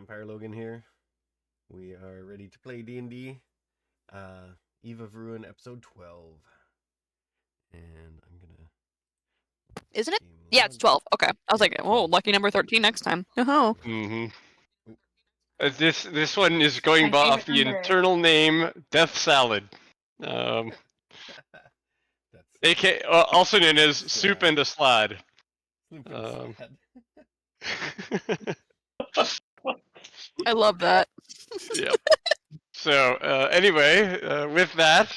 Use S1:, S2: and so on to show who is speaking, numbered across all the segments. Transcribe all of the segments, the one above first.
S1: Vampire Logan here. We are ready to play D&D. Eve of Ruin, episode 12. And I'm gonna...
S2: Isn't it? Yeah, it's 12. Okay. I was like, oh, lucky number 13 next time. Oh.
S3: Mm-hmm. This one is going off the internal name Death Salad. AK, also known as Soup and a Slaad.
S2: I love that.
S3: Yep. So, anyway, with that,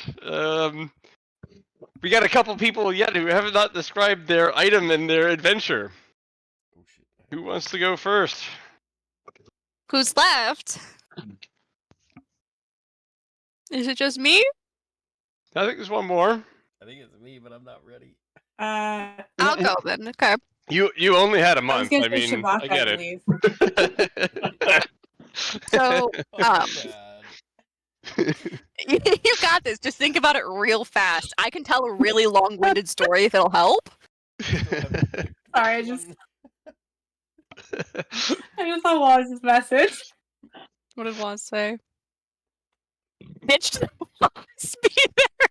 S3: we got a couple people yet who have not described their item and their adventure.
S1: Oh, shit.
S3: Who wants to go first?
S2: Who's left? Is it just me?
S3: I think there's one more.
S1: I think it's me, but I'm not ready.
S2: I'll go then. Okay.
S3: You only had a month. I mean,
S4: Shabaka,
S3: I get it.
S2: So,
S1: Oh,
S2: you got this. Just think about it real fast. I can tell a really long-winded story if it'll help.
S4: Sorry, I just saw Waz's message.
S2: What did Waz say? Bitch, speed there.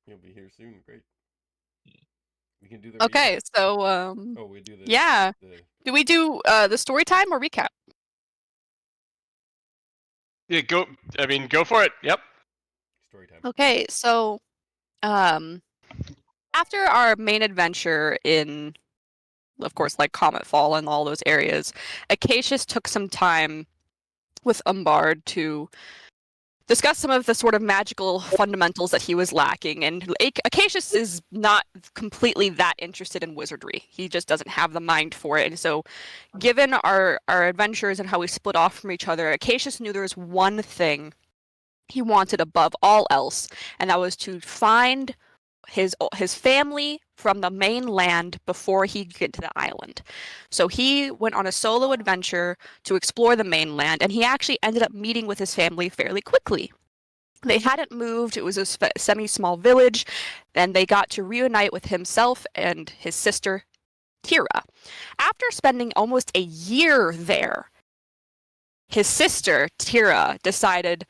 S1: You'll be here soon. Great. We can do the
S2: Okay,
S1: recap.
S2: so
S1: Oh, we do the...
S2: yeah.
S1: The...
S2: Do we do the story time or recap?
S3: Yeah, go. I mean, go for it. Yep.
S1: Story time.
S2: Okay, so after our main adventure in, of course, like Comet Fall and all those areas, Acacius took some time with Umbard to discuss some of the sort of magical fundamentals that he was lacking, and Acacius is not completely that interested in wizardry. He just doesn't have the mind for it, and so given our adventures and how we split off from each other, Acacius knew there was one thing he wanted above all else, and that was to find his family from the mainland before he could get to the island. So he went on a solo adventure to explore the mainland, and he actually ended up meeting with his family fairly quickly. They hadn't moved, it was a semi-small village, and they got to reunite with himself and his sister, Tira. After spending almost a year there, his sister, Tira, decided,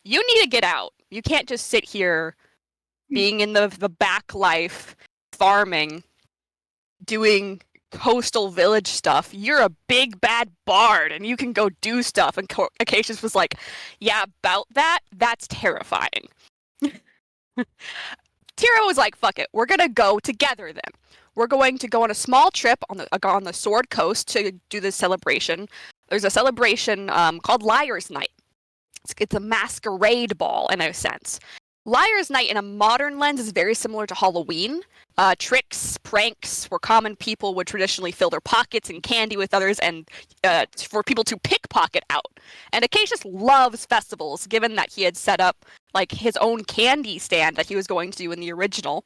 S2: you need to get out. You can't just sit here being in the back life, farming, doing coastal village stuff. You're a big bad bard and you can go do stuff. And Acacius was like, yeah, about that? That's terrifying. Tira was like, fuck it, we're gonna go together then. We're going to go on a small trip on the Sword Coast to do this celebration. There's a celebration called Liar's Night. It's a masquerade ball in a sense. Liar's Night in a modern lens is very similar to Halloween. Tricks, pranks, where common people would traditionally fill their pockets and candy with others, and for people to pickpocket out. And Acacius loves festivals, given that he had set up like his own candy stand that he was going to do in the original,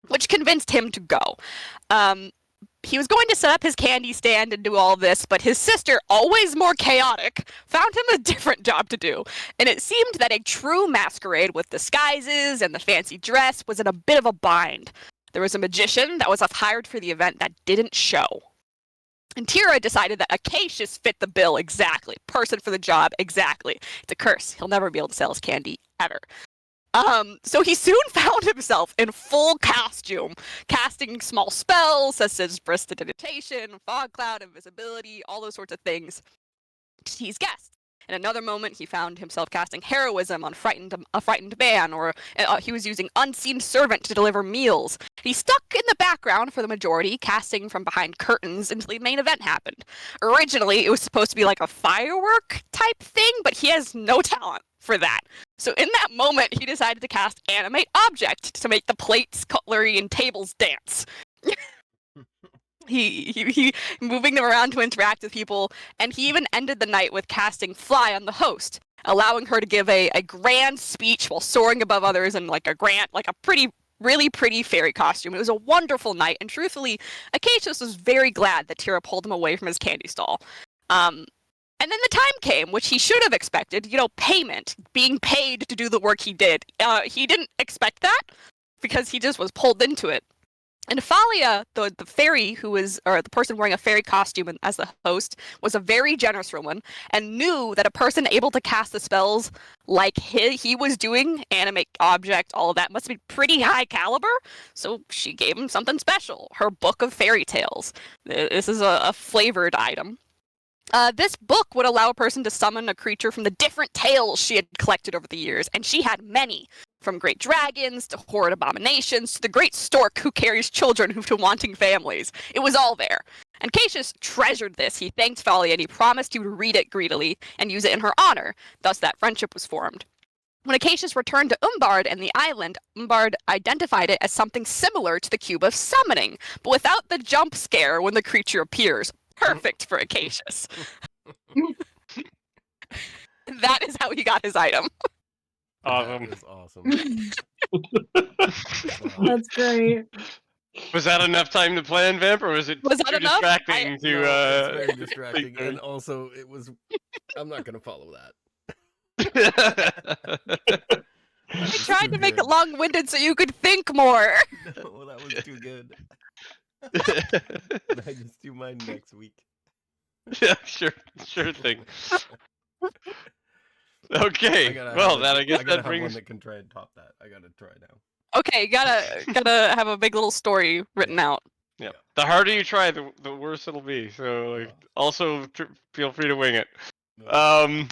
S2: which convinced him to go. He was going to set up his candy stand and do all this, but his sister, always more chaotic, found him a different job to do. And it seemed that a true masquerade with disguises and the fancy dress was in a bit of a bind. There was a magician that was hired for the event that didn't show. And Tira decided that Acacius fit the bill exactly. Person for the job, exactly. It's a curse. He'll never be able to sell his candy, ever. So he soon found himself in full costume, casting small spells such as prestidigitation, fog cloud, invisibility, all those sorts of things to tease guests. In another moment, he found himself casting heroism on a frightened man, or he was using unseen servant to deliver meals. He stuck in the background for the majority, casting from behind curtains until the main event happened. Originally, it was supposed to be like a firework type thing, but he has no talent for that. So in that moment, he decided to cast Animate Object to make the plates, cutlery, and tables dance. He moving them around to interact with people, and he even ended the night with casting Fly on the host, allowing her to give a grand speech while soaring above others in like a really pretty fairy costume. It was a wonderful night, and truthfully, Acacius was very glad that Tira pulled him away from his candy stall. And then the time came, which he should have expected, payment, being paid to do the work he did. He didn't expect that, because he just was pulled into it. And Thalia, the fairy or the person wearing a fairy costume as the host, was a very generous woman and knew that a person able to cast the spells like he was doing, animate object, all of that, must be pretty high caliber. So she gave him something special, her book of fairy tales. This is a flavored item. This book would allow a person to summon a creature from the different tales she had collected over the years, and she had many. From great dragons to horrid abominations to the great stork who carries children to wanting families. It was all there. And Cassius treasured this. He thanked Thalia and he promised he would read it greedily and use it in her honor. Thus that friendship was formed. When Acacius returned to Umbard and the island, Umbard identified it as something similar to the Cube of Summoning, but without the jump scare when the creature appears. Perfect for Acacius. That is how he got his item.
S3: Awesome.
S1: That is awesome.
S4: That's great.
S3: Was that enough time to plan, Vamp, or was it
S2: Was that
S3: too
S2: enough?
S3: distracting to?
S1: No, it's very distracting,
S3: think
S1: and also it was. I'm not gonna follow that.
S2: I tried to make it long-winded so you could think more.
S1: No, that was too good. Can I just do mine next week?
S3: Yeah, sure thing. Okay, well, I guess that brings.
S1: One that can try and top that. I gotta try now.
S2: Okay, gotta have a big little story written out.
S3: Yeah, the harder you try, the worse it'll be. So, like, also feel free to wing it.
S1: No.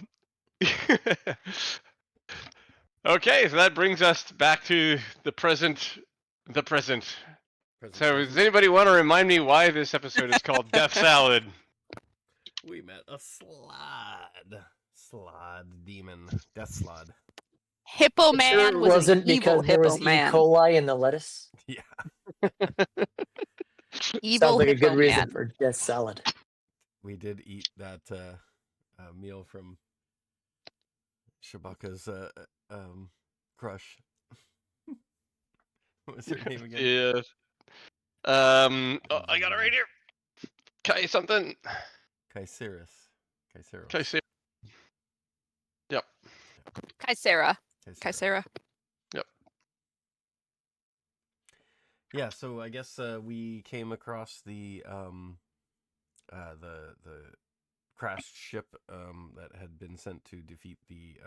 S3: Okay, so that brings us back to the present. So, does anybody want to remind me why this episode is called Death Salad?
S1: We met a Slaad demon, Death Slaad.
S2: Hippo Man
S5: Sure
S2: was
S5: wasn't
S2: an evil
S5: because there
S2: hippo
S5: was
S2: man.
S5: E. coli in the lettuce.
S1: Yeah.
S2: Evil
S5: Sounds like a
S2: hippo
S5: good reason
S2: man.
S5: for death salad.
S1: We did eat that meal from Shabaka's crush. What was her name again?
S3: Yeah. Oh, I got it right here. Kai something.
S1: Kaiseris.
S3: Kai. Yep.
S2: Kaisera. Kaisera.
S3: Yep.
S1: Yeah, so I guess we came across the crashed ship that had been sent to defeat the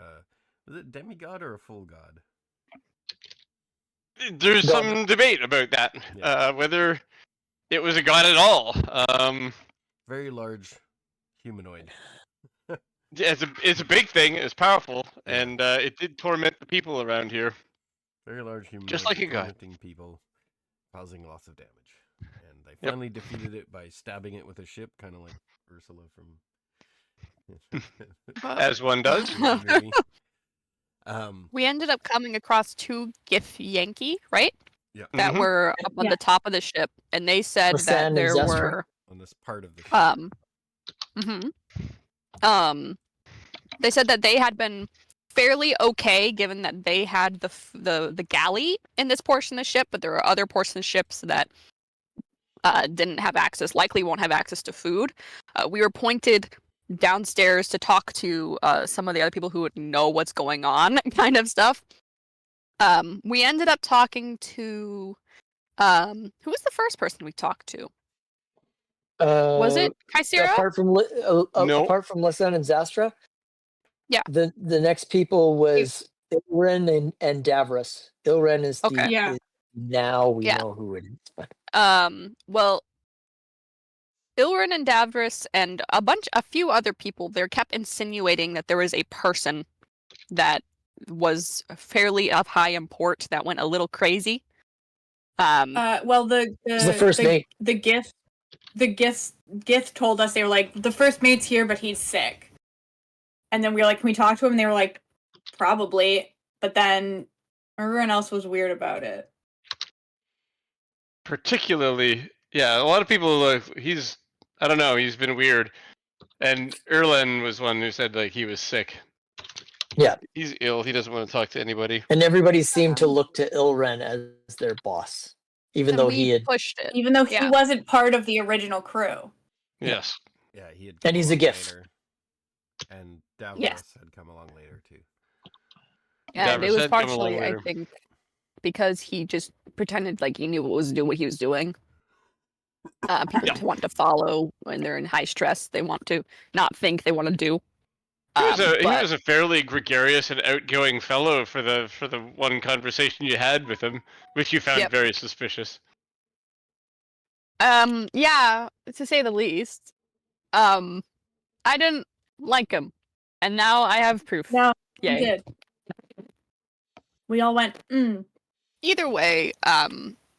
S1: was it demigod or a full god?
S3: There's some debate about that.
S1: Yeah.
S3: Whether it was a god at all.
S1: Very large humanoid.
S3: Yeah, it's a big thing. It's powerful,
S1: Yeah.
S3: and it did torment the people around here.
S1: Very large humanoid.
S3: Just like a god.
S1: Tormenting people, causing lots of damage. And they finally defeated it by stabbing it with a ship, kind of like Ursula from
S3: As one does.
S1: the movie.
S2: We ended up coming across 2 Gith Yankee, right?
S1: Yeah.
S2: That
S3: Mhm.
S2: were up on
S4: Yeah.
S2: the top of the ship, and they said
S5: Lasan
S2: that
S5: and
S2: there
S5: Zestra?
S2: were
S1: On this part of the ship.
S2: They said that they had been fairly okay, given that they had the galley in this portion of the ship, but there are other portions of ships that didn't have access, likely won't have access to food. We were pointed downstairs to talk to some of the other people who would know what's going on, kind of stuff. We ended up talking to who was the first person we talked to? Was it Kaisera?
S5: Apart from
S3: No.
S5: apart from Lasan and Zastra?
S2: Yeah.
S5: The next people was Ilren and Davros. Ilren is
S2: Okay.
S4: Yeah.
S5: is now we
S2: Yeah.
S5: know who it is. But
S2: Well, Ilrin and Davros and a few other people, they kept insinuating that there was a person that was fairly of high import that went a little crazy.
S4: Well,
S5: it's the first mate.
S4: the Gith told us, they were like, the first mate's here, but he's sick. And then we were like, can we talk to him? And they were like, probably. But then everyone else was weird about it.
S3: Particularly, yeah, a lot of people like I don't know, he's been weird. And Erlen was one who said like he was sick.
S5: Yeah.
S3: He's ill. He doesn't want to talk to anybody.
S5: And everybody seemed to look to Ilren as their boss, even
S2: and
S5: though
S2: we
S5: he had.
S2: pushed it.
S4: Even though he
S2: Yeah.
S4: wasn't part of the original crew.
S3: Yes.
S1: Yeah, he had.
S5: And
S1: come
S5: he's a
S1: along
S5: gift.
S1: later. And Davros
S4: Yes.
S1: had come along later too.
S2: Yeah,
S3: Davros
S2: it was
S3: had come along
S2: partially, I
S3: later.
S2: think, because he just pretended like he knew what he was doing. People just want to follow when they're in high stress. They want to not think, they want to do.
S3: He was a fairly gregarious and outgoing fellow for the one conversation you had with him, which you found very suspicious.
S2: Yeah, to say the least. I didn't like him, and now I have proof.
S4: No,
S2: Yay.
S4: we did. We all went,
S2: Either way,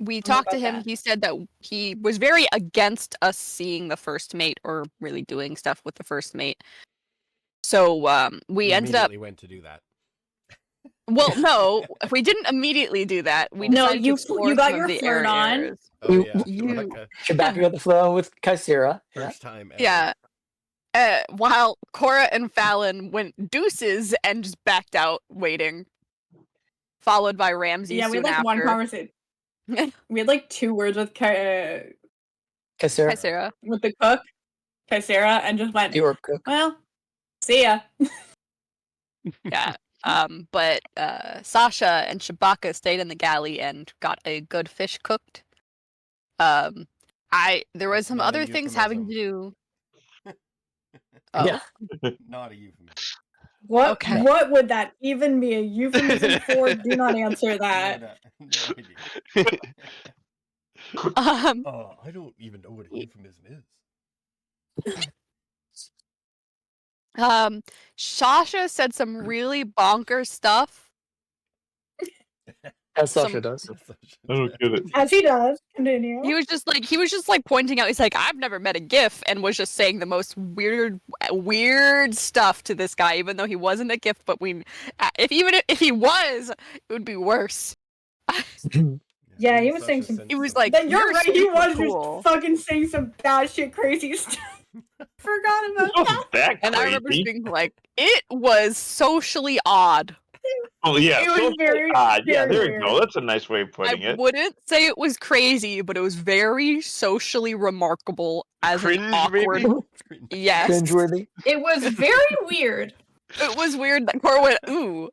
S2: we talked to him.
S4: that.
S2: He said that he was very against us seeing the first mate or really doing stuff with the first mate. So we ended up.
S1: Went to do that.
S2: Well, no, we didn't immediately do that. We
S4: No,
S2: decided to
S4: you
S2: explore
S4: got
S2: some
S4: your
S2: of the
S4: flirt on.
S2: areas.
S1: Oh yeah,
S2: You-
S5: Chewbacca got the flow with Kaisera. Yeah.
S1: first time ever.
S2: Yeah. While Cora and Fallon went deuces and just backed out, waiting. Followed by Ramsey.
S4: Yeah, we
S2: soon
S4: had like
S2: after.
S4: one conversation. We had like 2 words with
S5: Kaisera.
S2: Hi, Sarah.
S4: with the cook, Kaisera, and just went,
S5: Your cook.
S4: well, see ya.
S2: Yeah. But Sasha and Chewbacca stayed in the galley and got a good fish cooked. There was some
S1: Not a
S2: other things having to do. Oh.
S5: Yeah.
S1: Not a euphemism.
S4: What
S2: Okay.
S4: What would that even be a euphemism for? Do not answer that.
S1: No idea.
S2: Um,
S1: I don't even know what a euphemism is.
S2: Sasha said some really bonkers stuff.
S5: As Sasha
S2: Some-
S5: does.
S6: I don't get it.
S4: As he does. Continue.
S2: He was just like pointing out. He's like, I've never met a GIF, and was just saying the most weird stuff to this guy, even though he wasn't a GIF. But if he was, it would be worse.
S4: Yeah, he was saying some-
S2: He was like,
S4: Then you're right, he
S2: super
S4: was
S2: cool.
S4: just fucking saying some batshit crazy stuff. Forgot about
S6: It wasn't that
S2: And I remember
S6: crazy.
S2: being like, it was socially odd.
S6: Oh yeah,
S4: It was
S6: so
S4: very,
S6: odd. Yeah,
S4: very
S6: there you
S4: weird.
S6: go. That's a nice way of putting
S2: I
S6: it.
S2: wouldn't say it was crazy, but it was very socially remarkable as
S3: Cringe,
S2: an awkward.
S3: maybe?
S2: Yes,
S5: Cringeworthy.
S4: It was very weird.
S2: it was weird that Cora went, ooh,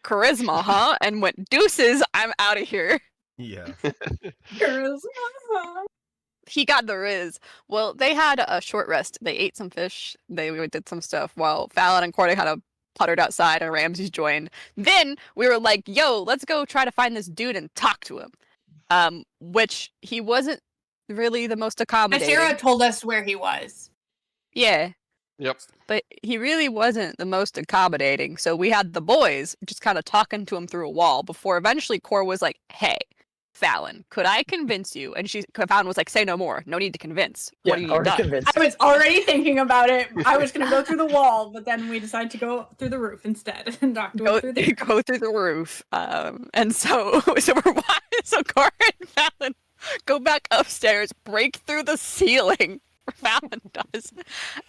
S2: charisma, huh? And went, deuces, I'm out of here.
S1: Yeah.
S2: He got the riz. Well, they had a short rest. They ate some fish. They did some stuff while Fallon and Cordy kind of puttered outside and Ramses joined. Then we were like, yo, let's go try to find this dude and talk to him. Which he wasn't really the most accommodating.
S4: Sarah told us where he was.
S2: Yeah,
S3: Yep.
S2: but he really wasn't the most accommodating. So we had the boys just kind of talking to him through a wall before eventually Cora was like, hey, Fallon, could I convince you? And Fallon was like, say no more. No need to convince. What do you need
S5: already
S2: done?
S5: convinced.
S4: I was already thinking about it. I was gonna go through the wall, but then we decided to go through the roof instead and talk to him through there.
S2: Go through the roof. And so so Cora and Fallon go back upstairs, break through the ceiling. Fallon does.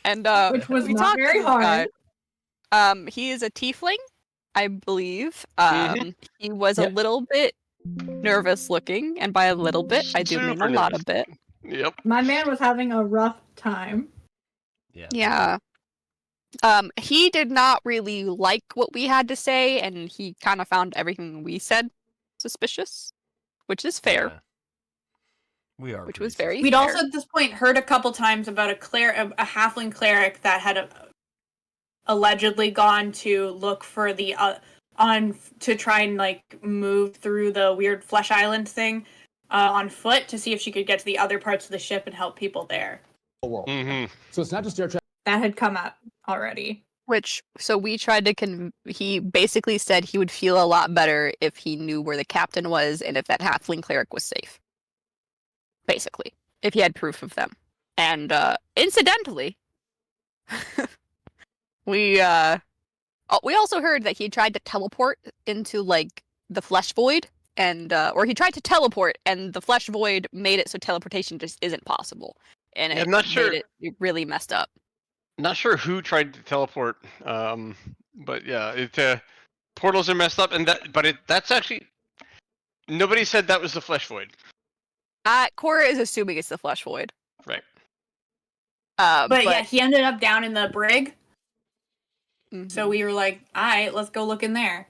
S2: And
S4: Which was
S2: we
S4: not
S2: talked to
S4: very
S2: this
S4: hard.
S2: guy. He is a tiefling, I believe. He was a
S5: Yep.
S2: little bit nervous looking, and by a little bit, I do mean a
S3: Super
S2: lot
S3: nervous.
S2: of bit.
S3: Yep.
S4: My man was having a rough time.
S2: Yeah. He did not really like what we had to say, and he kind of found everything we said suspicious, which is fair.
S1: Yeah. We are.
S2: Which
S1: pretty
S2: was very
S4: We'd
S2: fair.
S4: also at this point heard a couple times about a halfling cleric that had allegedly gone to look for the to try and like move through the weird Flesh Island thing on foot to see if she could get to the other parts of the ship and help people there.
S7: World.
S3: Mm-hmm.
S7: So it's not just air traffic.
S4: That had come up already.
S2: So we tried to he basically said he would feel a lot better if he knew where the captain was and if that halfling cleric was safe. Basically, if he had proof of them. And incidentally, we also heard that he tried to teleport into like the flesh void, and or he tried to teleport and the flesh void made it so teleportation just isn't possible, and
S3: Yeah,
S2: it
S3: I'm not
S2: made
S3: sure.
S2: it really messed up.
S3: Not sure who tried to teleport, but yeah, portals are messed up, and that's actually nobody said that was the flesh void.
S2: Cora is assuming it's the flesh void.
S3: Right.
S4: But yeah, he ended up down in the brig.
S2: Mhm.
S4: So we were like, all right, let's go look in there.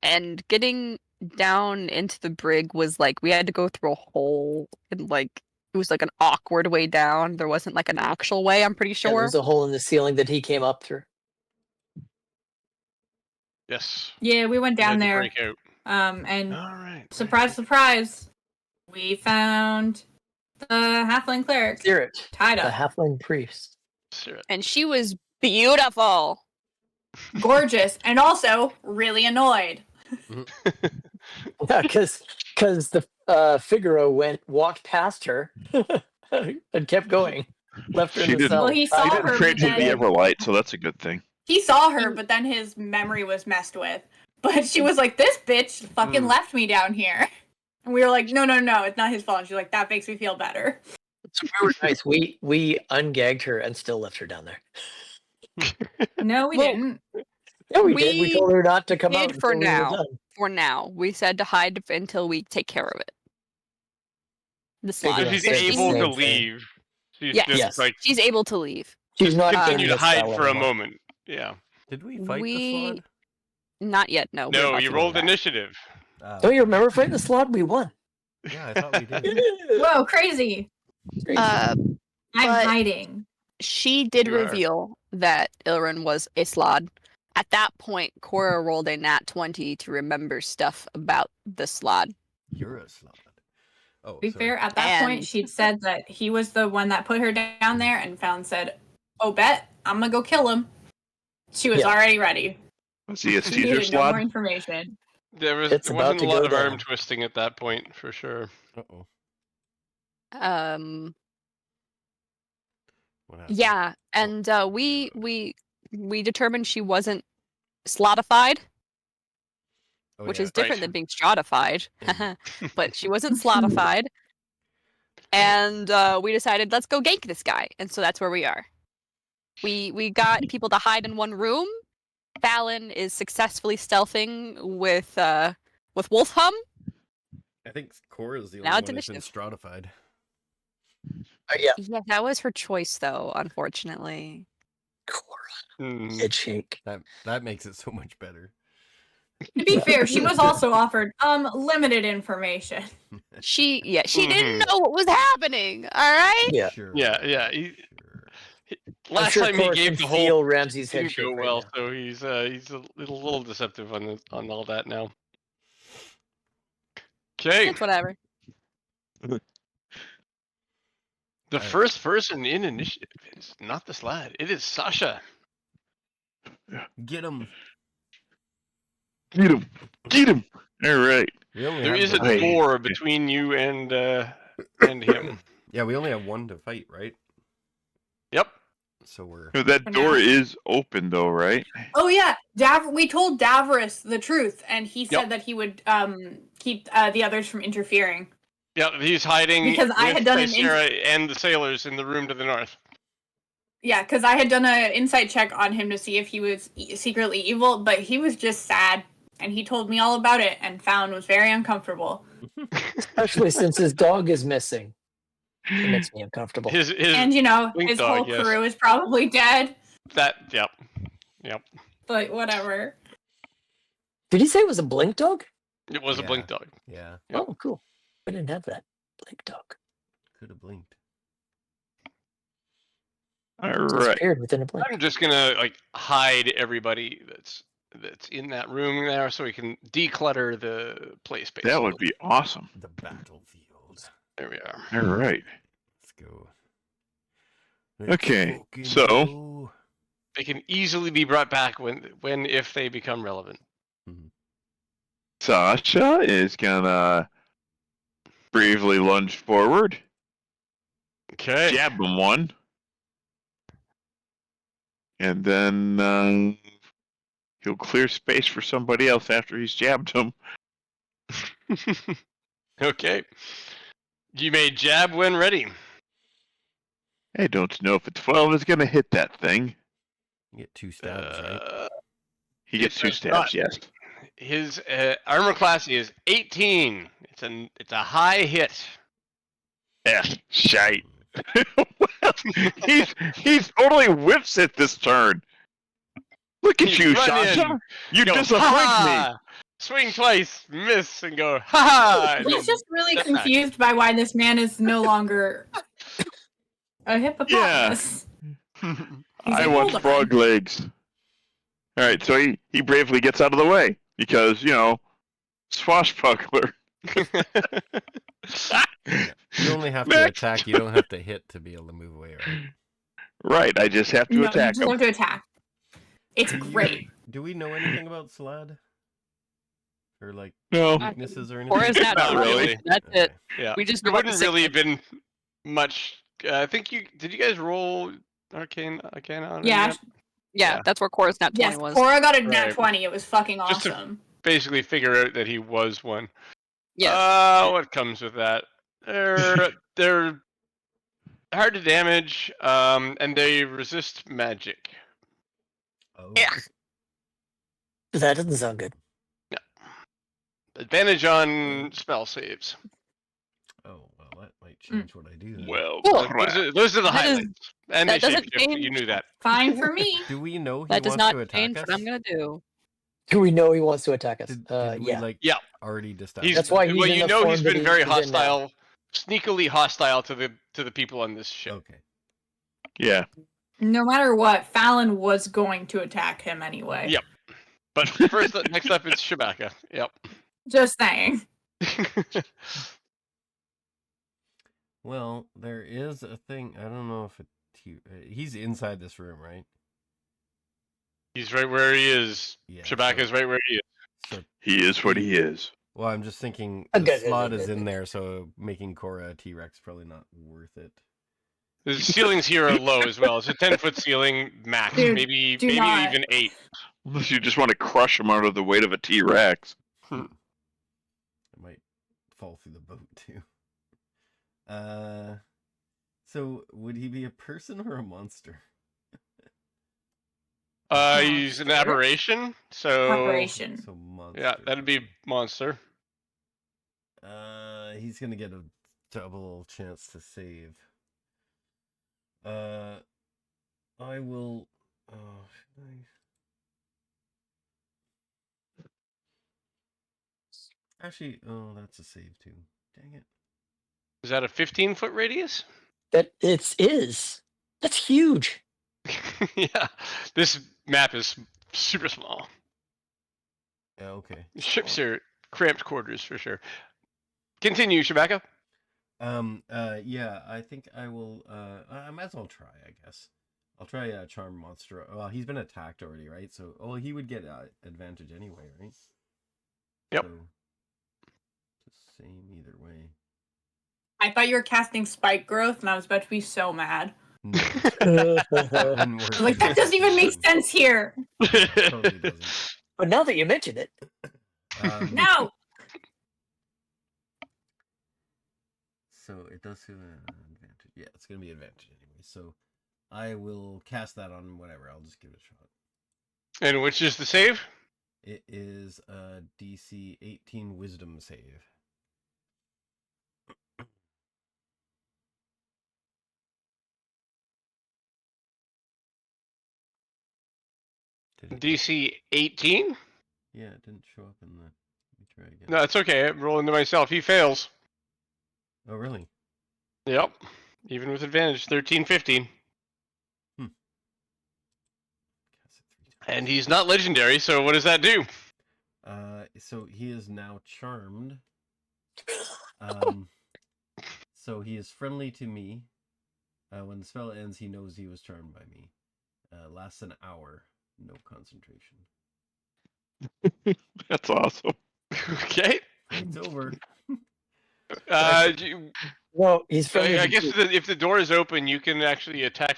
S2: And getting down into the brig was like we had to go through a hole and like it was like an awkward way down. There wasn't like an actual way, I'm pretty
S5: Yeah,
S2: sure.
S5: there's a hole in the ceiling that he came up through.
S3: Yes.
S4: Yeah, we went
S3: We had
S4: down
S3: to
S4: there.
S3: break out.
S4: And
S3: All right.
S4: surprise, surprise, we found the halfling cleric
S5: Spirit,
S4: tied
S5: the
S4: up.
S5: halfling priest.
S3: Sarah.
S2: And she was beautiful.
S4: Gorgeous, and also really annoyed.
S5: Yeah, because the Figaro walked past her and kept going. Left her
S6: She
S5: in the
S6: didn't-
S5: cell.
S4: Well, he saw
S6: He
S4: her,
S6: didn't
S4: but
S6: trade to the
S4: then
S6: Everlight, so that's a good thing.
S4: he saw her, but then his memory was messed with. But she was like, "This bitch fucking left me down here," and we were like, "No, it's not his fault." She's like, "That makes me feel better."
S5: So we were nice. We ungagged her and still left her down there.
S4: No, we
S2: Well,
S4: didn't.
S5: Yeah, we did. We
S2: We
S5: told her not to come
S2: did
S5: out
S2: for
S5: until we were
S2: now.
S5: done.
S2: For now, we said to hide until we take care of it. The
S3: So
S2: slot.
S5: Yeah,
S3: she's
S5: same
S3: able to
S5: thing.
S3: leave. She's
S2: Yes.
S3: just
S5: Yes.
S3: like
S2: She's able to leave.
S5: She's not
S3: continue
S5: in
S3: to
S5: the
S3: hide
S5: cell
S3: for a
S5: anymore.
S3: moment. Yeah.
S1: Did we fight the
S2: We
S1: Slaad?
S2: not yet. No. we're
S3: No,
S2: about
S3: you
S2: to
S3: rolled
S2: do that.
S3: initiative.
S5: Don't you remember fighting the Slaad? We won.
S1: Yeah, I thought we did.
S4: Whoa, crazy!
S5: Crazy.
S4: I'm
S2: But-
S4: hiding.
S2: She did
S3: You are.
S2: reveal that Ilrin was a Slaad. At that point, Cora rolled a nat 20 to remember stuff about the Slaad.
S1: You're a Slaad. Oh,
S4: To be
S1: sorry.
S4: fair, at that point,
S2: And-
S4: she'd said that he was the one that put her down there, and said, "Oh, bet I'm gonna go kill him." She was
S5: Yeah.
S4: already ready.
S6: Was he a
S4: She
S6: Caesar
S4: needed no more
S6: Slad?
S4: information.
S3: There
S5: It's
S3: wasn't
S5: about
S3: a
S5: to
S3: lot
S5: go
S3: of arm
S5: down.
S3: twisting at that point, for sure.
S1: Uh-oh. What happened?
S2: Yeah, and we determined she wasn't slatified,
S1: Oh,
S2: which
S1: yeah.
S2: is different
S3: Right.
S2: than being stratified.
S1: Mhm.
S2: But she wasn't slatified. And we decided, let's go gank this guy. And so that's where we are. We got people to hide in one room. Fallon is successfully stealthing with Wolfhum.
S1: I think Cora's the only
S2: Now
S1: one
S2: it's
S1: that's been
S2: initiative.
S1: stratified.
S5: Yeah.
S2: Yeah, that was her choice, though. Unfortunately,
S5: Cora.
S3: Mm.
S5: Head shake.
S1: That makes it so much better.
S4: To be fair, she was also offered limited information.
S2: she
S3: Mhm.
S2: didn't know what was happening. All right.
S5: Yeah.
S1: Sure.
S3: Yeah.
S1: Sure.
S5: I'm
S3: Last
S5: sure
S3: time he
S5: Cora
S3: gave
S5: can
S3: the whole
S5: feel Ramsey's head
S3: didn't
S5: shake
S3: go
S5: right
S3: well,
S5: now.
S3: so he's a little deceptive on all that now. Okay,
S2: It's whatever.
S3: the first person in initiative is not the Slaad. It is Sasha.
S1: Get him.
S6: Get him! Get him! All right.
S1: We only
S3: There
S1: have
S3: is a
S1: the
S6: Hey.
S1: one.
S3: door between you and him.
S1: Yeah, we only have one to fight, right?
S3: Yep.
S1: So we're.
S6: That
S4: For
S6: door
S4: now.
S6: is open, though, right?
S4: Oh yeah, we told Davros the truth, and he said
S3: Yep.
S4: that he would keep the others from interfering.
S3: Yep. He's hiding
S4: Because I
S3: with
S4: had done an
S3: Lysera and the sailors in the room to the north.
S4: Yeah, because I had done an insight check on him to see if he was secretly evil, but he was just sad, and he told me all about it, and Fallon was very uncomfortable.
S5: Especially since his dog is missing. It makes me uncomfortable.
S3: His
S4: And
S3: Blink
S4: his
S3: dog,
S4: whole
S3: yes.
S4: crew is probably dead,
S3: Yep.
S4: but whatever.
S5: Did he say it was a blink dog?
S3: It was a
S1: Yeah.
S3: blink dog.
S1: Yeah,
S3: Yep.
S5: Oh, cool. I didn't have that. Blink dog.
S1: could have blinked.
S6: All right.
S5: Disappeared within a blink.
S3: I'm just gonna hide everybody that's in that room there, so we can declutter the play space.
S6: That would be awesome.
S1: The battlefield.
S3: There we are.
S6: All right.
S1: Let's go.
S6: Okay,
S1: fucking
S6: so-
S1: go.
S3: They can easily be brought back when if they become relevant.
S6: Sasha is gonna bravely lunge forward,
S3: Okay.
S6: jab him one, and then he'll clear space for somebody else after he's jabbed him.
S3: Okay. You may jab when ready.
S6: I don't know if a 12 is gonna hit that thing.
S1: You get 2 stabs, right?
S6: He gets
S3: It
S6: 2
S3: does
S6: stabs,
S3: not.
S6: yes.
S3: His armor class is 18. It's a high hit.
S6: Shite. Well, he's totally whiffs it this turn. Look at
S3: He's
S6: you,
S3: run
S6: Sasha.
S3: in.
S6: You
S3: Go,
S6: disappoint me.
S3: "Ha!" swing twice, miss, and go, ha ha! and
S4: He's
S3: then
S4: just really
S3: step back.
S4: confused by why this man is no longer a hippopotamus. He's
S6: I
S4: like,
S6: want
S4: "Hold on."
S6: frog legs. All right, so he bravely gets out of the way because swashbuckler.
S1: You only have to
S6: Next.
S1: attack. You don't have to hit to be able to move away, right?
S6: Right, I just have to
S4: No, you
S6: attack
S4: just
S6: him.
S4: have to attack. It's great.
S1: Do we know anything about Slaad? Or like
S6: No,
S1: weaknesses or anything?
S2: Or is that
S3: Not really.
S2: That's
S1: Okay.
S2: it.
S3: Yeah,
S2: We just
S3: there
S2: know about the
S3: wouldn't really have
S2: signet.
S3: been much. I think did you guys roll Arcana on
S4: Yeah.
S3: it?
S2: Yeah,
S3: Yeah.
S2: that's where Cora's nat 20
S4: Yes,
S2: was.
S4: Cora got a nat
S3: Right.
S4: 20. It was fucking
S3: Just to-
S4: awesome.
S3: Basically, figure out that he was one.
S2: Yes.
S3: What comes with that? They're hard to damage, and they resist magic.
S1: Oh.
S2: Yeah.
S5: That doesn't sound good.
S3: Advantage on spell saves.
S1: Oh, well, that might change what I do then.
S6: well,
S2: Cool.
S6: crap.
S3: Those are the
S2: That is-
S3: highlights. And they
S2: that doesn't
S3: shapeshift, but you
S2: change.
S3: knew that.
S4: Fine for me.
S1: Do we know he
S2: That does
S1: wants
S2: not
S1: to attack
S2: change
S1: us?
S2: what I'm gonna do.
S5: Do we know he wants to attack us?
S1: Did we
S5: Yeah.
S3: Yeah.
S1: already decide?
S3: He's,
S5: That's why he's
S3: well,
S5: in
S3: you
S5: the
S3: know
S5: form
S3: he's
S5: that
S3: been very
S5: he's in now.
S3: hostile, sneakily hostile to the people on this ship.
S1: Okay.
S6: Yeah.
S4: No matter what, Fallon was going to attack him anyway.
S3: Yep. But first, next up is Shabaka. Yep.
S4: Just saying.
S1: Well, there is a thing. I don't know if he's inside this room, right?
S3: He's right where he is.
S1: Yeah.
S3: Shabaka's right where he is.
S1: So,
S6: He is what he is.
S1: well, I'm just thinking
S5: Oh,
S1: the
S5: good,
S1: slot
S5: good,
S1: is
S5: good,
S1: in
S5: good.
S1: there, so making Cora a T-Rex probably not worth it.
S3: The ceilings here are low as well. It's a 10-foot ceiling max,
S4: Dude,
S3: maybe
S4: do not.
S3: even 8.
S6: Unless you just want to crush him under the weight of a T-Rex.
S1: It might fall through the boat too. So would he be a person or a monster?
S3: He's an
S4: Monster?
S3: aberration, so
S4: Operation.
S1: So monster.
S3: yeah, that'd be
S1: okay.
S3: monster.
S1: He's gonna get a double chance to save. I will. Oh, should I? Actually, oh, that's a save too. Dang it.
S3: Is that a 15-foot radius?
S5: That is. That's huge.
S3: Yeah, this map is super small.
S1: Yeah, okay.
S3: Ships are cramped quarters for sure. Continue, Shabaka.
S1: Yeah, I think I will. I might as well try. I guess I'll try charm monster. Well, he's been attacked already, right? So, he would get advantage anyway, right?
S3: Yep.
S1: So, it's the same either way.
S4: I thought you were casting spike growth, and I was about to be so mad.
S1: No,
S5: But
S1: wouldn't work
S4: I was like, that
S1: with
S4: doesn't even make
S1: same.
S4: sense here.
S1: Totally doesn't.
S5: now that you mention it,
S4: No.
S1: So it does have an advantage. Yeah, it's gonna be advantage anyway. So I will cast that on whatever. I'll just give it a shot.
S3: And which is the save?
S1: It is a DC 18 Wisdom save. Did it-
S3: DC 18?
S1: Yeah, it didn't show up in the. Let me try again.
S3: No, it's okay. I'm rolling to myself. He fails.
S1: Oh, really?
S3: Yep. Even with advantage, 13, 15.
S1: Cast it 3 times.
S3: And he's not legendary, so what does that do?
S1: So he is now charmed. So he is friendly to me. When the spell ends, he knows he was charmed by me. Lasts an hour. No concentration.
S6: That's awesome.
S3: Okay.
S1: It's over.
S5: well, he's friendly.
S3: I
S5: to
S3: guess
S5: you.
S3: if the door is open, you can actually attack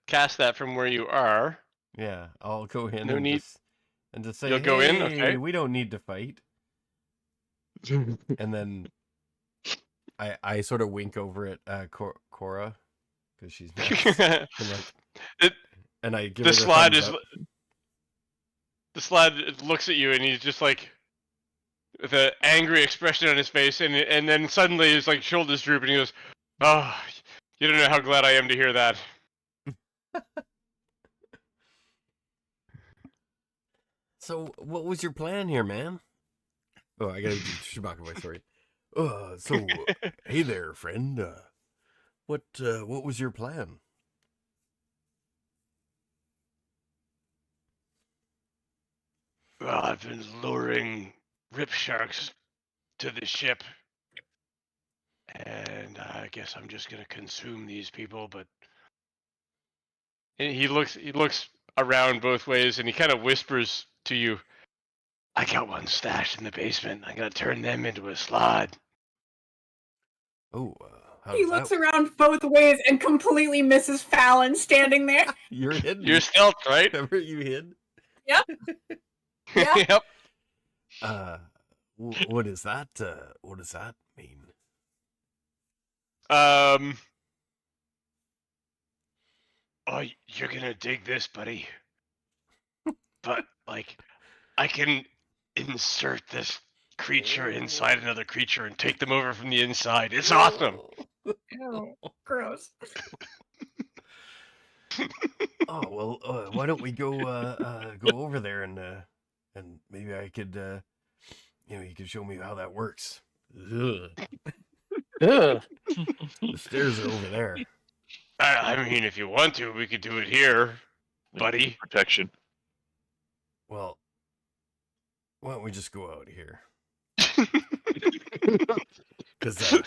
S3: cast that from where you are.
S1: Yeah, I'll go in
S3: No
S1: and
S3: need-
S1: just say,
S3: You'll go in?
S1: "Hey,
S3: Okay.
S1: we don't need to fight." And then I sort of wink over at Cora because she's next. And, and I give
S3: The
S1: her the
S3: Slaad
S1: thumbs
S3: is.
S1: up.
S3: The Slaad looks at you and he's just like, with an angry expression on his face, and then suddenly his like shoulders droop and he goes, "Oh, you don't know how glad I am to hear that."
S1: So, what was your plan here, man? Oh, I gotta do Chewbacca voice. Sorry. So, hey there, friend. What was your plan?
S3: Well, I've been luring rip sharks to the ship, and I guess I'm just gonna consume these people. But and he looks around both ways, and he kind of whispers to you, "I got one stashed in the basement. I'm gonna turn them into a Slaad."
S1: Oh, how
S4: He
S1: does
S4: looks
S1: that...
S4: around both ways and completely misses Fallon standing there.
S1: You're hidden.
S3: You're stealth, right?
S1: Remember you hid?
S4: Yep. Yeah.
S3: Yep.
S1: What is that? What does that mean?
S3: Oh, you're gonna dig this, buddy. But like, I can insert this creature inside another creature and take them over from the inside. It's awesome.
S4: Ew, gross.
S1: Oh well, why don't we go over there and maybe I could you could show me how that works. Ugh.
S5: Ugh.
S1: The stairs are over there.
S3: I mean, if you want to, we could do it here, buddy.
S6: Protection.
S1: Well, why don't we just go out here? Because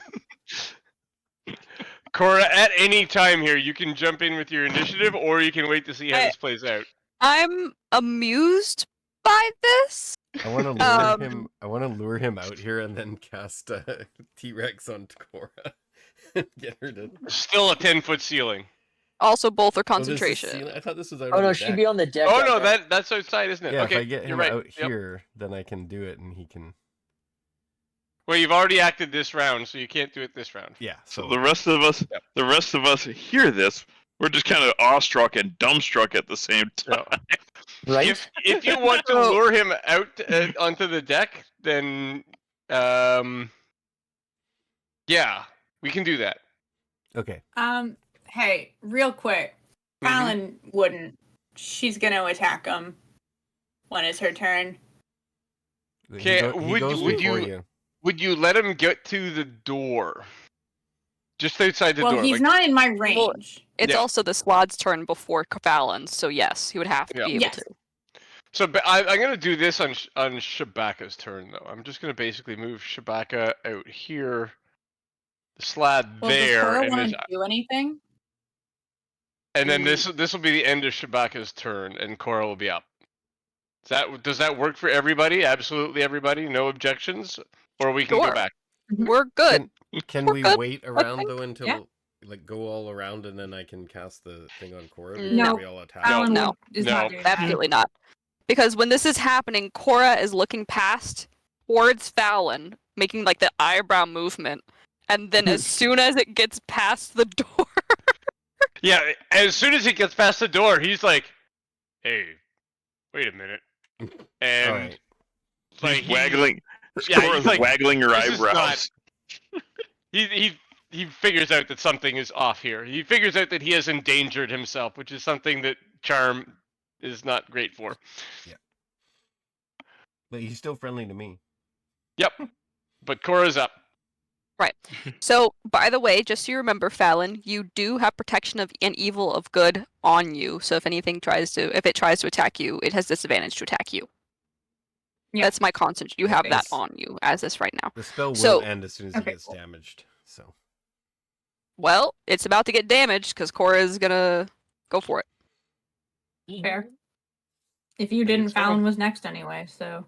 S3: Cora, at any time here, you can jump in with your initiative, or you can wait to see how this plays out.
S2: I'm amused by this.
S1: I want to lure him. I want to lure him out here and then cast T-Rex on Cora and get her to.
S3: Still a 10-foot ceiling.
S2: Also, both are
S1: Oh, this is
S2: concentration.
S1: ceiling? I thought this was out
S5: Oh
S1: on
S5: no,
S1: the
S5: she'd
S1: deck.
S5: be on the deck.
S3: Oh
S5: out
S3: no,
S5: there.
S3: that's outside, isn't it?
S1: Yeah,
S3: Okay,
S1: if I get
S3: you're
S1: him
S3: right.
S1: out
S3: Yep.
S1: here, then I can do it, and he can.
S3: Well, you've already acted this round, so you can't do it this round.
S1: Yeah.
S6: So the rest of us hear this. We're just kind of awestruck and dumbstruck at the same time.
S5: Right?
S3: If you want to lure him out onto the deck, then yeah, we can do that.
S1: Okay.
S4: Hey, real quick.
S3: Mhm.
S4: Fallon wouldn't. She's gonna attack him when it's her turn.
S3: Okay,
S1: He goes
S3: would
S1: before
S3: you- Would you let him get to the door? Just outside the
S4: Well,
S3: door.
S4: he's not in my range.
S2: It's
S3: Yeah.
S2: also the Slaad's turn before Fallon's, so yes, he would have to
S3: Yeah.
S2: be able
S4: Yes.
S2: to.
S3: So I'm going to do this on Shabaka's turn, though. I'm just going to basically move Shabaka out here, the Slaad
S4: Well,
S3: there,
S4: does Cora
S3: and,
S4: want to do anything?
S3: then this will be the end of Shabaka's turn, and Cora will be up. Does that work for everybody? Absolutely everybody? No objections? Or we can
S2: Sure.
S3: go back?
S2: We're good.
S1: Can
S2: We're
S1: we
S2: good,
S1: wait
S2: I
S1: around
S2: think.
S1: though until
S4: Yeah.
S1: like go all around and then I can cast the thing on Cora?
S2: No.
S1: Before we all attack.
S4: Fallon
S2: No.
S4: is
S3: No.
S4: not doing that.
S2: Absolutely not. Because when this is happening, Cora is looking past towards Fallon, making like the eyebrow movement, and then as soon as it gets past the door,
S3: Yeah, as soon as he gets past the door, he's like, "Hey, wait a minute," and
S1: All right.
S3: like
S6: He's waggling.
S3: yeah,
S6: Cora's
S3: he's like,
S6: waggling her
S3: "This is not-"
S6: eyebrows.
S3: He figures out that something is off here. He figures out that he has endangered himself, which is something that Charm is not great for.
S1: But he's still friendly to me.
S3: Yep, but Cora's up.
S2: So, by the way, just so you remember, Fallon, you do have protection of an evil of good on you. So if anything tries to attack you, it has disadvantage to attack you.
S4: Yeah.
S2: That's my constant. You have that
S1: Nice.
S2: on you as this right now.
S1: The spell will
S2: So-
S1: end as soon as
S4: Okay,
S1: he gets
S4: cool.
S1: damaged. So
S2: Well, it's about to get damaged because Cora is gonna go for it.
S4: Fair. If you
S1: I
S4: didn't,
S1: think so.
S4: Fallon was next anyway, so.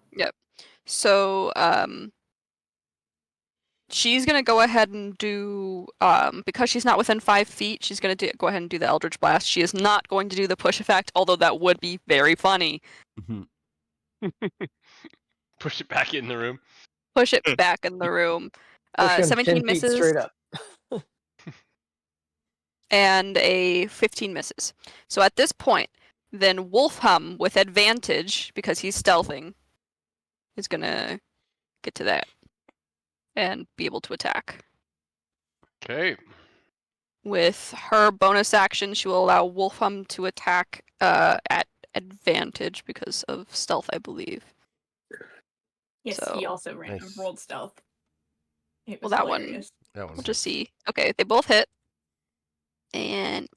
S2: So, she's gonna go ahead and do because she's not within 5 feet. She's gonna go ahead and do the Eldritch Blast. She is not going to do the push effect, although that would be very funny.
S3: Push it back in the room.
S2: Push it back in the room.
S5: Push him
S2: 17
S5: 10 feet
S2: misses
S5: straight up.
S2: and a 15 misses. So at this point, then Wolfham with advantage because he's stealthing is gonna get to that and be able to attack.
S3: Okay.
S2: With her bonus action, she will allow Wolfham to attack at advantage because of stealth, I believe.
S4: Yes,
S2: So-
S4: he also
S1: Nice.
S4: rolled stealth. It
S2: Well,
S4: was
S2: that one-
S4: hilarious.
S1: That one.
S2: We'll just see. Okay, they both hit. And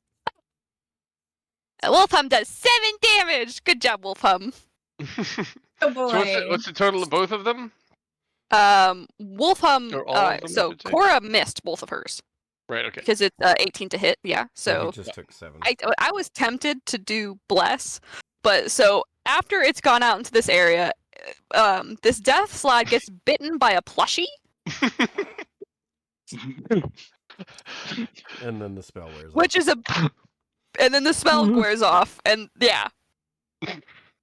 S2: Wolfhum does 7 damage. Good job, Wolfhum.
S4: Oh boy.
S3: What's the total of both of them?
S2: Wolfhum.
S3: Or all of them, I
S2: So
S3: should say.
S2: Cora missed both of hers
S3: Right. Okay.
S2: because it's 18 to hit. Yeah.
S1: So he
S2: So
S1: just took 7.
S2: I was tempted to do bless, but so after it's gone out into this area, this death slide gets bitten by a plushie.
S1: And then the spell wears
S2: Which
S1: off.
S2: is and then the spell wears off, and yeah.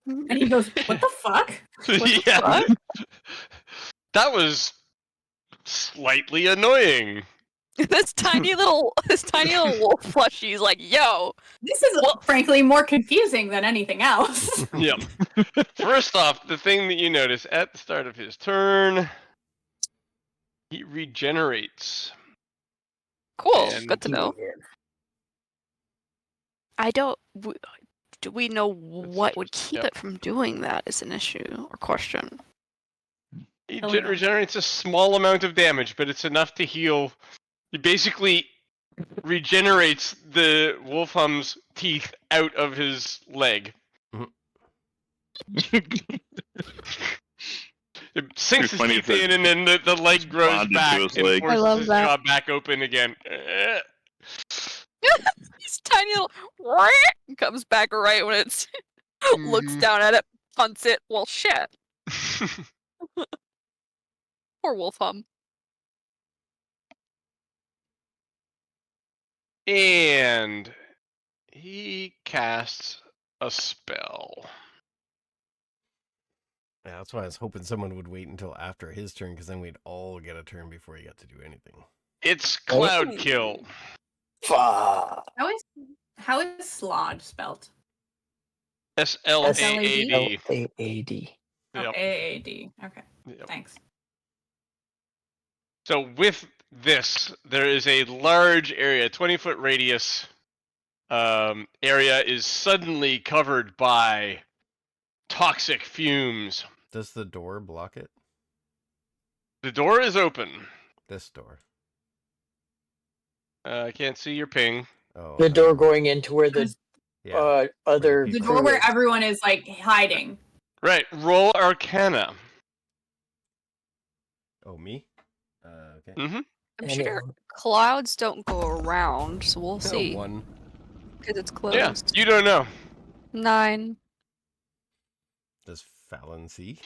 S4: And he goes, "What the fuck?"
S3: Yeah.
S2: fuck?
S3: That was slightly annoying.
S2: this tiny little wolf plushie's like, yo.
S4: This is frankly more confusing than anything else.
S3: Yep. First off, the thing that you notice at the start of his turn, he regenerates.
S2: Cool,
S3: And-
S2: good to know. I don't. Do we know what would keep
S3: Yep.
S2: it from doing that? Is an issue or question.
S3: He
S4: Oh, yeah.
S3: regenerates a small amount of damage, but it's enough to heal. He basically regenerates the Wolfhum's teeth out of his leg. It sinks his
S6: funny
S3: teeth
S6: if it
S3: in, and then the leg grows
S6: bonded to
S3: back
S6: his
S3: and
S6: leg.
S3: forces
S2: I love
S3: his
S2: that.
S3: jaw back open again.
S2: This tiny little comes back right when it's looks
S3: Mhm.
S2: down at it, hunts it. Well, shit. Poor Wolfhum.
S3: And he casts a spell.
S1: Yeah, that's why I was hoping someone would wait until after his turn, because then we'd all get a turn before he got to do anything.
S3: It's Cloud Kill.
S5: Fuck.
S4: How is Slaad spelled?
S3: Slaad.
S5: Laad.
S4: Oh,
S3: Yep.
S4: AAD. Okay,
S3: Yep.
S4: thanks.
S3: So with this, there is a large area, 20-foot radius area is suddenly covered by toxic fumes.
S1: Does the door block it?
S3: The door is open.
S1: This door.
S3: I can't see your ping.
S1: Oh,
S5: The door going into where the
S1: Yeah.
S5: other
S4: The
S1: people-
S4: door
S5: crew
S4: where
S5: is.
S4: everyone is like hiding.
S3: Right, roll Arcana.
S1: Oh, me? Okay.
S3: Mm-hmm.
S2: I'm
S5: And
S2: sure clouds don't go around, so we'll see.
S1: 1.
S2: Because it's closed.
S3: Yeah, you don't know.
S2: 9.
S1: Does Fallon see?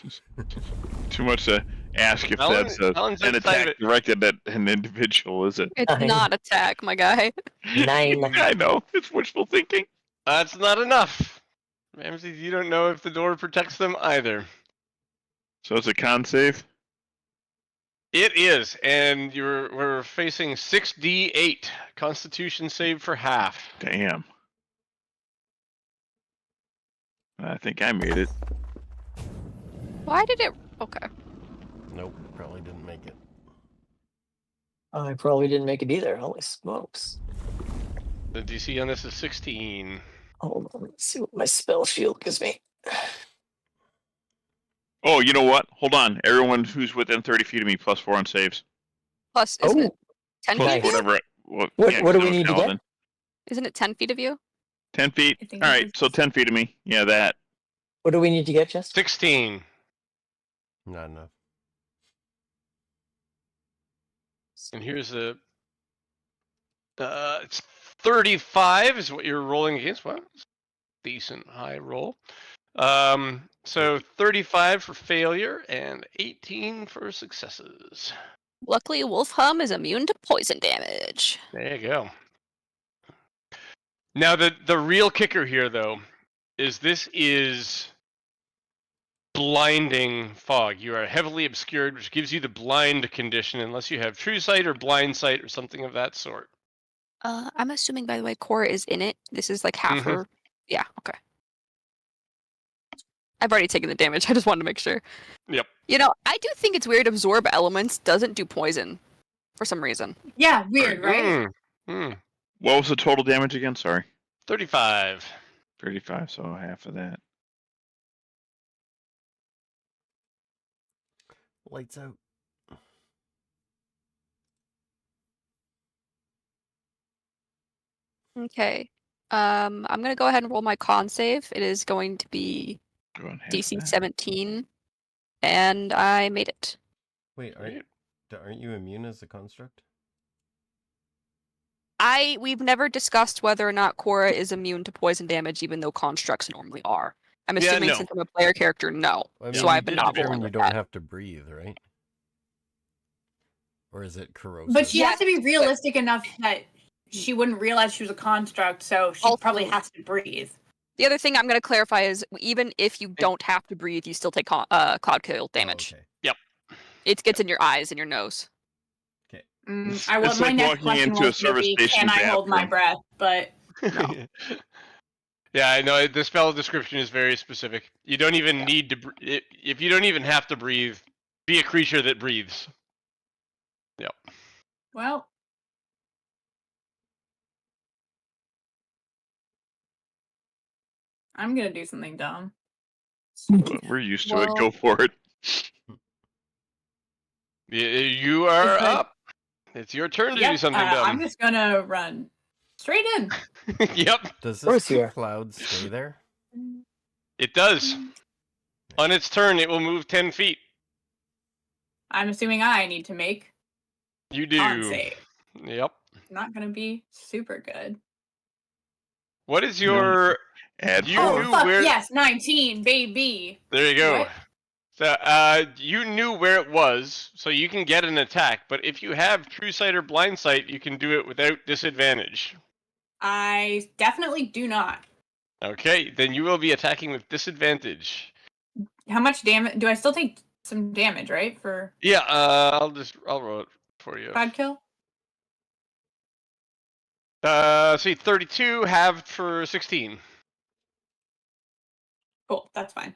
S6: Too much to ask if
S3: Fallon-
S6: that's
S3: Fallon's
S6: an
S3: outside of
S6: attack
S3: it.
S6: directed at an individual, is it?
S2: It's
S5: Nine.
S2: not attack, my guy.
S5: 9.
S6: I know. It's wishful thinking.
S3: That's not enough. Ramsey, you don't know if the door protects them either.
S6: So it's a con save?
S3: It is, and we're facing 6d8 Constitution save for half.
S6: Damn. I think I made it.
S2: Why did it? Okay.
S1: Nope, probably didn't make it.
S5: I probably didn't make it either. Holy smokes.
S3: The DC on this is 16.
S5: Hold on. Let's see what my spell shield gives me.
S6: Oh, you know what? Hold on. Everyone who's within 30 feet of me plus 4 on saves.
S2: Plus, isn't it
S5: Oh,
S2: 10
S6: Plus
S2: feet?
S5: Nice.
S6: whatever.
S5: What do
S6: 'cause
S5: we
S6: I'm
S5: need to get?
S6: paladin.
S2: Isn't it 10 feet of you?
S6: 10 feet?
S4: I think
S6: Alright,
S4: it
S6: so
S4: is.
S6: 10 feet of me. Yeah, that.
S5: What do we need to get, Jess?
S3: 16.
S1: Not enough.
S3: And here's a... it's 35 is what you're rolling against. Well, decent high roll. So 35 for failure and 18 for successes.
S2: Luckily, Wolfhum is immune to poison damage.
S3: There you go. Now the real kicker here, though, is this is blinding fog. You are heavily obscured, which gives you the blind condition unless you have true sight or blind sight or something of that sort.
S2: I'm assuming, by the way, Cora is in it. This is like half
S3: Mhm.
S2: her. Yeah, okay. I've already taken the damage. I just wanted to make sure.
S3: Yep.
S2: You know, I do think it's weird absorb elements doesn't do poison for some reason.
S4: Yeah, weird, right?
S3: Mm, mm.
S6: What was the total damage again? Sorry.
S3: 35.
S6: 35, so half of that.
S1: Lights out.
S2: Okay. I'm gonna go ahead and roll my con save. It is going to be
S6: Go and have
S2: DC
S6: that.
S2: 17, and I made it.
S1: Wait, aren't you immune as a construct?
S2: We've never discussed whether or not Cora is immune to poison damage, even though constructs normally are. I'm
S3: Yeah,
S2: assuming
S3: no.
S2: since I'm a player character, no.
S1: I mean,
S2: So
S1: you
S2: I've been
S1: did
S2: not
S1: determine
S2: rolling
S1: you
S2: with
S1: don't
S2: that.
S1: have to breathe, right? Or is it corrosive?
S4: But she
S2: Yeah,
S4: has to be realistic enough that she wouldn't realize she was a construct, so she probably
S2: Also-
S4: has to breathe.
S2: The other thing I'm going to clarify is even if you don't have to breathe, you still take cloud kill
S1: Oh,
S2: damage.
S1: okay.
S2: It gets in your eyes and your nose.
S1: Okay.
S6: It's
S4: My
S6: like
S4: next
S6: walking
S4: question
S6: into a
S4: was going to
S6: service
S4: be,
S6: station
S4: can I hold my
S6: bathroom.
S4: breath? But no.
S3: Yeah, I know the spell description is very specific. You don't even need to. If you don't even have to breathe, be a creature that breathes. Yep.
S4: Well, I'm going to do something dumb.
S6: We're used to it. Go for it.
S3: You are
S4: It's like-
S3: up. It's your turn to do
S4: Yep,
S3: something
S4: I'm
S3: dumb.
S4: just going to run straight in.
S3: Yep,
S1: Does
S5: course
S1: this
S5: you are.
S1: cloud stay there?
S3: it does. On its turn, it will move 10 feet.
S4: I'm assuming I need to make
S3: You
S4: con
S3: do.
S4: save.
S3: Yep.
S4: Not going to be super good.
S3: What is your?
S6: Add
S3: You
S4: Oh,
S3: knew
S4: fuck
S3: where.
S4: yes, 19, baby.
S3: There you go.
S4: What?
S3: So, you knew where it was, so you can get an attack. But if you have True Sight or Blind Sight, you can do it without disadvantage.
S4: I definitely do not.
S3: Okay, then you will be attacking with disadvantage.
S4: How much damage? Do I still take some damage, right? For
S3: Yeah, I'll roll it for you.
S4: cloud kill?
S3: See, 32 halved for 16.
S4: Cool, that's fine.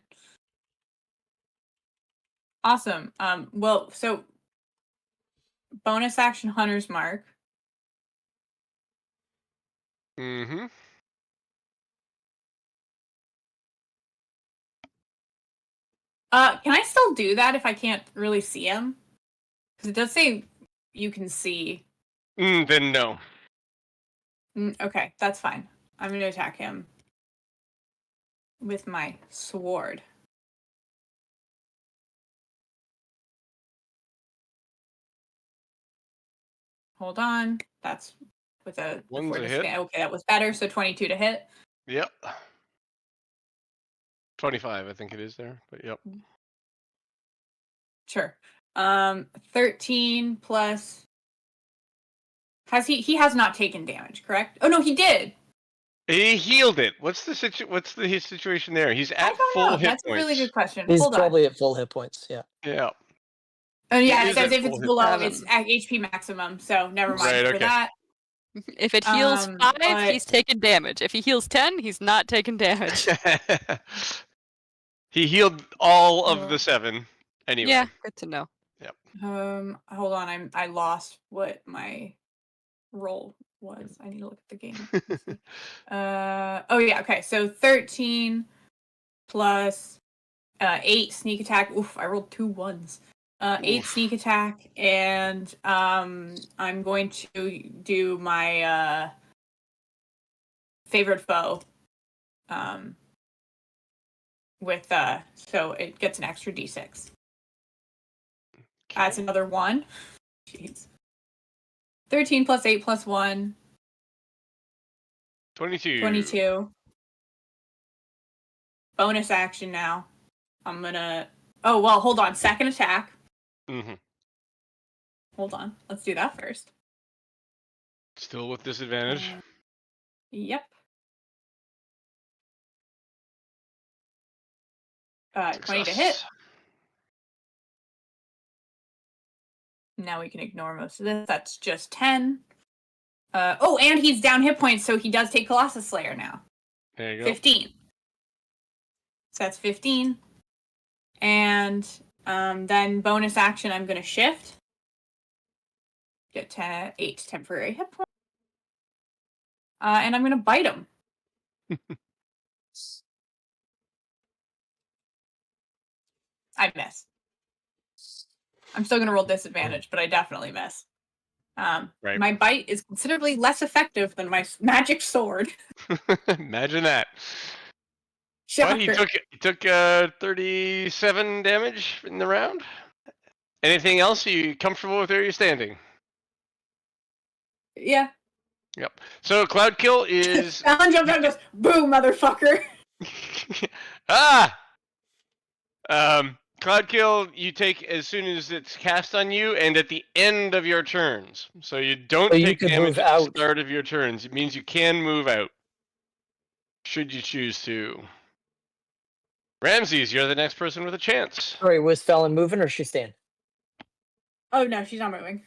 S4: Awesome. Well, so bonus action Hunter's Mark.
S3: Mm-hmm.
S4: Can I still do that if I can't really see him? Because it does say you can see.
S3: Then no.
S4: Okay, that's fine. I'm going to attack him with my sword. Hold on. That's with a
S3: One's
S4: before
S3: a
S4: this.
S3: hit.
S4: Okay, that was better. So 22 to hit.
S3: Yep. 25, I think it is there, but yep.
S4: Sure. 13 plus. He has not taken damage, correct? Oh no, he did.
S3: He healed it. What's his situation there? He's
S4: I
S3: at
S4: don't
S3: full
S4: know.
S3: hit
S4: That's
S3: points.
S4: a really good question.
S5: He's
S4: Hold on.
S5: probably at full hit points. Yeah.
S3: Yeah.
S4: Oh yeah,
S3: He
S4: it
S3: is
S4: says
S3: at
S4: if
S3: full
S4: it's
S3: hit
S4: below,
S2: points.
S4: it's at HP maximum. So never mind
S3: Right,
S4: for
S3: okay.
S4: that.
S2: If it heals 5,
S4: but-
S2: he's taking damage. If he heals 10, he's not taking damage.
S3: He healed all of the 7 anyway.
S2: Yeah, good to know.
S4: Hold on. I lost what my roll was. I need to look at the game. Let's see. Oh yeah. Okay. So 13 plus 8 sneak attack. Oof! I rolled 2 1s. 8
S3: Oof.
S4: sneak attack, and I'm going to do my favorite foe. With so it gets an extra d6. That's another 1. Jeez. 13 plus 8 plus 1.
S3: 22.
S4: 22. Bonus action now. I'm gonna. Oh well, hold on. Second attack.
S3: Mm-hmm.
S4: Hold on. Let's do that first.
S3: Still with disadvantage.
S4: Yep. 20 to hit.
S3: Success.
S4: Now we can ignore most of this. That's just 10. Oh, and he's down hit points, so he does take Colossus Slayer now.
S3: There you go.
S4: 15. So that's 15. And then bonus action, I'm going to shift. Get 8 temporary hit points. And I'm going to bite him. I miss. I'm still gonna roll disadvantage, but I definitely miss.
S3: Right.
S4: My bite is considerably less effective than my magic sword.
S3: Imagine that.
S4: Shocker.
S3: But he took 37 damage in the round. Anything else? Are you comfortable with where you're standing?
S4: Yeah.
S3: Yep. So Cloud Kill is
S4: Alan jumps out and goes, "Boo, motherfucker!"
S3: ah. Cloud Kill you take as soon as it's cast on you, and at the end of your turns. So you don't
S5: So you
S3: take
S5: can
S3: damage
S5: move
S3: at the
S5: out.
S3: start of your turns. It means you can move out, should you choose to. Ramses, you're the next person with a chance.
S5: Sorry, was Fallon moving or is she staying?
S4: Oh no, she's not moving.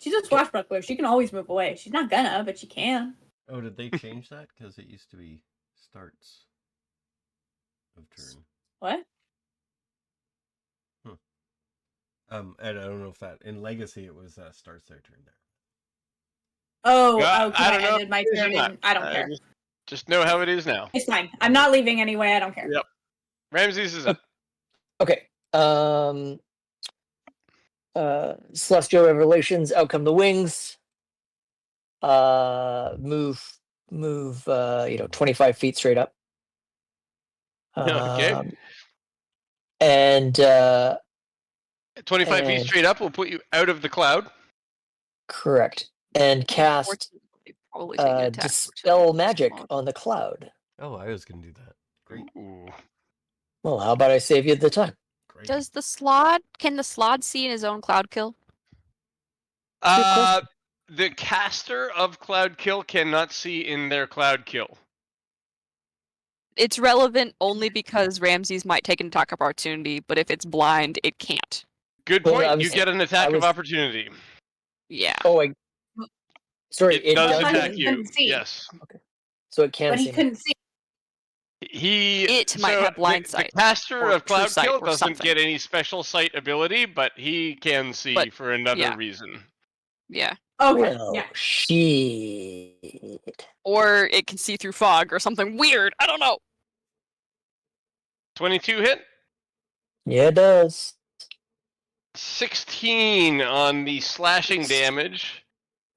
S4: She's a swashbuckler. She can always move away. She's not gonna, but she can.
S1: Oh, did they change that? Because it used to be starts of turn.
S4: What?
S1: And I don't know if that in Legacy it was starts their turn there.
S4: Oh,
S3: Yeah,
S4: okay.
S3: I don't know
S4: ended my
S3: if it is or
S4: turn.
S3: not.
S4: And I don't care.
S3: Just know how it is now.
S4: It's fine. I'm not leaving anyway. I don't care.
S3: Yep. Ramses is up.
S5: Okay. Celestial Revelations, out come the wings. Move 25 feet straight up.
S3: Okay.
S5: And
S3: 25 feet
S5: and-
S3: straight up will put you out of the cloud.
S5: correct. And cast
S2: 14 would probably take an attack
S5: dispel
S2: opportunity.
S5: magic on the cloud.
S1: Oh, I was gonna do that. Great.
S3: Ooh.
S5: Well, how about I save you the time?
S1: Great.
S2: Can the Slaad see in his own Cloud Kill?
S5: question.
S3: The caster of Cloud Kill cannot see in their Cloud Kill.
S2: It's relevant only because Ramses might take an attack opportunity, but if it's blind, it can't.
S3: Good
S5: Well,
S3: point.
S5: I
S3: You
S5: was-
S3: get an attack
S5: I was-
S3: of opportunity.
S2: Yeah.
S5: Oh, sorry.
S3: It does
S4: does
S3: attack
S4: it
S3: you.
S4: couldn't see.
S3: Yes.
S5: So it can
S4: But
S5: see
S4: he
S5: me.
S4: couldn't see.
S2: It might have blind sight,
S3: The caster
S2: or
S3: of
S2: true
S3: Cloud
S2: sight
S3: Kill
S2: or
S3: doesn't
S2: something.
S3: get any special sight ability, but he can see
S2: But,
S3: for another
S2: yeah.
S3: reason.
S2: Yeah.
S4: Okay.
S5: Well,
S4: Yeah.
S5: shit.
S2: Or it can see through fog or something weird. I don't know.
S3: 22 hit.
S5: Yeah, it does.
S3: 16 on the slashing damage.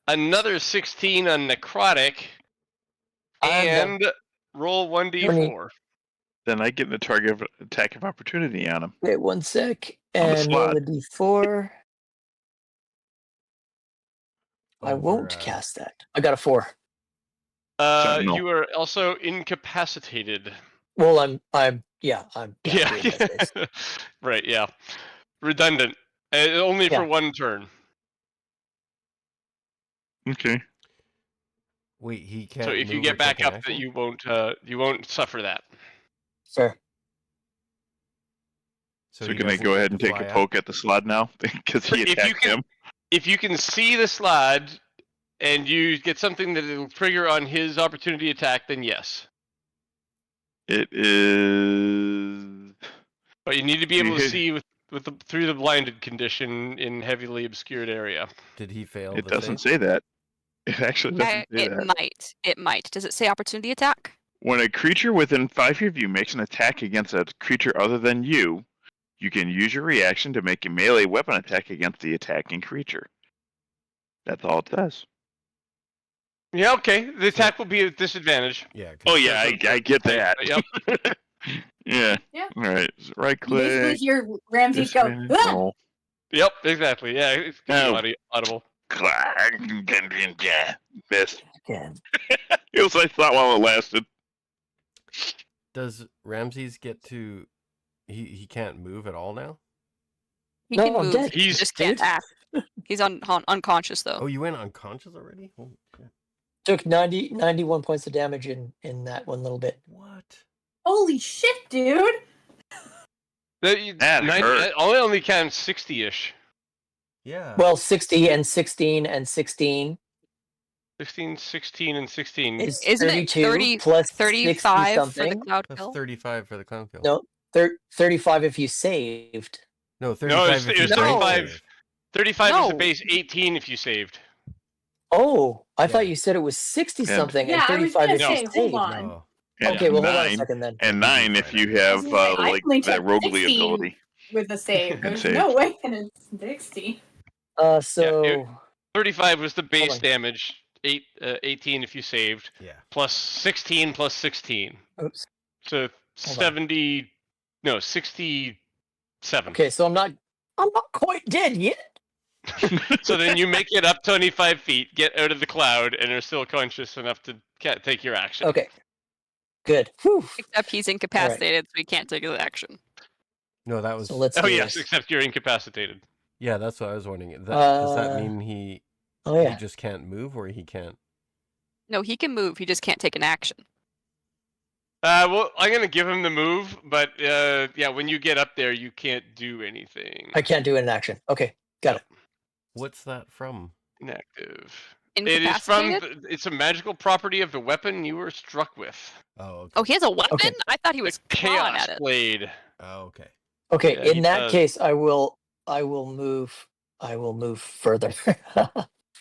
S3: Another 16 on necrotic.
S5: I'm done.
S3: And roll 1d4.
S6: Then I get an target attack of opportunity on him.
S5: Wait 1 sec.
S6: On the
S5: And roll
S6: slot.
S5: the d4. I
S1: Over,
S5: won't cast that. I got a 4.
S6: Sentinel.
S3: You are also incapacitated.
S5: Well, I'm down
S3: Yeah.
S5: to it, that's nice.
S3: Right, yeah. Redundant. Only
S5: Yeah.
S3: for one turn.
S6: Okay.
S1: Wait, he can't.
S3: So if you
S1: move
S3: get
S1: or
S3: back
S1: take an
S3: up, that
S1: action?
S3: you won't suffer that.
S5: Fair.
S6: So
S1: he
S6: can I
S1: doesn't
S6: go
S1: get
S6: ahead
S1: to
S6: and take
S1: fly
S6: a
S1: up?
S6: poke at the Slaad now? Because he
S3: If you
S6: attacked
S3: can-
S6: him.
S3: If you can see the Slaad and you get something that will trigger on his opportunity attack, then yes.
S6: It is.
S3: But you need to be able to
S6: Yeah.
S3: see through the blinded condition in heavily obscured area.
S1: Did he fail?
S6: It
S1: the
S6: doesn't
S1: save?
S6: say that. It actually doesn't say
S2: It
S6: that.
S2: might. It might. Does it say opportunity attack?
S6: When a creature within 5 feet of you makes an attack against a creature other than you, you can use your reaction to make a melee weapon attack against the attacking creature. That's all it says.
S3: Yeah, okay. The attack will be at disadvantage.
S1: Yeah. 'cause
S6: Oh
S1: it
S6: yeah,
S1: says
S6: I get that.
S3: Yep.
S6: Yeah.
S4: Yeah.
S6: All right. So right
S4: You basically
S6: click.
S4: hear Ramses go,
S6: disadvantage
S4: "Ah!"
S6: roll.
S3: Yep, exactly. Yeah, it's
S6: Oh.
S3: audible.
S6: Miss.
S5: Again.
S6: It was I thought while it lasted.
S1: Does Ramses get to? He can't move at all now.
S2: He
S5: No,
S2: can
S5: I'm
S2: move.
S5: dead.
S2: He just can't
S5: Dude.
S2: act. He's unconscious though.
S1: Oh, you went unconscious already? Holy shit!
S5: Took 91 points of damage in that one little bit.
S1: What?
S4: "Holy shit, dude!"
S6: That hurt.
S3: Only counts 60-ish.
S1: Yeah.
S5: Well, 60 and 16 and 16
S3: 16, 16, and 16.
S5: is
S2: Isn't it
S5: 32
S2: 30
S5: plus
S2: 35 for the
S5: 60-something.
S2: Cloud
S1: That's
S2: Kill?
S1: 35 for the clown kill.
S5: No, 35 if you saved.
S1: No, 35 if
S3: it
S1: you
S3: was
S1: don't
S3: 35.
S1: save.
S3: 35 is the
S2: No.
S3: base, 18 if you saved.
S5: Oh, I
S1: Yeah.
S5: thought you said it was 60-something and
S4: Yeah, I was
S5: 35
S4: gonna
S5: if you
S4: say,
S5: saved.
S4: hold on.
S1: No.
S6: And
S5: Okay, well, hold on a
S6: 9,
S5: second then.
S6: and 9 if you
S1: I
S6: have
S4: was gonna say, I
S6: like
S4: only
S6: that
S4: took
S6: roguely
S4: 16.
S6: ability.
S4: with a save.
S6: And
S4: There's
S6: saved.
S4: no way that it's 60.
S5: So
S3: 35 was the base
S5: on.
S3: damage. 18 if you saved.
S1: Yeah.
S3: Plus 16 plus 16.
S5: oops.
S3: So
S5: on.
S3: 70. No, 67.
S5: Okay, so I'm not quite dead yet.
S3: So then you make it up 25 feet, get out of the cloud, and are still conscious enough to take your action.
S5: Okay. Good. Whew.
S2: Except he's incapacitated, so he can't take his action.
S1: No, that was.
S5: So let's
S3: Oh
S5: do
S3: yes,
S5: this.
S3: except you're incapacitated.
S1: Yeah, that's what I was wondering. Does that
S5: Uh,
S1: mean he
S5: Oh yeah.
S1: just can't move, or he can't?
S2: No, he can move. He just can't take an action.
S3: Well, I'm gonna give him the move, but yeah, when you get up there, you can't do anything.
S5: I can't do it in action. Okay, got it.
S1: What's that from?
S3: Inactive.
S2: Incapacitated?
S3: It's a magical property of the weapon you were struck with.
S1: Oh, okay.
S2: Oh, he has a weapon?
S5: Okay.
S2: I thought he was
S3: The
S2: clawing
S3: Chaos
S2: at it.
S3: Blade.
S1: Oh, okay.
S5: Okay,
S3: Yeah, he
S5: in that
S3: does.
S5: case, I will move. I will move further.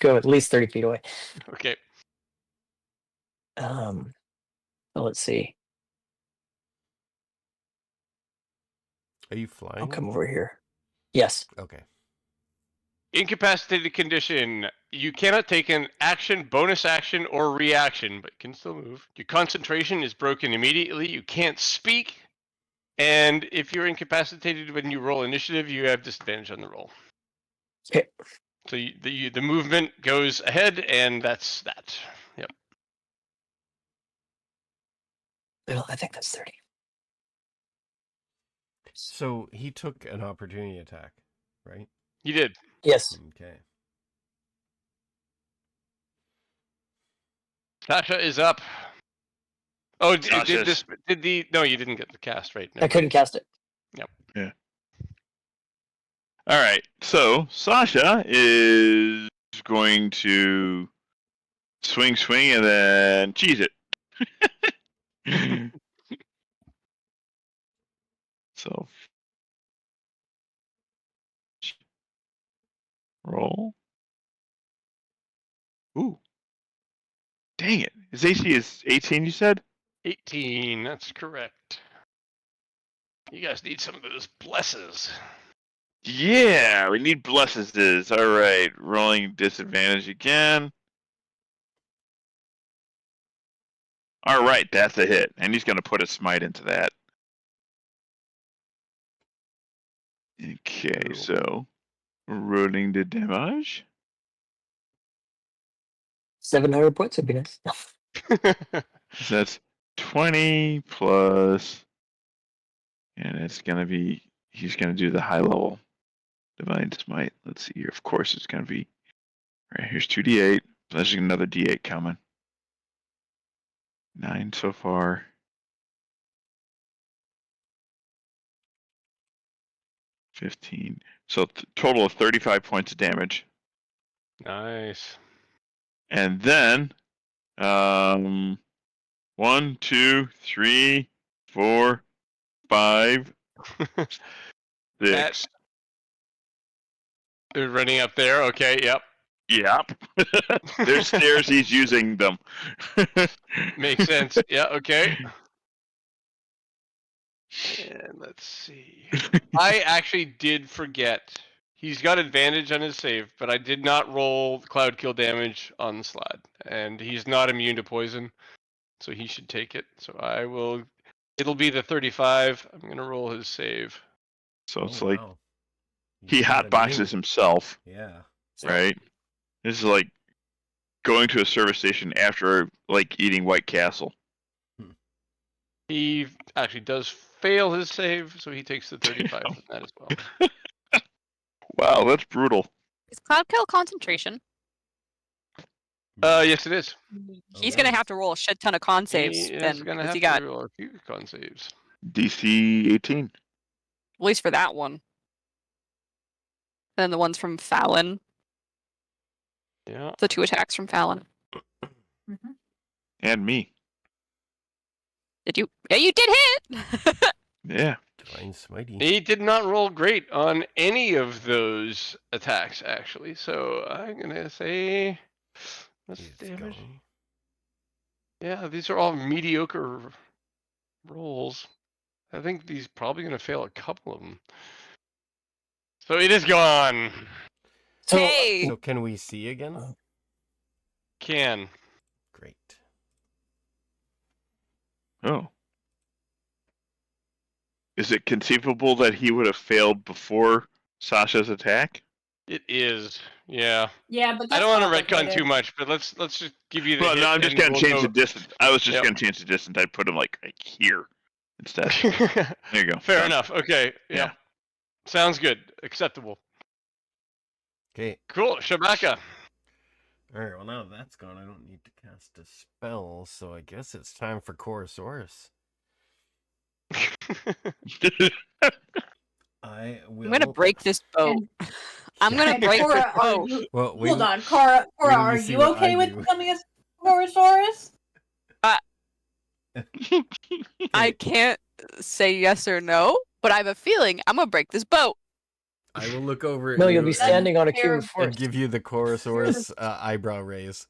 S5: Go at least 30 feet away.
S3: Okay.
S5: So let's see.
S1: Are you flying?
S5: I'll come over here. Yes.
S1: Okay.
S3: Incapacitated condition. You cannot take an action, bonus action, or reaction, but can still move. Your concentration is broken immediately. You can't speak. And if you're incapacitated when you roll initiative, you have disadvantage on the roll.
S5: Okay.
S3: So the movement goes ahead, and that's that. Yep.
S5: Well, I think that's 30.
S1: So he took an opportunity attack, right?
S3: You did.
S5: Yes.
S1: Okay.
S3: Sasha is up. Oh, no, you didn't get the cast right.
S5: I couldn't cast it.
S6: All right. So Sasha is going to swing, and then cheese it. So roll. Ooh. Dang it. His AC is 18, you said?
S3: 18, that's correct. You guys need some of those blesses.
S6: Yeah, we need blesses. All right. Rolling disadvantage again. All right, that's a hit. And he's going to put a smite into that. Okay, so rolling the damage.
S5: 700 points would be nice.
S6: So that's 20 plus, and it's going to be, he's going to do the high level divine smite. Let's see here. Of course, it's going to be, right, here's 2d8. There's another d8 coming. 9 so far. 15. So total of 35 points of damage.
S3: Nice.
S6: And then, 1, 2, 3, 4, 5, 6.
S3: They're running up there. Okay, yep.
S6: Yep. There's stairs, he's using them.
S3: Makes sense. Yeah, okay. And let's see. I actually did forget. He's got advantage on his save, but I did not roll cloud kill damage on the Slaad. And he's not immune to poison, so he should take it. So I will. It'll be the 35. I'm going to roll his save.
S6: So it's like
S1: wow.
S6: he
S1: He's not
S6: hotboxes
S1: immune.
S6: himself,
S1: Yeah.
S6: right? This is like going to a service station after like eating White Castle.
S3: He actually does fail his save, so he takes the 35 from that as well.
S6: Wow, that's brutal.
S2: Is Cloud Kill concentration?
S3: Yes, it is.
S2: He's going to have to roll a shit ton of con saves
S3: He is
S2: then,
S3: going to
S2: because
S3: have
S2: he
S3: to
S2: got,
S3: roll a few con saves.
S6: DC 18.
S2: at least for that one. And then the ones from Fallon.
S3: Yeah.
S2: The 2 attacks from Fallon.
S4: Mm-hmm.
S6: And me.
S2: Did you? Yeah, you did hit!
S6: Yeah.
S1: Divine smiting.
S3: He did not roll great on any of those attacks, actually. So I'm going to say. What's
S1: It's
S3: the damage?
S1: gone.
S3: Yeah, these are all mediocre rolls. I think he's probably going to fail a couple of them. So it is gone.
S5: So,
S2: Hey!
S1: So can we see again?
S3: Can.
S1: Great.
S6: Oh. Is it conceivable that he would have failed before Sasha's attack?
S3: It is. Yeah.
S4: Yeah, but
S3: I
S4: that's
S3: don't want to retcon
S4: complicated.
S3: too much, but let's just give you the
S6: Well,
S3: hit.
S6: no, I'm just
S3: and
S6: gonna
S3: we'll
S6: change
S3: go-
S6: the distance. I was just
S3: Yep.
S6: gonna change the distance. I put him like here instead. There you go.
S3: Fair
S6: Done.
S3: enough. Okay. Yeah.
S6: Yeah.
S3: Sounds good. Acceptable.
S1: Okay.
S3: Cool. Shabaka.
S1: All right. Well, now that's gone, I don't need to cast a spell, so I guess it's time for Chorosaurus. I will.
S2: I'm gonna break this boat.
S4: And-
S2: I'm gonna
S4: And
S2: break
S4: Cora,
S2: this
S4: are
S2: boat.
S4: you,
S1: Well,
S4: hold on, Cora,
S1: wait till you
S4: are
S1: see
S4: you
S1: what I
S4: okay with
S1: do.
S4: becoming a Chorosaurus?
S2: I can't say yes or no, but I have a feeling I'm gonna break this boat.
S1: I will look over at
S5: no,
S1: you
S5: you'll be standing on a
S4: Fair-
S5: cube of
S1: and
S5: force.
S1: give you the Chorosaurus eyebrow raise.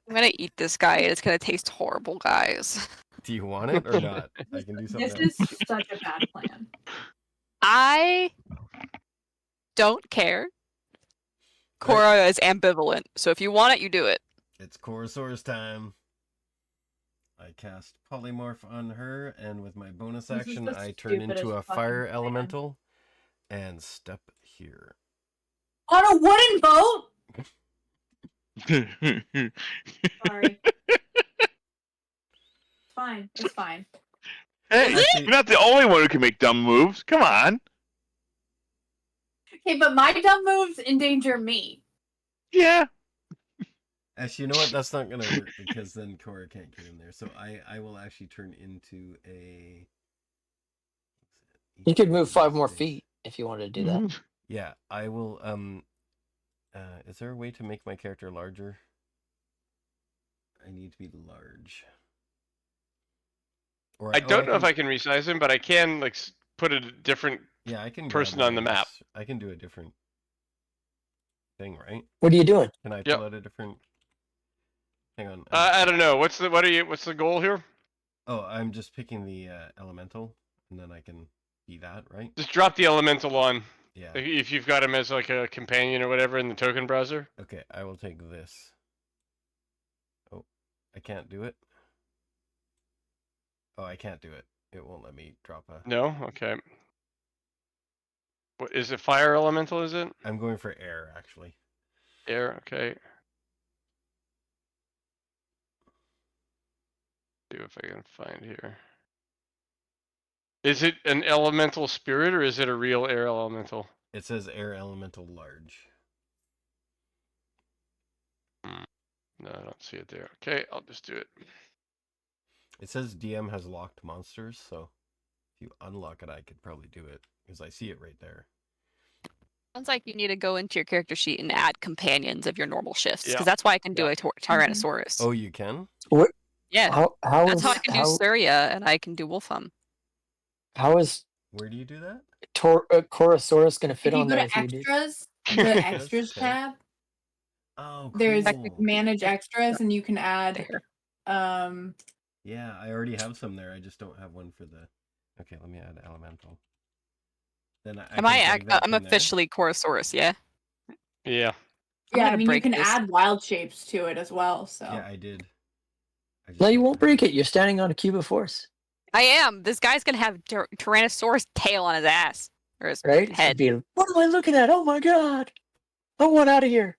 S2: I'm gonna eat this guy. It's gonna taste horrible, guys.
S1: Do you want it or not? I can do something
S4: This
S1: else.
S4: is such a bad plan.
S2: I don't care. Cora is ambivalent, so if you want it, you do it.
S1: It's Chorosaurus time. I cast Polymorph on her, and with my bonus
S4: This is
S1: action,
S4: the
S1: I turn into
S4: stupidest
S1: a
S4: fucking
S1: fire
S4: plan.
S1: elemental and step here.
S4: On a wooden boat? Sorry. Fine. It's fine.
S6: Hey,
S1: Actually-
S6: you're not the only one who can make dumb moves. Come on.
S4: Okay, but my dumb moves endanger me.
S6: Yeah.
S1: Actually, you know what? That's not gonna work because then Cora can't get in there. So I will actually turn into a.
S5: You could move 5 more feet if you wanted to do that.
S1: Yeah, I will. Is there a way to make my character larger? I need to be large. Or
S3: I don't know if I can resize him, but I can like put a different.
S1: Yeah, I can.
S3: person
S1: grab
S3: on the map.
S1: raise. I can do a different thing, right?
S5: What are you doing?
S1: Can I
S3: Yep.
S1: pull out a different? Hang on.
S3: I don't know. What's the goal here?
S1: Oh, I'm just picking the elemental, and then I can be that, right?
S3: Just drop the elemental on
S1: Yeah.
S3: if you've got him as like a companion or whatever in the token browser.
S1: Okay, I will take this. Oh, I can't do it. Oh, I can't do it. It won't let me drop a.
S3: No. Okay. What is it? Fire elemental? Is it
S1: I'm going for air, actually.
S3: air? Okay. See if I can find here. Is it an elemental spirit or is it a real air elemental?
S1: It says air elemental large.
S3: No, I don't see it there. Okay, I'll just do it.
S1: It says DM has locked monsters, so if you unlock it, I could probably do it because I see it right there.
S2: Sounds like you need to go into your character sheet and add companions of your normal shifts, because
S3: Yeah.
S2: that's why I can do
S3: Yeah.
S2: a Tyrannosaurus.
S1: Oh, you can?
S2: Yeah,
S5: How
S2: that's
S5: is
S2: how I can do Surya, and I can do Wolfham.
S5: how is
S1: Where do you do that?
S5: Chorosaurus going to fit
S4: If you
S5: on
S4: go
S5: there?
S4: to
S5: If you do?
S4: extras, the extras
S1: Okay.
S4: tab,
S1: Oh,
S4: there's
S1: cool.
S4: manage extras, and you can add
S2: There.
S1: Yeah, I already have some there. I just don't have one for the. Okay, let me add elemental. Then
S2: I'm
S1: I'm
S2: officially Chorosaurus, yeah?
S3: Yeah.
S2: I'm
S4: yeah, I
S2: gonna
S4: mean you
S2: break
S4: can
S2: this.
S4: add wild shapes to it as well. So
S1: Yeah, I did. I just
S5: No, you
S1: don't
S5: won't
S1: have
S5: break it. You're standing on a cube of force,
S2: I am. This guy's gonna have Tyrannosaurus tail on his ass. Or his
S5: right? Should
S2: head.
S5: be, what am I looking at? Oh my god! I want out of here.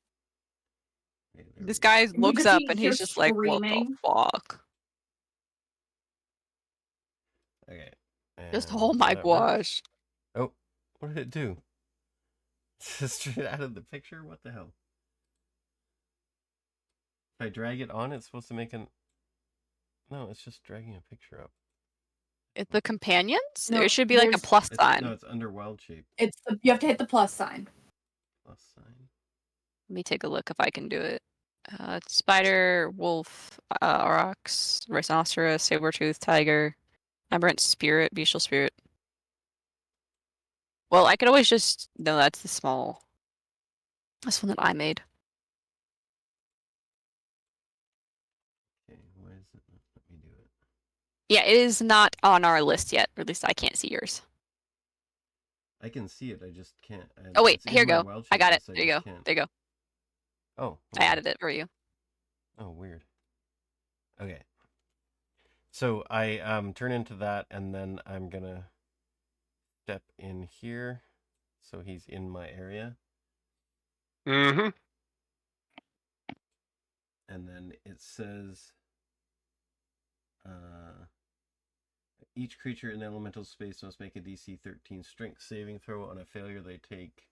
S1: Okay, there
S2: This
S1: we go.
S2: guy
S4: You
S2: looks
S4: just
S2: up
S4: see
S2: and
S4: here
S2: he's just like, what the
S4: screaming.
S2: fuck?
S1: Okay.
S2: Just
S1: and
S2: oh my
S1: that work?
S2: gosh.
S1: Oh, what did it do? Just straight out of the picture? What the hell? If I drag it on, it's supposed to make an. No, it's just dragging a picture up.
S2: The companions?
S4: No,
S2: there should be like a
S4: there's-
S2: plus sign.
S1: No, it's under wild shape.
S4: you have to hit the plus sign.
S1: Plus sign.
S2: Let me take a look if I can do it. Spider, wolf, oryx, rhinoceros, saber-tooth, tiger, aberrant spirit, bestial spirit. Well, I could always just... No, that's the small... That's one that I made.
S1: Okay, why is it not let me do it?
S2: Yeah, it is not on our list yet. Or at least I can't see yours.
S1: I can see it. I just can't.
S2: Oh wait,
S1: it's in
S2: here you
S1: my
S2: go.
S1: wild
S2: I
S1: shape
S2: got it.
S1: list, I
S2: There you go.
S1: just can't.
S2: There you go.
S1: Oh,
S2: I added it for you.
S1: Oh, weird. Okay. So I turn into that, and then I'm gonna step in here, so he's in my area,
S3: Mm-hmm.
S1: and then it says, each creature in elemental space must make a DC 13 Strength saving throw. On a failure, they take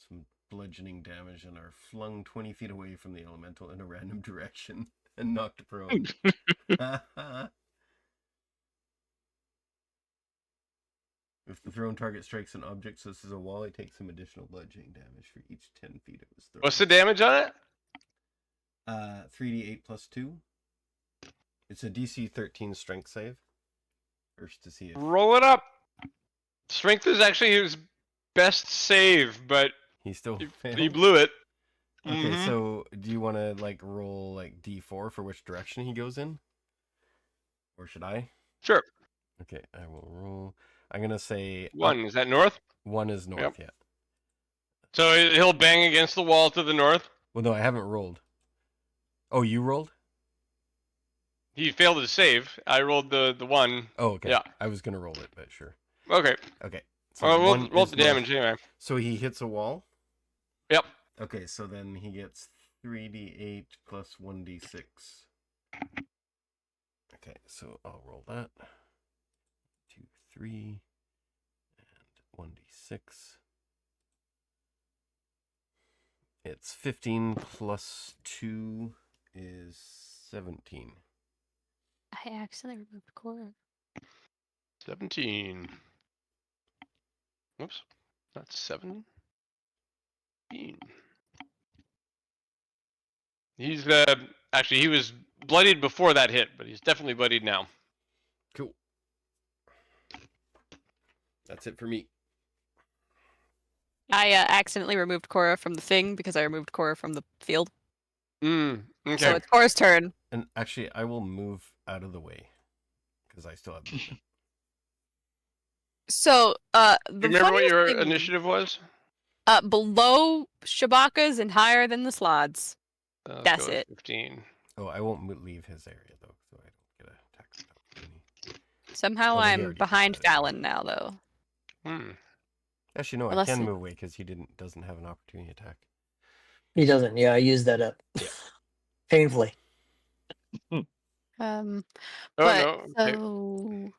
S1: some bludgeoning damage and are flung 20 feet away from the elemental in a random direction and knocked prone. If the thrown target strikes an object such as a wall, it takes some additional bludgeoning damage for each 10 feet it was thrown.
S3: What's the damage on it?
S1: 3d8 plus 2. It's a DC 13 strength save. First to see if
S3: Roll it up. Strength is actually his best save, but
S1: he still
S3: he
S1: failed.
S3: blew it.
S1: Okay,
S3: Mhm.
S1: so do you want to like roll like d4 for which direction he goes in? Or should I?
S3: Sure.
S1: Okay, I will roll. I'm going to say
S3: 1. Is that north?
S1: 1 is north, yeah.
S3: So he'll bang against the wall to the north.
S1: Well, no, I haven't rolled. Oh, you rolled?
S3: He failed his save. I rolled the 1.
S1: Oh, okay.
S3: Yeah.
S1: I was going to roll it, but sure.
S3: Okay.
S1: Okay. So
S3: Well,
S1: one
S3: roll
S1: is
S3: the
S1: north.
S3: damage anyway.
S1: So he hits a wall?
S3: Yep.
S1: Okay, so then he gets 3d8 plus 1d6. Okay, so I'll roll that. 2, 3, and 1d6. It's 15 plus 2 is 17.
S2: I accidentally removed Cora.
S3: 17. Whoops. That's 17. He's actually he was bloodied before that hit, but he's definitely bloodied now.
S1: Cool. That's it for me.
S2: I accidentally removed Cora from the thing because I removed Cora from the field.
S3: Okay.
S2: So it's Cora's turn.
S1: And actually, I will move out of the way because I still have movement.
S2: So the
S3: Remember what
S2: funniest
S3: your
S2: thing-
S3: initiative was?
S2: below Shabaka's and higher than the Slaads.
S3: Let's
S2: That's
S3: go with
S2: it.
S3: 15.
S1: Oh, I won't leave his area though, so I don't get attacked.
S2: Somehow
S1: Although he
S2: I'm
S1: already
S2: behind
S1: did that anyway.
S2: Fallon now, though.
S1: Actually, no,
S2: Unless
S1: I can
S2: it-
S1: move away because he doesn't have an opportunity attack.
S5: He doesn't. Yeah, I used that up. Painfully.
S3: Oh
S2: But
S3: no. Okay.
S2: so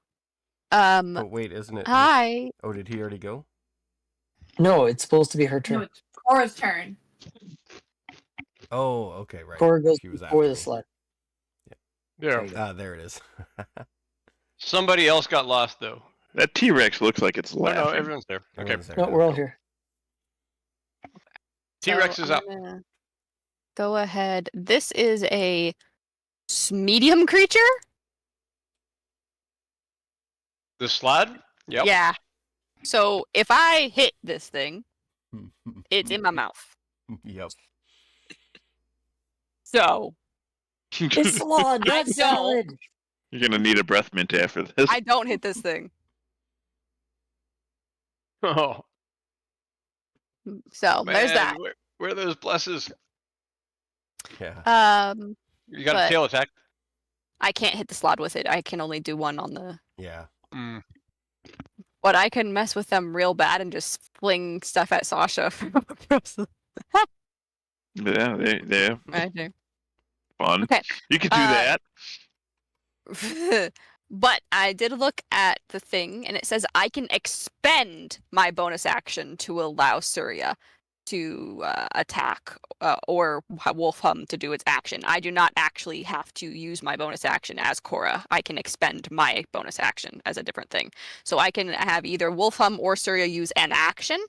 S1: Oh wait, isn't it?
S2: hi.
S1: Oh, did he already go?
S5: No, it's supposed to be her
S4: No,
S5: turn.
S4: it's Cora's turn.
S1: Oh, okay, right.
S5: Cora goes
S1: She was
S5: before
S1: after
S5: the
S1: me.
S5: sled.
S3: There.
S1: Ah, there it is.
S3: Somebody else got lost though.
S6: That T-Rex looks like it's
S3: Oh
S6: laughing.
S3: no, everyone's there. Okay.
S1: Everyone's there
S5: No,
S1: now.
S5: we're all here.
S3: T-Rex is
S2: I'm
S3: up.
S2: gonna Go ahead. This is a medium creature?
S3: The Slaad? Yep.
S2: Yeah. So if I hit this thing, it's in my mouth.
S1: Yep.
S2: So
S5: It's Slaad, not
S2: don't.
S5: salad.
S6: You're gonna need a breath mint after this.
S2: I don't hit this thing.
S3: Oh
S2: So there's
S3: man,
S2: that.
S3: where are those blesses?
S1: Yeah.
S3: You got
S2: But-
S3: a tail attack.
S2: I can't hit the Slaad with it. I can only do one on the.
S1: Yeah.
S3: Mm.
S2: But I can mess with them real bad and just fling stuff at Sasha.
S6: Yeah, they're
S2: I do.
S6: fun.
S2: Okay.
S6: You could do that.
S2: But I did look at the thing, and it says I can expend my bonus action to allow Surya to attack or Wolfhum to do its action. I do not actually have to use my bonus action as Korra. I can expend my bonus action as a different thing. So I can have either Wolfhum or Surya use an action.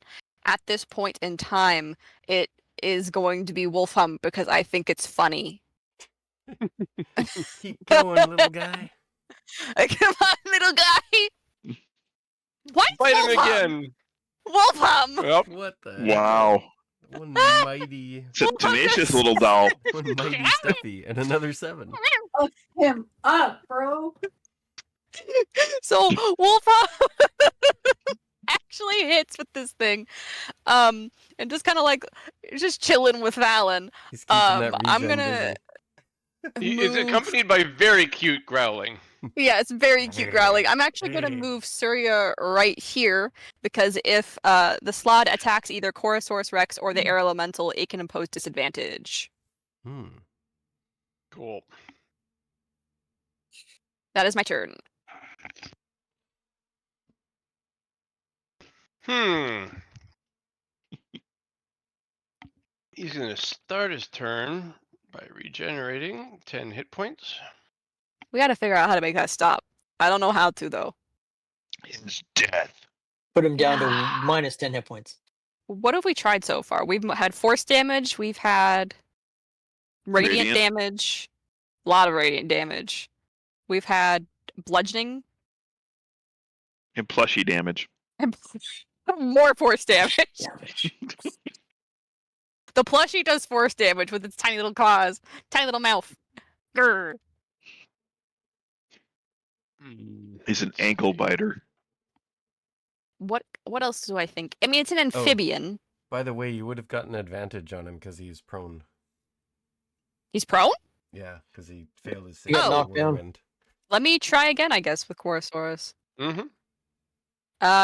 S2: At this point in time, it is going to be Wolfhum because I think it's funny.
S1: Keep going, little guy.
S2: Come on, little guy. What?
S3: Fight him
S2: Wolfhum?
S3: again.
S2: Wolfhum.
S3: Yep.
S1: What the?
S6: Wow.
S1: One mighty,
S6: It's a tenacious little doll.
S1: one mighty Stuffy, and another 7.
S4: Him up, bro.
S2: So Wolfhum actually many hits with this thing. And just kind of like just chilling with Valen.
S1: He's keeping that
S2: I'm
S1: regen
S2: gonna
S3: It's
S2: move.
S3: accompanied by very cute growling.
S2: Yeah, it's very cute growling. I'm actually gonna move Surya right here because if the Slaad attacks either Chorosaurus Rex or the Air Elemental, it can impose disadvantage.
S1: Hmm.
S3: Cool.
S2: That is my turn.
S3: He's gonna start his turn by regenerating 10 hit points.
S2: We gotta figure out how to make that stop. I don't know how to though.
S6: His death.
S5: Put him down to
S2: Yeah.
S5: minus 10 hit points.
S2: What have we tried so far? We've had force damage. We've had radiant
S6: Radiant.
S2: damage. A lot of radiant damage. We've had bludgeoning
S6: And plushy damage.
S2: and more force damage.
S5: Damage.
S2: The plushie does force damage with its tiny little claws, tiny little mouth. Grr.
S6: He's an ankle biter.
S2: What else do I think? I mean, it's an amphibian.
S1: By the way, you would have gotten advantage on him because he's prone.
S2: He's prone?
S1: Yeah, because he failed his
S5: He got
S1: save
S5: knocked down.
S1: whirlwind.
S2: Let me try again, I guess, with Chorosaurus.
S3: Mm-hmm.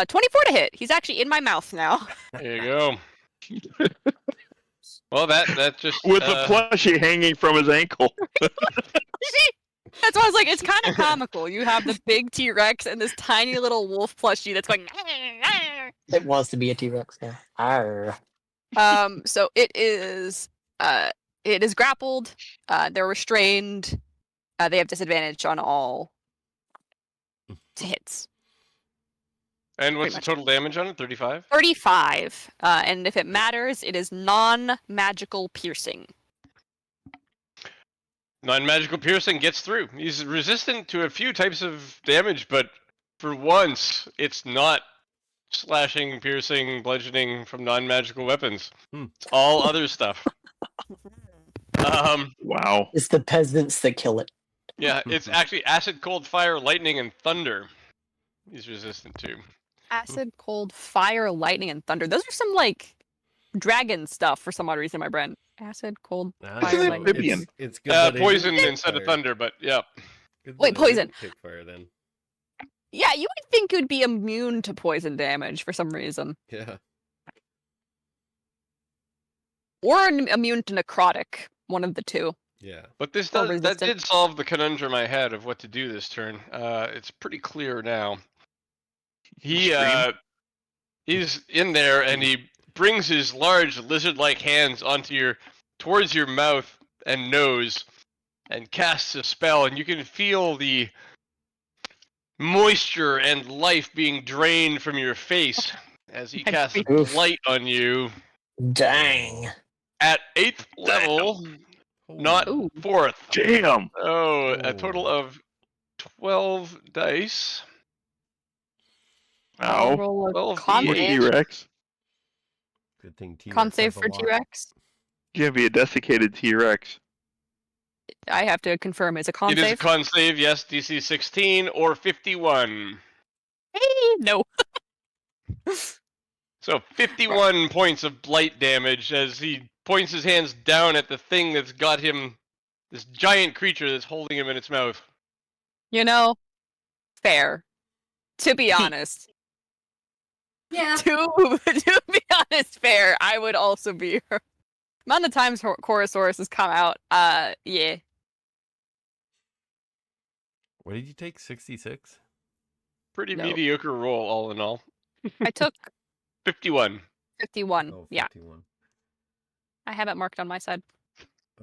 S2: 24 to hit. He's actually in my mouth now.
S3: There you go. Well, that just
S6: With the plushie hanging from his ankle.
S2: That's why I was like, it's kind of comical. You have the big T-Rex and this tiny little wolf plushie that's going.
S5: It wants to be a T-Rex. Yeah. Arr.
S2: So it is grappled. They're restrained. They have disadvantage on all hits.
S3: And what's the
S2: much.
S3: total damage on it? 35?
S2: 35. And if it matters, it is non-magical piercing.
S3: Non-magical piercing gets through. He's resistant to a few types of damage, but for once, it's not slashing, piercing, bludgeoning from non-magical weapons. It's all other stuff.
S6: Wow.
S5: It's the peasants that kill it.
S3: Yeah, it's actually acid, cold, fire, lightning, and thunder. He's resistant to.
S2: Acid, cold, fire, lightning, and thunder. Those are some like dragon stuff for some odd reason in my brain. Acid, cold,
S1: Nah,
S2: fire,
S6: It's an
S2: lightning.
S6: amphibian.
S1: It's good that they
S3: Poison
S1: didn't pick
S3: instead of
S1: fire.
S3: thunder, but yeah.
S1: Good that
S2: Wait,
S1: they
S2: poison.
S1: didn't pick fire then.
S2: Yeah, you would think it would be immune to poison damage for some reason.
S1: Yeah.
S2: Or immune to necrotic. One of the two.
S1: Yeah.
S3: But this
S2: Or
S3: does, that
S2: resistant.
S3: did solve the conundrum I had of what to do this turn. It's pretty clear now.
S6: Scream?
S3: He's in there and he brings his large lizard-like hands towards your mouth and nose and casts a spell, and you can feel the moisture and life being drained from your face as he
S2: My
S3: casts a
S5: face.
S3: blight on you
S5: Dang.
S3: at 8th level, not
S2: Ooh.
S3: 4th.
S6: Damn.
S3: Oh, a
S1: Oh.
S3: total of 12 dice.
S2: I'll
S6: Ow.
S2: roll a
S3: Well,
S2: con
S6: More
S3: Yeah.
S2: save.
S6: T-Rex.
S1: Good thing T-Rex
S2: Con save
S1: has a
S2: for
S1: lot.
S2: T-Rex.
S6: You be a desiccated T-Rex.
S2: I have to confirm. It's a con
S3: It is a
S2: save?
S3: con save, yes, DC 16 or 51.
S2: No.
S3: So 51 points of blight damage as he points his hands down at the thing that's got him, this giant creature that's holding him in its mouth.
S2: You know, fair. To be honest.
S4: Yeah.
S2: To be honest, fair. I would also be her. Amount of times Chorosaurus has come out, yeah.
S1: What did you take? 66?
S3: Pretty
S2: No.
S3: mediocre roll, all in all.
S2: I took
S3: 51.
S2: 51.
S1: Oh,
S2: Yeah,
S1: 51.
S2: I have it marked on my side.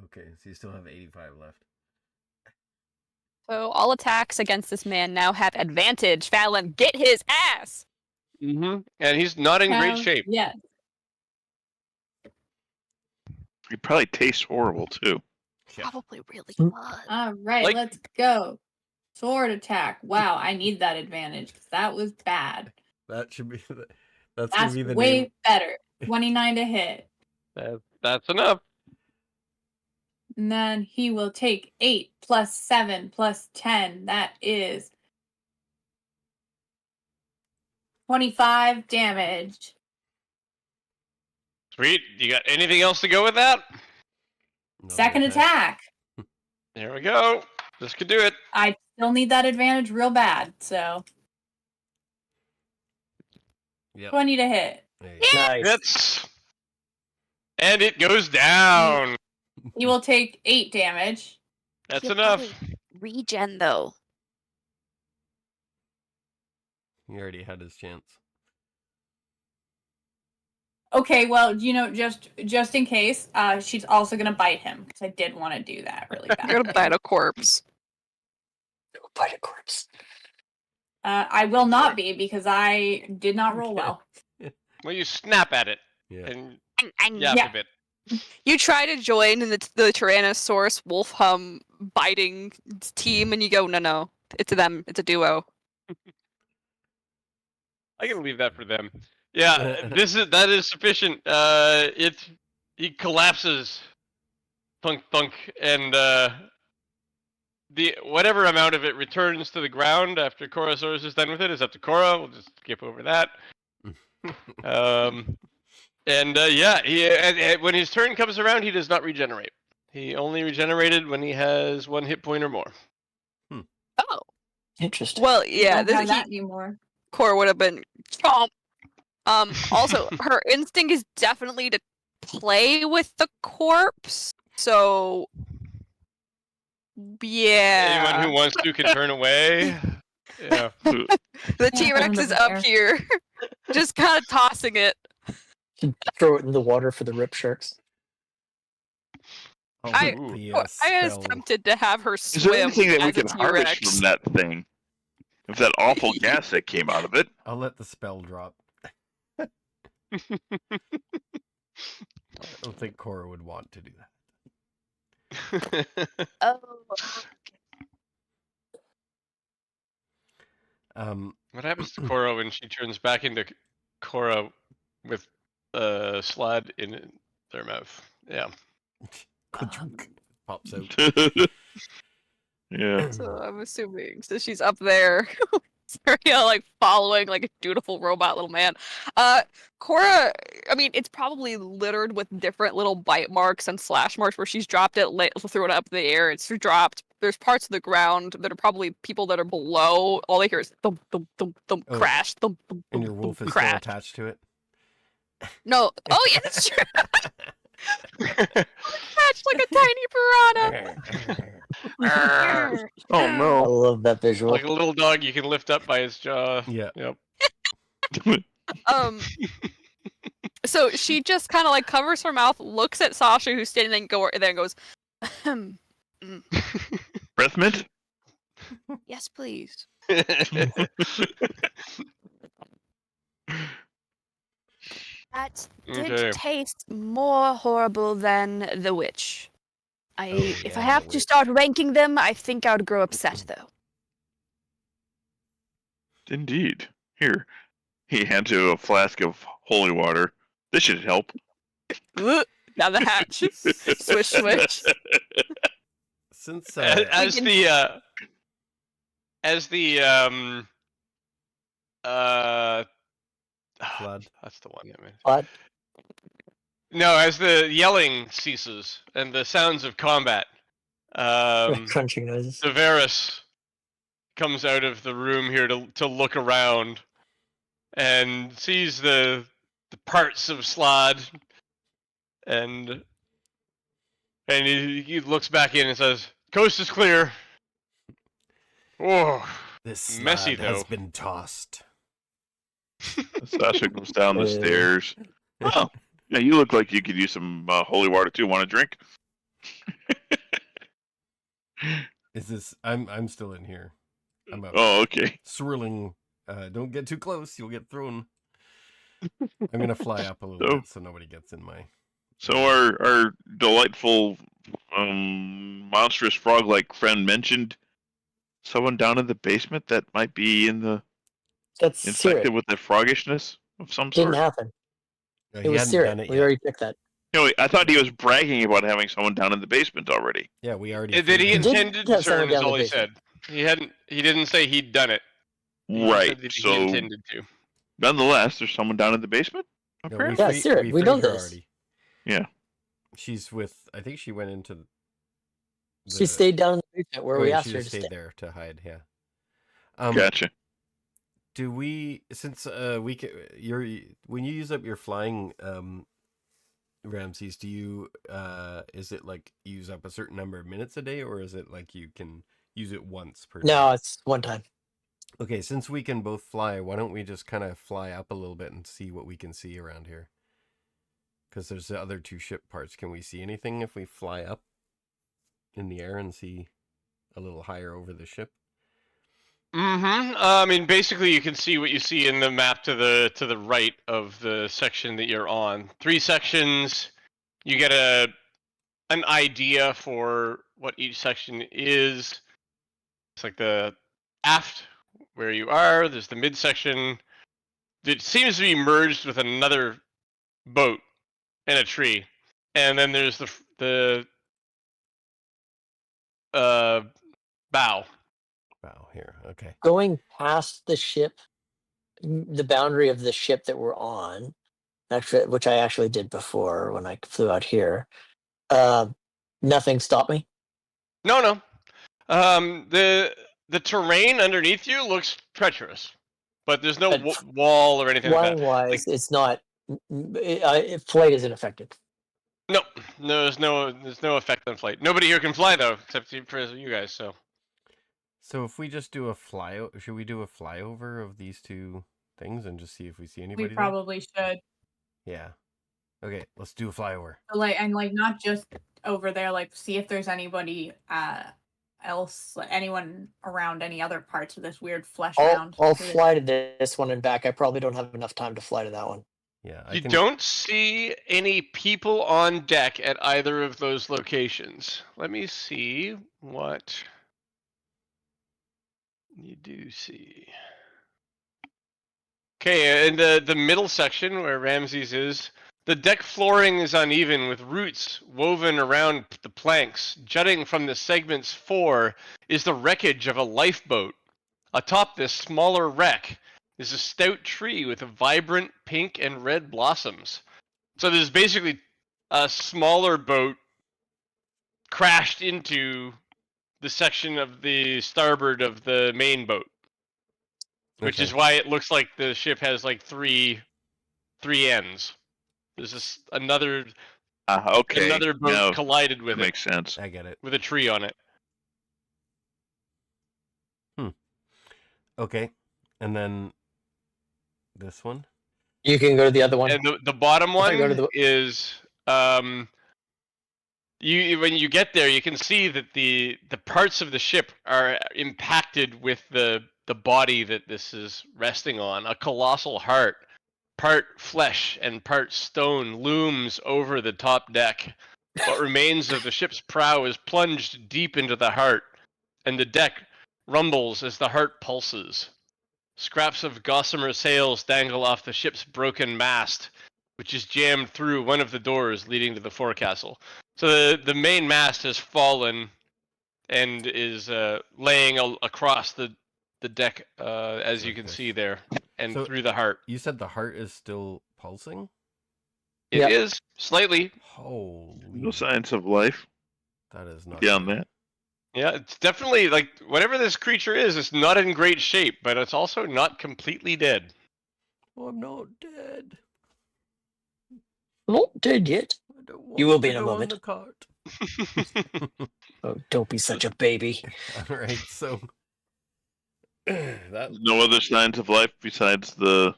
S1: Okay, so you still have 85 left.
S2: So all attacks against this man now have advantage. Fallon, get his ass!
S3: Mm-hmm. And he's not in great shape.
S4: Yes.
S6: It probably tastes horrible too.
S1: Yeah.
S2: Probably really
S5: Mm.
S2: was.
S4: All right,
S3: Like-
S4: let's go. Sword attack. Wow, I need that advantage because that was bad.
S1: That should be that's
S4: That's
S1: gonna be the
S4: way
S1: name.
S4: better. 29 to hit.
S3: That's enough.
S4: And then he will take 8 plus 7 plus 10. That is 25 damage.
S3: Sweet. You got anything else to go with that?
S1: Another
S4: Second attack.
S3: There we go. This could do it.
S4: I still need that advantage real bad, so
S1: Yep.
S4: 20 to hit.
S1: There you go.
S5: Nice.
S3: Hits. And it goes down.
S4: He will take 8 damage.
S3: That's
S2: He'll
S3: enough.
S2: probably Regen though.
S1: He already had his chance.
S4: Okay, well, just in case, she's also gonna bite him because I did want to do that really bad.
S2: You're gonna bite a corpse.
S5: Bite a corpse.
S4: I will not be because I did not roll well.
S3: Well, you snap at it
S1: Yeah.
S3: and
S2: Yeah.
S3: yap a bit.
S2: You try to join in the Tyrannosaurus wolf biting team, and you go, no, it's them. It's a duo.
S3: I can leave that for them. Yeah, that is sufficient. He collapses, thunk thunk, and the whatever amount of it returns to the ground after Korosaurus is done with it is up to Korra. We'll just skip over that. When his turn comes around, he does not regenerate. He only regenerated when he has 1 hit point or more.
S2: Oh,
S5: Interesting.
S2: well,
S4: Yeah,
S2: yeah.
S4: don't have that anymore.
S2: Cora would have been chomp. Also, her instinct is definitely to play with the corpse. So, yeah.
S3: Anyone who wants to can turn away. Yeah.
S2: The T-Rex is up here, just kind of tossing it.
S5: Throw it in the water for the rip sharks.
S1: I'll
S2: I-
S1: put the,
S2: I was
S1: spell-
S2: tempted to have her
S6: Is there
S2: swim
S6: anything that we
S2: as a
S6: can harvest
S2: T-Rex.
S6: from that thing? If that awful gas that came out of it.
S1: I'll let the spell drop. I don't think Korra would want to do that.
S2: Oh,
S3: What happens to Korra when she turns back into Korra with Slaad in their mouth? Yeah.
S1: Pops out.
S6: Yeah.
S2: so I'm assuming. So she's up there. Saria, like, following like a dutiful robot little man. Korra, I mean, it's probably littered with different little bite marks and slash marks where she's dropped it, threw it up in the air, it's dropped. There's parts of the ground that are probably people that are below. All they hear is thump, thump, thump, thump,
S1: Oh,
S2: crash, thump, thump,
S1: And
S2: thump,
S1: your wolf
S2: thump,
S1: is still
S2: crash.
S1: attached to it.
S2: No. Oh, yeah, that's true. Attached like a tiny piranha.
S6: Oh
S5: I
S6: no.
S5: love that visual.
S3: Like a little dog you can lift up by his jaw.
S1: Yeah.
S3: Yep.
S2: So she just kind of like covers her mouth, looks at Sasha, who's standing there, and then goes,
S6: Breath mint?
S2: yes, please. That did
S3: Okay.
S2: taste more horrible than the witch. If
S1: yeah,
S2: I have
S1: the
S2: to
S1: witch.
S2: start ranking them, I think I would grow upset, though.
S6: Indeed. Here. He hands you a flask of holy water. This should help.
S2: Ugh, down the hatch. Swish, swish.
S1: Since
S3: as
S2: can-
S3: the
S1: Flood.
S3: that's the one. I mean.
S5: But
S3: No, as the yelling ceases and the sounds of combat,
S5: crunching noises.
S3: Severus comes out of the room here to look around and sees the parts of Slaad, and he looks back in and says, "Coast is clear." Oh,
S1: This
S3: Messy,
S1: Slaad has
S3: though.
S1: been tossed.
S6: Sasha goes down the
S5: Uh.
S6: stairs. Oh, yeah, you look like you could use some holy water too. Want a drink?
S1: Is this? I'm still in here. I'm out.
S6: Oh, okay.
S1: Swirling. Don't get too close. You'll get thrown. I'm gonna fly up a little
S6: So-
S1: bit so nobody gets in my.
S6: So our delightful, monstrous frog-like friend mentioned someone down in the basement that might be
S5: That's
S6: infected
S5: Sirik.
S6: with the froggishness of some
S5: Didn't
S6: sort.
S5: happen.
S1: No,
S5: It
S1: he
S5: was
S1: hadn't done
S5: Sirik.
S1: it
S5: We
S1: yet.
S5: already picked that.
S6: No, I thought he was bragging about having someone down in the basement already.
S1: Yeah, we already.
S3: that he
S1: figured it.
S5: did
S3: intended
S5: have
S3: to
S5: someone
S3: turn is
S5: down the
S3: all he said.
S5: basement.
S3: He didn't say he'd done it. He
S6: Right.
S3: said that he
S6: So
S3: intended to.
S6: nonetheless, there's someone down in the basement.
S1: No,
S6: Apparently,
S5: Yeah, Sarah, we
S1: freed
S5: know
S1: her
S5: this.
S1: already.
S6: yeah.
S1: She's with. I think she went into.
S5: She stayed down in the basement where
S1: Oh,
S5: we
S1: yeah,
S5: asked
S1: she
S5: her
S1: just
S5: to
S1: stayed
S5: stay.
S1: there to hide. Yeah.
S6: Gotcha.
S1: Do we, since we can, when you use up your flying Ramses, do you is it like use up a certain number of minutes a day, or is it like you can use it once per day?
S5: No, it's one time.
S1: Okay, since we can both fly, why don't we just kind of fly up a little bit and see what we can see around here? Because there's the other two ship parts. Can we see anything if we fly up in the air and see a little higher over the ship?
S3: Mm-hmm. I mean, basically, you can see what you see in the map to the right of the section that you're on. 3 sections. You get an idea for what each section is. It's like the aft where you are. There's the midsection. It seems to be merged with another boat and a tree, and then there's the bow.
S1: Wow, here, okay.
S5: Going past the ship, the boundary of the ship that we're on, actually, which I actually did before when I flew out here. Nothing stopped me.
S3: No. The terrain underneath you looks treacherous, but there's no
S5: But
S3: wall or anything like
S5: flying
S3: that.
S5: wise, it's not. Flight isn't affected.
S3: No, there's no effect on flight. Nobody here can fly though, except for you guys.
S1: So if we just do a should we do a flyover of these two things and just see if we see anybody
S4: We
S1: there?
S4: probably should.
S1: Yeah. Okay, let's do a flyover.
S4: Like not just over there, like see if there's anybody else, anyone around any other parts of this weird flesh mound.
S5: I'll fly to this one and back. I probably don't have enough time to fly to that one.
S1: Yeah,
S3: You don't see any people on deck at either of those locations. Let me see what you do see. Okay, in the middle section where Ramses is, the deck flooring is uneven with roots woven around the planks. Jutting from the segment's fore is the wreckage of a lifeboat. Atop this smaller wreck is a stout tree with vibrant pink and red blossoms. So there's basically a smaller boat crashed into the section of the starboard of the main boat, which is why it looks like the ship has like three ends. There's this another
S6: Okay.
S3: boat
S6: No,
S3: collided with
S6: that
S3: it
S6: makes sense.
S1: I get it.
S3: with a tree on it.
S1: Okay, and then this one.
S5: You can go to the other one.
S3: And the bottom
S5: If I
S3: one
S5: go to the-
S3: is you when you get there, you can see that the parts of the ship are impacted with the body that this is resting on. A colossal heart, part flesh and part stone, looms over the top deck. What remains of the ship's prow is plunged deep into the heart, and the deck rumbles as the heart pulses. Scraps of gossamer sails dangle off the ship's broken mast, which is jammed through one of the doors leading to the forecastle. So the main mast has fallen and is laying across the deck, as you can see there, and
S1: So-
S3: through the heart.
S1: You said the heart is still pulsing?
S3: It is slightly.
S1: Holy.
S6: No signs of life
S1: That is not
S6: beyond
S1: good.
S6: that.
S3: Yeah, it's definitely like whatever this creature is, it's not in great shape, but it's also not completely dead.
S1: Oh, I'm not dead.
S5: Not dead yet.
S1: I don't want
S5: You will be
S1: to
S5: in a
S1: go on
S5: moment.
S1: the cart.
S5: Oh, don't be such a baby.
S1: All right, so that
S6: There's no other signs of life besides the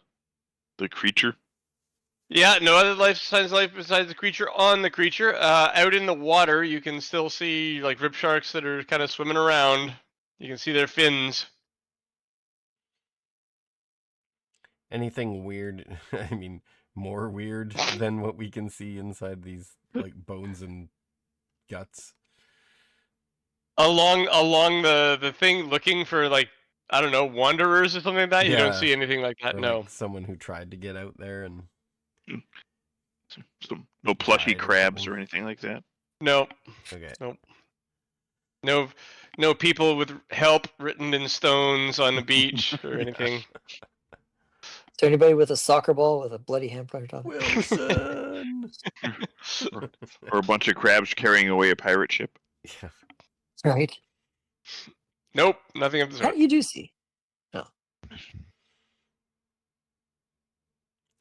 S6: creature.
S3: Yeah, no other signs of life besides the creature on the creature. Out in the water, you can still see like rip sharks that are kind of swimming around. You can see their fins.
S1: anything weird? I mean, more weird than what we can see inside these like bones and guts.
S3: Along the thing, looking for like I don't know wanderers or something like that. You don't
S1: Yeah.
S3: see anything like that.
S1: Or
S3: No.
S1: like someone who tried to get out there and
S6: No plushy
S1: Died or
S6: crabs
S1: something.
S6: or anything like that.
S3: No.
S1: okay.
S3: No people with help written in stones on the beach or anything.
S5: there anybody with a soccer ball with a bloody handprint on it?
S1: Wilson.
S6: Or a bunch of crabs carrying away a pirate ship.
S1: Yeah.
S5: Right.
S3: Nope, nothing of the
S5: That
S3: sort.
S5: you do see.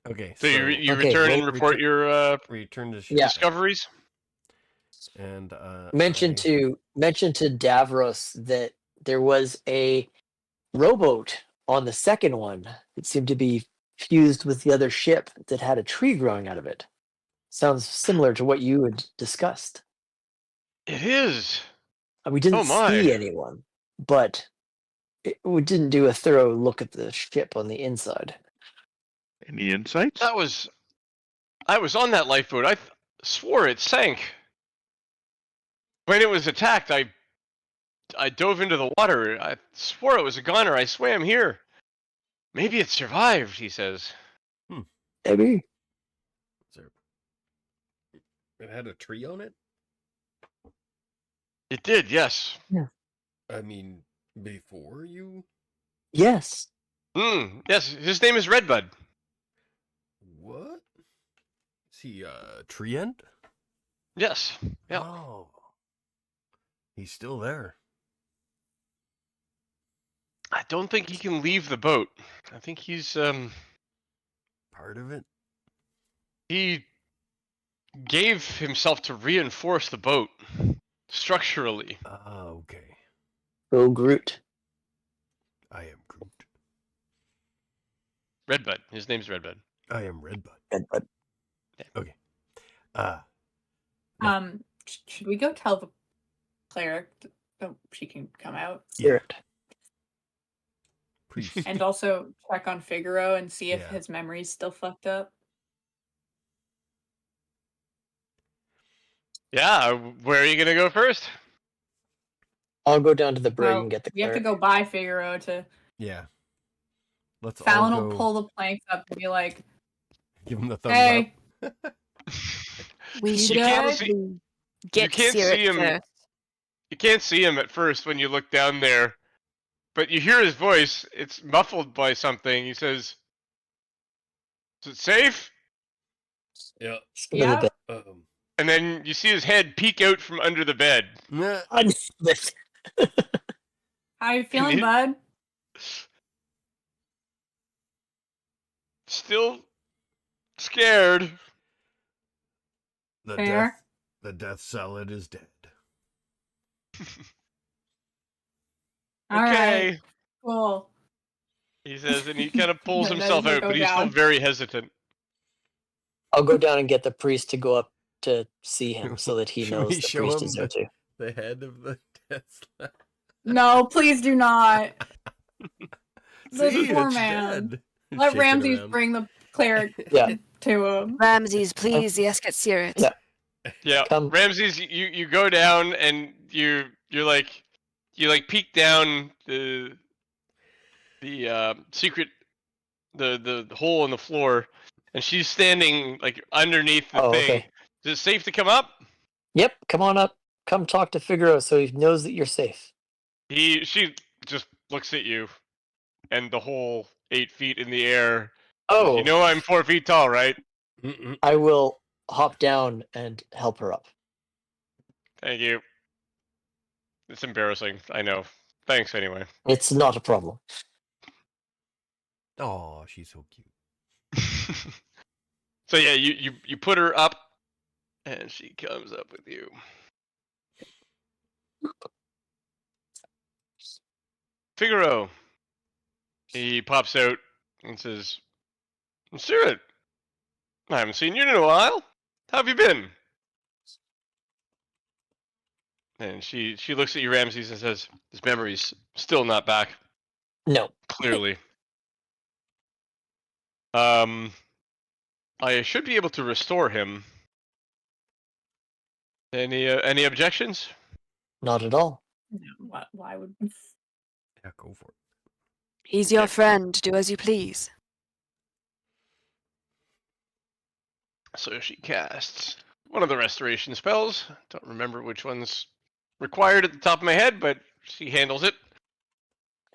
S1: Okay.
S3: So you
S5: Okay,
S3: return
S5: well,
S3: and report your
S1: return to ship.
S5: Yeah.
S3: discoveries.
S1: And
S5: Mention to Davros that there was a rowboat on the second one that seemed to be fused with the other ship that had a tree growing out of it. Sounds similar to what you had discussed.
S3: It is.
S5: We didn't
S3: Oh my.
S5: see anyone, but we didn't do a thorough look at the ship on the inside.
S6: Any insights?
S3: I was on that lifeboat. I swore it sank. When it was attacked, I dove into the water. I swore it was a gunner. I swam here. Maybe it survived, he says.
S5: Maybe.
S1: It had a tree on it?
S3: It did, yes.
S1: I mean, before you?
S5: Yes.
S3: Yes, his name is Redbud.
S1: What? Is he treant?
S3: Yes. Yeah.
S1: Oh. He's still there.
S3: I don't think he can leave the boat. I think he's
S1: Part of it?
S3: he gave himself to reinforce the boat structurally.
S1: Okay.
S5: Go Groot.
S1: I am Groot.
S3: Redbud. His name's Redbud.
S1: I am Redbud.
S5: But
S1: Okay.
S4: Should we go tell the cleric? Oh, she can come out.
S5: Spirit.
S1: Priest.
S4: And also check on Figaro and see if
S1: Yeah.
S4: his memory's still fucked up.
S3: Yeah, where are you gonna go first?
S5: I'll go down to the brig
S4: Well,
S5: and get the
S4: we have to
S5: cleric.
S4: go by Figaro to.
S1: Yeah. Let's
S4: Fallon
S1: all
S4: will
S1: go
S4: pull the planks up and be like,
S1: give him the thumbs
S4: "Hey,
S1: up.
S2: We
S4: You
S2: should
S3: can't
S4: good?
S3: see-
S2: probably get
S3: can't
S2: Sirit
S3: see him.
S2: first.
S3: You can't see him at first when you look down there, but you hear his voice. It's muffled by something. He says, "Is it safe?"
S1: Yeah.
S5: Go to the
S4: Yeah.
S5: bed.
S3: And then you see his head peek out from under the bed.
S1: Nah.
S5: I nailed it.
S4: How you feeling,
S3: he-
S4: bud?"
S3: Still scared.
S1: The
S4: Fair.
S1: death salad is dead.
S4: All right,
S3: Okay,
S4: cool.
S3: he says, and he kind of pulls
S4: That
S3: himself
S4: doesn't
S3: out,
S4: go
S3: but he's still
S4: down.
S3: very hesitant.
S5: I'll go down and get the priest to go up to see him so that he
S1: Should
S5: knows
S1: we
S5: the
S1: show
S5: priest
S1: him
S5: is there too.
S1: The head of the death salad.
S4: No, please do not. The
S1: See,
S4: poor
S1: it's
S4: man.
S1: dead.
S4: Let
S1: Shake it
S4: Ramses
S1: around.
S4: bring the cleric
S5: Yeah.
S4: to him.
S2: Ramses, please, yes, get Sirit.
S5: Yeah.
S3: Yeah,
S5: Come.
S3: Ramses, you go down and you peek down the secret the hole in the floor, and she's standing like underneath the
S5: Oh,
S3: thing.
S5: okay.
S3: Is it safe to come up?
S5: Yep, come on up. Come talk to Figaro so he knows that you're safe.
S3: She just looks at you, and the whole 8 feet in the air.
S5: Oh,
S3: You know I'm 4 feet tall, right?
S1: Mm-mm.
S5: I will hop down and help her up.
S3: Thank you. It's embarrassing, I know. Thanks anyway.
S5: It's not a problem.
S1: Oh, she's so cute.
S3: So yeah, you put her up, and she comes up with you. Figaro. He pops out and says, "Sirit, I haven't seen you in a while. How have you been?" And she looks at you, Ramses, and says, "His memory's still not back,
S5: No.
S3: clearly. I should be able to restore him. Any objections?"
S5: Not at all.
S4: No, why would?
S1: Yeah, go for it.
S2: He's your
S3: Okay.
S2: friend. Do as you please.
S3: So she casts one of the restoration spells. Don't remember which one's required at the top of my head, but she handles it.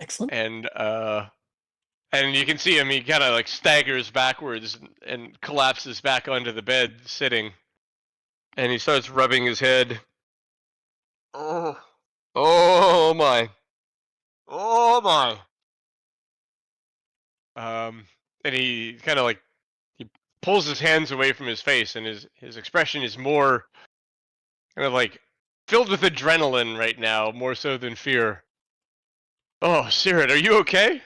S5: Excellent.
S3: And And you can see him, he kind of like staggers backwards and collapses back onto the bed, sitting. And he starts rubbing his head. Oh, oh my. Oh my. And he kind of like, he pulls his hands away from his face, and his expression is more kind of like filled with adrenaline right now, more so than fear. Oh, Sirid, are you okay?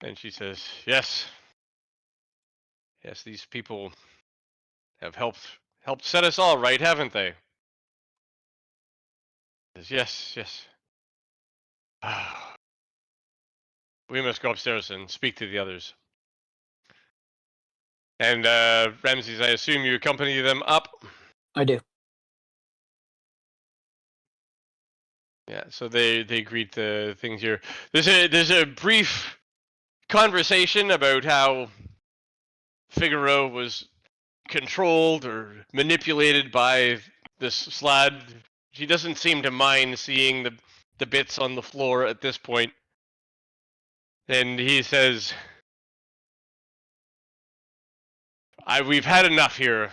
S3: And she says, yes. Yes, these people have helped set us all right, haven't they? Says, yes, yes. We must go upstairs and speak to the others. And Ramses, I assume you accompany them up?
S5: I do.
S3: Yeah, so they greet the things here. There's a brief conversation about how Figaro was controlled or manipulated by this Slaad. She doesn't seem to mind seeing the bits on the floor at this point. And he says, we've had enough here.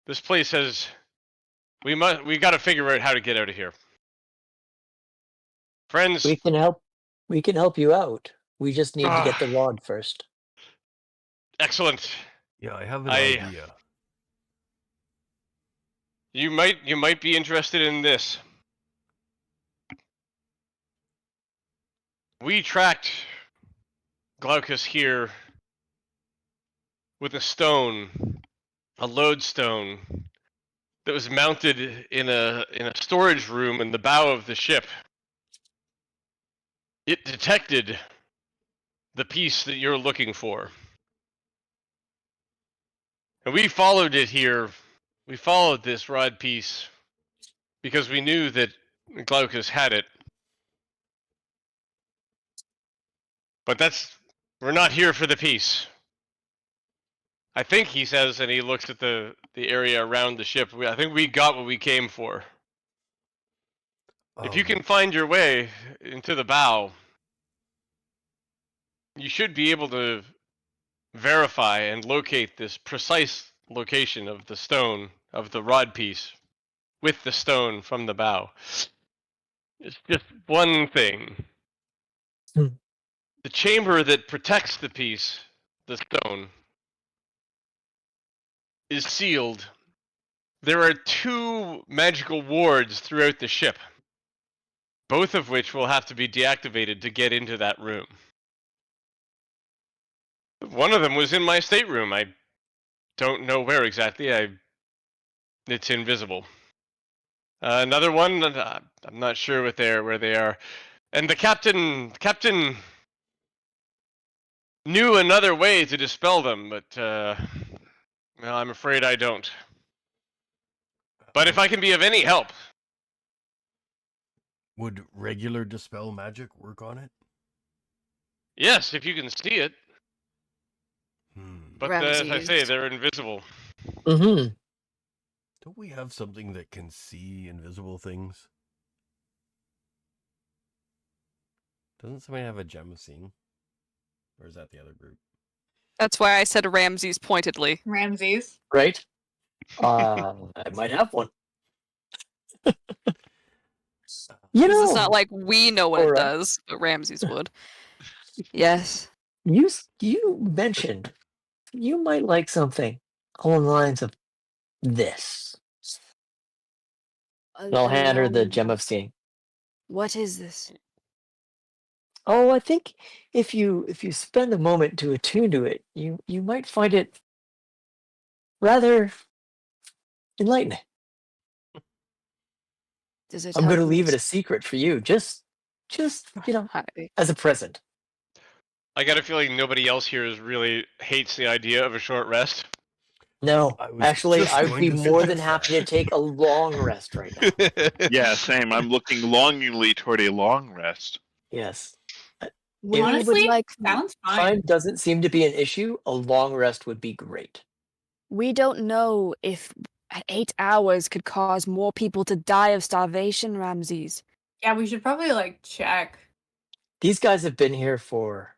S3: This place has we got to figure out how to get out of here. Friends,
S5: We can help. We can help you out. We just need to get the
S3: Ah.
S5: rod first.
S3: excellent.
S1: Yeah, I have an
S3: I-
S1: idea.
S3: You might be interested in this. We tracked Glaucus here with a stone, a lodestone that was mounted in a storage room in the bow of the ship. It detected the piece that you're looking for. And we followed it here. We followed this rod piece because we knew that Glaucus had it. But we're not here for the piece. I think he says, and he looks at the area around the ship, I think we got what we came for. If you can find your way into the bow, you should be able to verify and locate this precise location of the stone, of the rod piece, with the stone from the bow. It's just one thing.
S5: Hmm.
S3: The chamber that protects the piece, the stone, is sealed. There are 2 magical wards throughout the ship, both of which will have to be deactivated to get into that room. One of them was in my stateroom. I don't know where exactly. It's invisible. Another one, I'm not sure where they are. And the captain knew another way to dispel them, but well, I'm afraid I don't. But if I can be of any help,
S1: Would regular dispel magic work on it?
S3: yes, if you can see it. But as I say,
S2: Ramses.
S3: they're invisible.
S5: Mm-hmm.
S1: Don't we have something that can see invisible things? Doesn't somebody have a gem of seeing? Or is that the other group?
S2: That's why I said Ramses pointedly.
S4: Ramses.
S5: Right? I might have one. You
S2: Because
S5: know,
S2: it's not like we know what it
S5: Alright.
S2: does, but Ramses would. Yes.
S5: you mentioned you might like something along the lines of this. And I'll hand her the gem of seeing.
S2: What is this?
S5: Oh, I think if you spend a moment to attune to it, you might find it rather enlightening.
S2: Does it
S5: I'm going to
S2: help me
S5: leave it a secret for you, just
S2: Hi.
S5: as a present.
S3: I got a feeling nobody else here really hates the idea of a short rest.
S5: No,
S1: I was
S5: actually,
S1: just
S5: I'd
S1: going
S5: be
S1: to
S5: more than
S1: suggest
S5: happy
S1: that.
S5: to take a long rest right now.
S6: Yeah, same. I'm looking longingly toward a long rest.
S5: Yes.
S2: We
S4: Honestly,
S2: would like.
S4: sounds fine.
S5: Time doesn't seem to be an issue. A long rest would be great.
S2: We don't know if 8 hours could cause more people to die of starvation, Ramses.
S4: Yeah, we should probably like check.
S5: These guys have been here for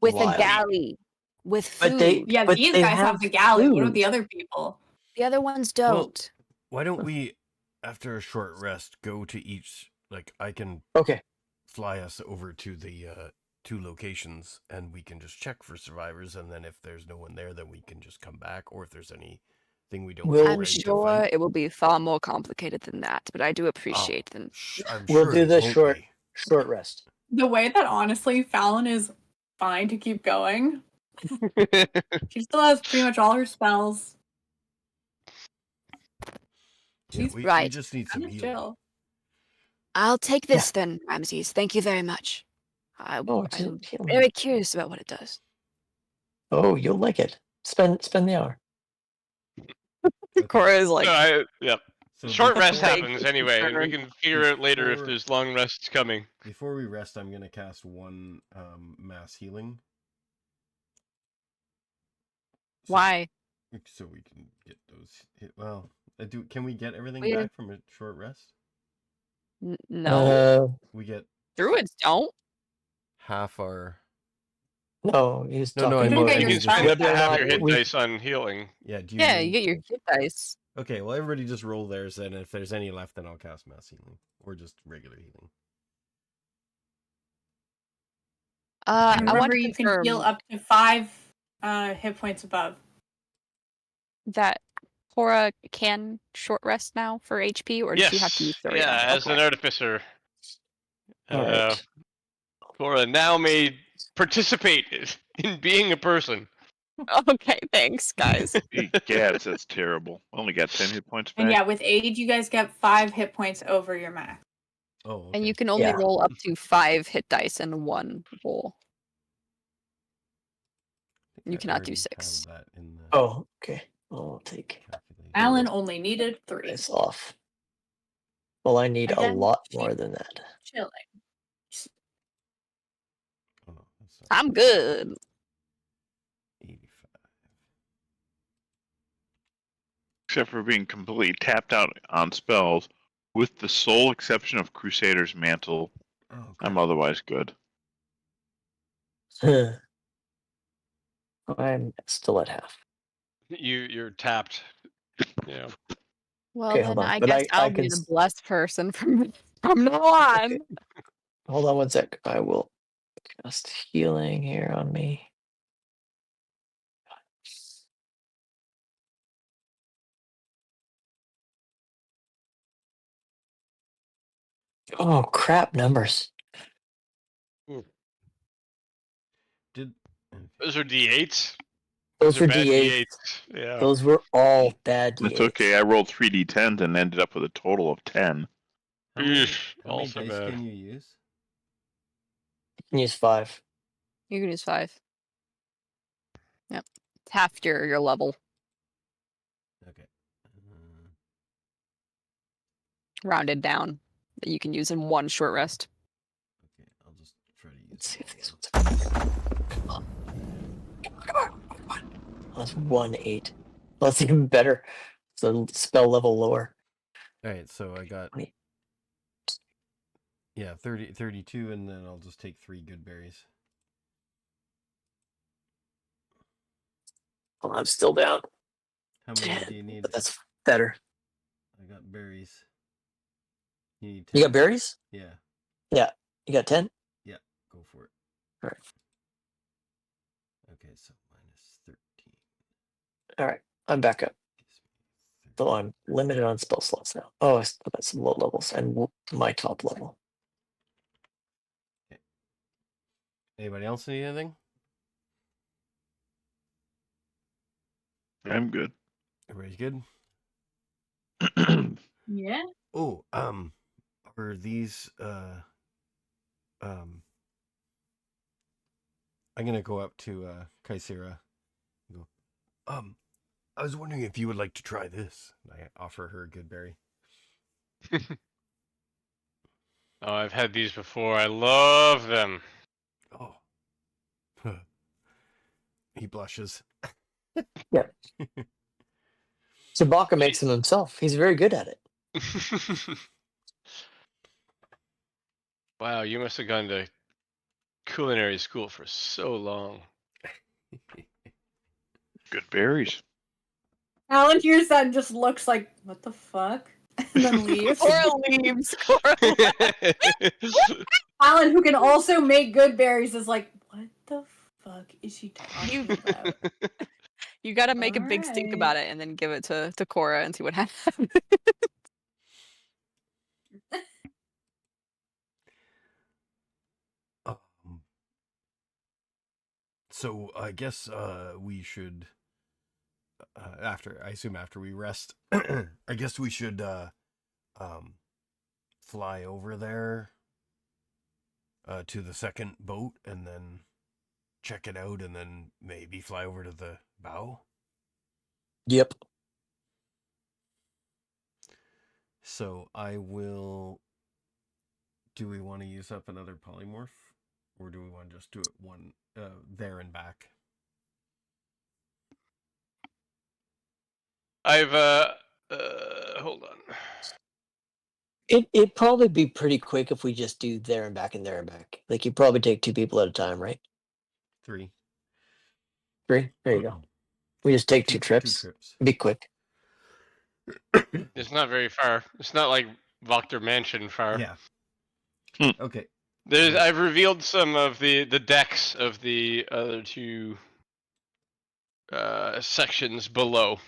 S2: with a
S5: Wild.
S2: galley, with
S5: But
S2: food.
S4: Yeah,
S5: But
S4: these
S5: they
S4: guys have
S5: have
S4: the galley. What about
S5: food.
S4: the other people?
S2: The other ones
S1: Well,
S2: don't.
S1: why don't we, after a short rest, go to each, like, I can
S5: Okay.
S1: fly us over to the 2 locations, and we can just check for survivors, and then if there's no one there, then we can just come back, or if there's anything we don't
S5: We'll-
S1: feel
S2: I'm
S1: ready to
S2: sure
S1: fight.
S2: it will be far more complicated than that, but I do
S1: Oh,
S2: appreciate them.
S1: I'm
S5: We'll
S1: sure
S5: do
S1: it
S5: the
S1: won't
S5: short
S1: be.
S5: short rest.
S4: The way that honestly Fallon is fine to keep going. She still has pretty much all her spells.
S1: Yeah,
S4: She's
S1: we
S2: right.
S1: just need some
S4: kind of
S1: healing.
S4: chill.
S2: I'll take this then, Ramses. Thank you very much.
S5: Oh,
S2: I'm
S5: just healing.
S2: very curious about what it does.
S5: Oh, you'll like it. Spend the hour.
S1: Okay.
S2: Cora is like,
S3: Yep.
S1: So
S3: Short rest
S1: before-
S3: happens anyway, and we can figure out later if
S1: before-
S3: there's long rests coming.
S1: Before we rest, I'm going to cast 1 mass healing. So-
S2: why?
S1: So we can get those hit. Well, can we get everything
S2: Weird.
S1: back from a short rest?
S2: No.
S1: We get
S2: Druids don't.
S1: half our.
S5: No, he's
S1: No,
S5: talking
S1: I
S4: You
S1: mean,
S4: don't
S5: about
S4: get
S3: You
S4: your
S3: can
S4: spell
S3: spend
S5: whether or
S3: half
S5: not
S3: your hit
S5: we-
S3: dice on healing.
S1: Yeah, do you
S2: Yeah,
S1: mean-
S2: you get your hit dice.
S1: Okay, well, everybody just roll theirs, and if there's any left, then I'll cast mass healing. Or just regular healing.
S2: I
S4: Remember,
S2: want to
S4: you
S2: confirm
S4: can heal up to 5 hit points above.
S2: that Cora can short rest now for HP, or does she have to use 30?
S3: yeah, as an artificer.
S5: All right.
S3: Cora now may participate in being a person.
S2: Okay, thanks, guys.
S6: Gads, that's terrible. Only got 10 hit points back.
S4: And yeah, with age, you guys get 5 hit points over your max.
S1: Oh, okay.
S2: And you can only
S5: Yeah.
S2: roll up to 5 hit dice in one roll.
S1: I think
S2: you
S1: I
S2: cannot do
S1: already have
S2: 6.
S1: that in the
S5: Oh, okay. I'll take
S1: calculation.
S4: Alan only needed 3.
S5: this off. Well, I need a
S4: Again,
S5: lot
S4: she-
S5: more than that.
S4: Chilling.
S1: Oh, no, that's not
S2: I'm good.
S1: 85.
S6: Except for being completely tapped out on spells, with the sole exception of Crusader's Mantle,
S1: Oh,
S6: I'm
S1: crap.
S6: otherwise good.
S5: I'm still at half.
S3: You're tapped. Yeah.
S2: Well,
S5: Okay,
S2: then
S5: hold on.
S2: I
S5: But
S2: guess
S5: I
S2: I'll
S5: can
S2: be the
S5: s-
S2: blessed person from now on.
S5: Okay. Hold on one sec. I will cast healing here on me. Oh crap! Numbers.
S1: Did
S3: Those are D8s.
S5: Those
S3: are
S5: were
S3: bad
S5: D8s.
S3: Yeah.
S5: Those were all bad D8s.
S6: It's okay. I rolled 3d10s and ended up with a total of 10.
S1: how many,
S3: Eesh,
S1: how many
S3: also
S1: dice
S3: bad.
S1: can you use?
S5: You can use 5.
S2: You can use 5. Yep. It's half your level.
S1: Okay.
S2: Rounded down. That you can use in one short rest.
S1: Okay, I'll just try to use.
S5: Let's see if
S1: all
S5: these
S1: of
S5: ones. Come on. Come on. That's 1/8. That's even better. It's a spell level lower.
S1: them. All right, so I got
S5: 20.
S1: 32, and then I'll just take 3 good berries.
S5: Oh, I'm still down.
S1: How many do you need?
S5: But that's better.
S1: I got berries. You need 10?
S5: You got berries?
S1: Yeah,
S5: You got 10?
S1: go for it.
S5: All right.
S1: Okay, so minus 13.
S5: All right. I'm back up.
S1: Gives me
S5: So I'm limited on spell slots now. Oh, I still got some low levels and my top level.
S1: Anybody else need anything?
S6: I'm good.
S1: Everybody's good?
S4: Yeah.
S1: Oh, are these I'm gonna go up to Kaisera and go, I was wondering if you would like to try this. I offer her a good berry.
S3: Oh, I've had these before. I love them.
S1: Oh. He blushes.
S5: Sabaka makes them himself. He's very good at it.
S3: Wow, you must have gone to culinary school for so long.
S6: Good berries.
S4: Alan hears that and just looks like, what the fuck? And then leaves.
S2: Cora leaves. Cora left.
S4: Alan, who can also make good berries, is like, what the fuck is she talking about?
S2: You gotta make a big stink
S4: Alright.
S2: about it and then give it to Cora and see what happens.
S1: Um, so I guess we should after we rest, I guess we should fly over there to the second boat and then check it out and then maybe fly over to the bow.
S5: Yep.
S1: So I will. Do we want to use up another polymorph, or do we want to just do it one there and back?
S3: I've hold on.
S5: It'd probably be pretty quick if we just do there and back and there and back. Like, you probably take 2 people at a time, right?
S1: 3.
S5: 3? There you go. We just take 2 trips.
S1: 2 trips.
S5: Be quick.
S3: It's not very far. It's not like Voctor Mansion far.
S1: Yeah. Okay.
S3: I've revealed some of the decks of the other 2 sections below.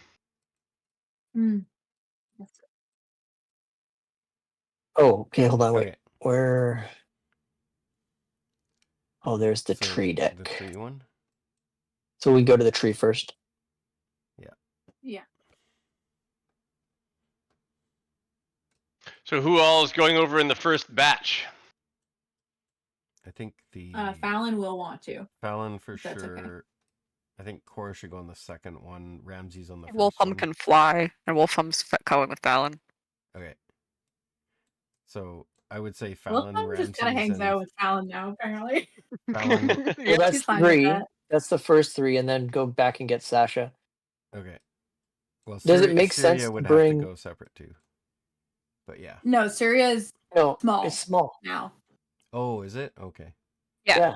S5: Oh, okay, hold on, wait.
S1: Okay.
S5: Where? Oh, there's the
S1: So
S5: tree deck.
S1: The tree one.
S5: So we go to the tree first.
S4: Yeah.
S3: So who all is going over in the first batch?
S1: I think the
S4: Fallon will want to.
S1: Fallon for
S4: if that's
S1: sure.
S4: okay.
S1: I think Cora should go on the second one. Ramsey's on the first
S2: Wolfham
S1: one.
S2: can fly, and Wolfham's going with Fallon.
S1: Okay. So I would say Fallon,
S4: Wolfram
S1: Ramsey,
S4: just kind of hangs out with Fallon now, apparently.
S1: Fallon.
S5: Well, that's
S4: She's fine with
S5: 3.
S4: that.
S5: That's the first 3, and then go back and get Sasha.
S1: Okay. Well,
S5: Does it make
S1: Syria
S5: sense to
S1: would
S5: bring-
S1: have to go separate too. But yeah.
S4: No, Syria is
S5: No,
S4: Small.
S5: it's small.
S4: now.
S1: Oh, is it? Okay.
S2: Yeah.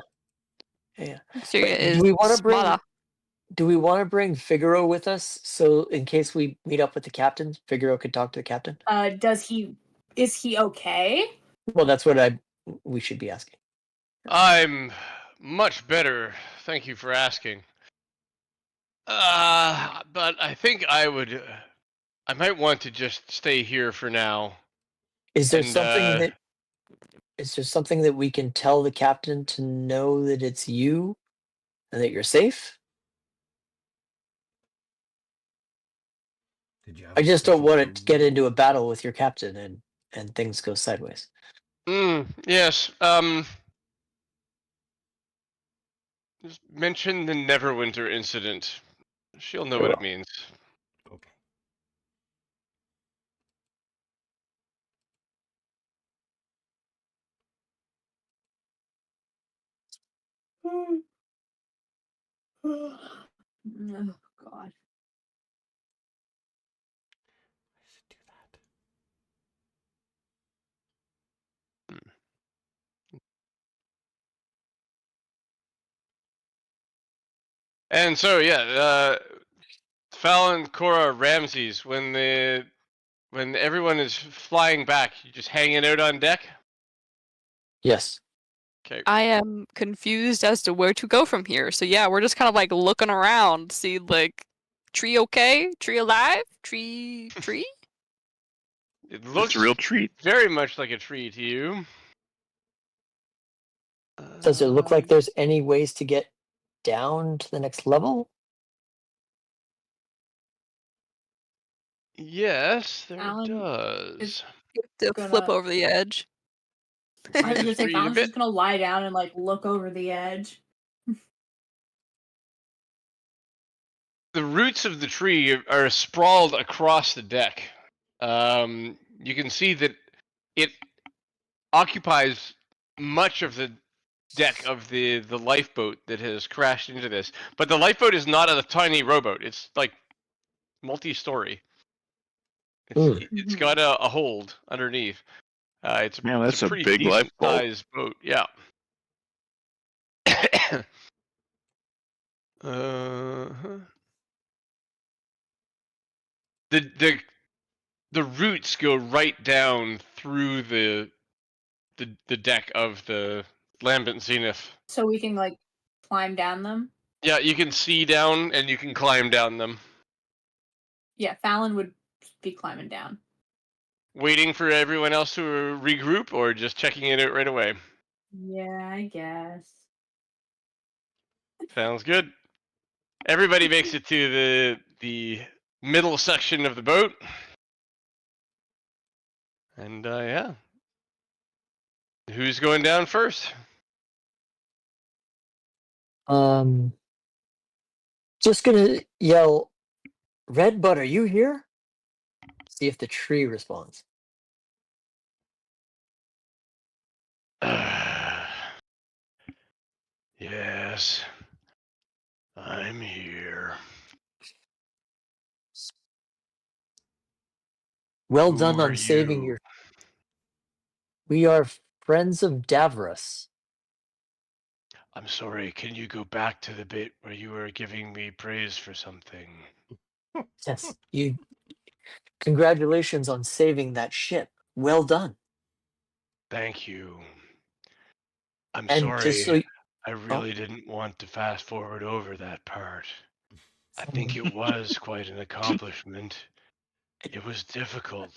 S5: Yeah.
S2: Syria
S5: But
S2: is
S5: do we want to bring?
S2: smaller.
S5: Do we want to bring Figaro with us so in case we meet up with the captain, Figaro could talk to the captain?
S4: Is he okay?
S5: Well, that's what we should be asking.
S3: I'm much better. Thank you for asking. But I think I might want to just stay here for now.
S5: Is there
S3: And,
S5: something that we can tell the captain to know that it's you and that you're safe?
S1: Did you have
S5: I
S1: a
S5: just don't
S1: special
S5: want
S1: code
S5: to get
S1: name?
S5: into a battle with your captain and things go sideways.
S3: Yes. Just mention the Neverwinter incident. She'll know what it means.
S1: Okay.
S4: Oh God.
S1: I should do that.
S3: And so yeah, Fallon, Cora, Ramses. When everyone is flying back, you just hanging out on deck.
S5: Yes.
S3: Okay.
S2: I am confused as to where to go from here. So yeah, we're just kind of like looking around, see like tree okay, tree alive, tree.
S3: It looks
S6: It's a real treat.
S3: very much like a tree to you.
S5: Does it look like there's any ways to get down to the next level?
S3: Yes, there
S4: Alan,
S3: does.
S2: To
S4: Gonna-
S2: flip over the edge.
S4: I was gonna
S3: Just
S4: say
S3: read a
S4: Fallon's
S3: bit.
S4: just gonna lie down and like look over the edge.
S3: The roots of the tree are sprawled across the deck. You can see that it occupies much of the deck of the lifeboat that has crashed into this. But the lifeboat is not a tiny rowboat. It's like multi-story. It's got a hold underneath. It's
S6: Man, that's
S3: a
S6: a
S3: pretty
S6: big
S3: decent
S6: lifeboat.
S3: sized boat. Yeah. uh-huh. The roots go right down through the deck of the Lambent Zenith.
S4: So we can like climb down them.
S3: Yeah, you can see down and you can climb down them.
S4: Yeah, Fallon would be climbing down.
S3: Waiting for everyone else to regroup, or just checking it out right away.
S4: Yeah, I guess.
S3: Sounds good. Everybody makes it to the middle section of the boat, and yeah, who's going down first?
S5: Just gonna yell, Redbutt, are you here? See if the tree responds.
S3: Yes, I'm here.
S5: Well
S3: Who
S5: done
S3: are
S5: on saving
S3: you?
S5: your. We are friends of Davros.
S3: I'm sorry, can you go back to the bit where you were giving me praise for something?
S5: Yes, you. Congratulations on saving that ship. Well done.
S3: Thank you. I'm
S5: And just so
S3: sorry,
S5: you,
S3: I
S5: oh,
S3: really didn't want to fast forward over that part. I think it was quite an accomplishment. It was difficult.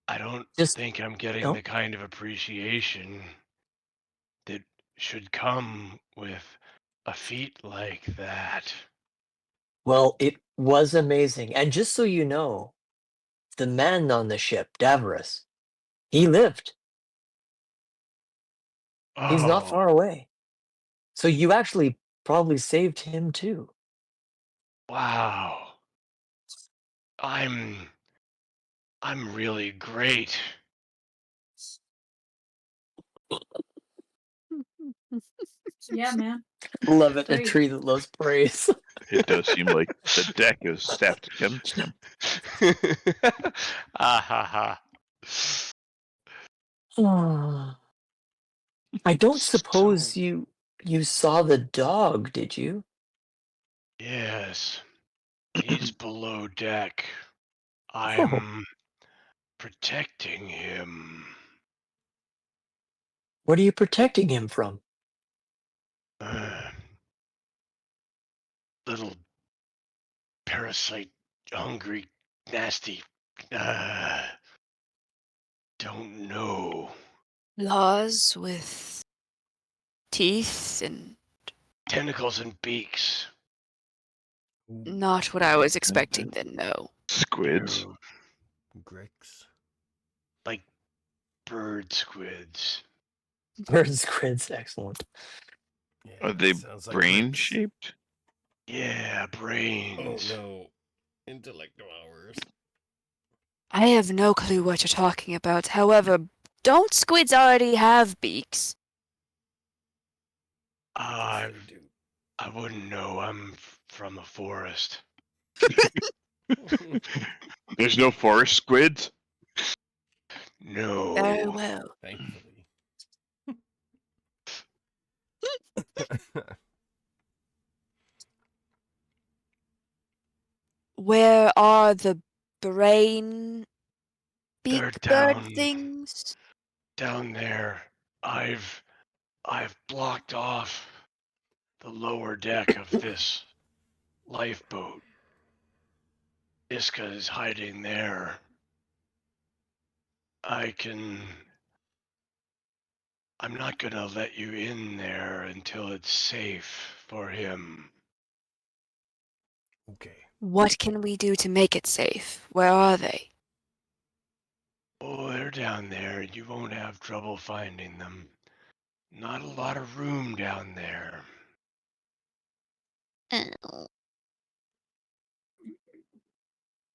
S3: I don't
S5: just
S3: think I'm getting
S5: oh,
S3: the kind of appreciation that should come with a feat like that.
S5: well, it was amazing. And just so you know, the man on the ship, Davros, he lived. He's not
S3: Oh,
S5: far away. So you actually probably saved him too.
S3: wow. I'm really great.
S4: Yeah, man.
S5: Love it, a
S4: Great.
S5: tree that loves praise.
S6: It does seem like the deck is stacked against him.
S3: Ah ha ha.
S5: I don't
S3: So,
S5: suppose you saw the dog, did you?
S3: yes, he's below deck.
S5: Oh,
S3: I'm protecting him.
S5: what are you protecting him from?
S3: Little parasite, hungry, nasty. Uh, don't know.
S2: Laws with teeth and
S3: Tentacles and beaks.
S2: not what I was expecting then, no.
S6: Squids.
S3: No,
S1: Grix.
S3: like bird squids.
S5: Bird squids, excellent.
S1: Yeah,
S6: Are
S1: that
S6: they
S1: sounds like
S6: brain
S1: Grix.
S6: shaped?
S3: Yeah,
S1: Oh
S3: brains.
S1: no. Intellect hours.
S2: I have no clue what you're talking about. However, don't squids already have beaks?
S3: I
S1: Yes, they do.
S3: I wouldn't know. I'm from the forest.
S6: There's no forest squids?
S2: Very
S3: No.
S2: well.
S1: Thankfully.
S2: Where are the brain beak
S3: They're
S2: bird
S3: down
S2: things?
S3: there. I've blocked off the lower deck of this lifeboat. Iska is hiding there. I'm not gonna let you in there until it's safe for him.
S1: Okay.
S2: What can we do to make it safe? Where are they?
S3: Oh, they're down there. You won't have trouble finding them. Not a lot of room down there.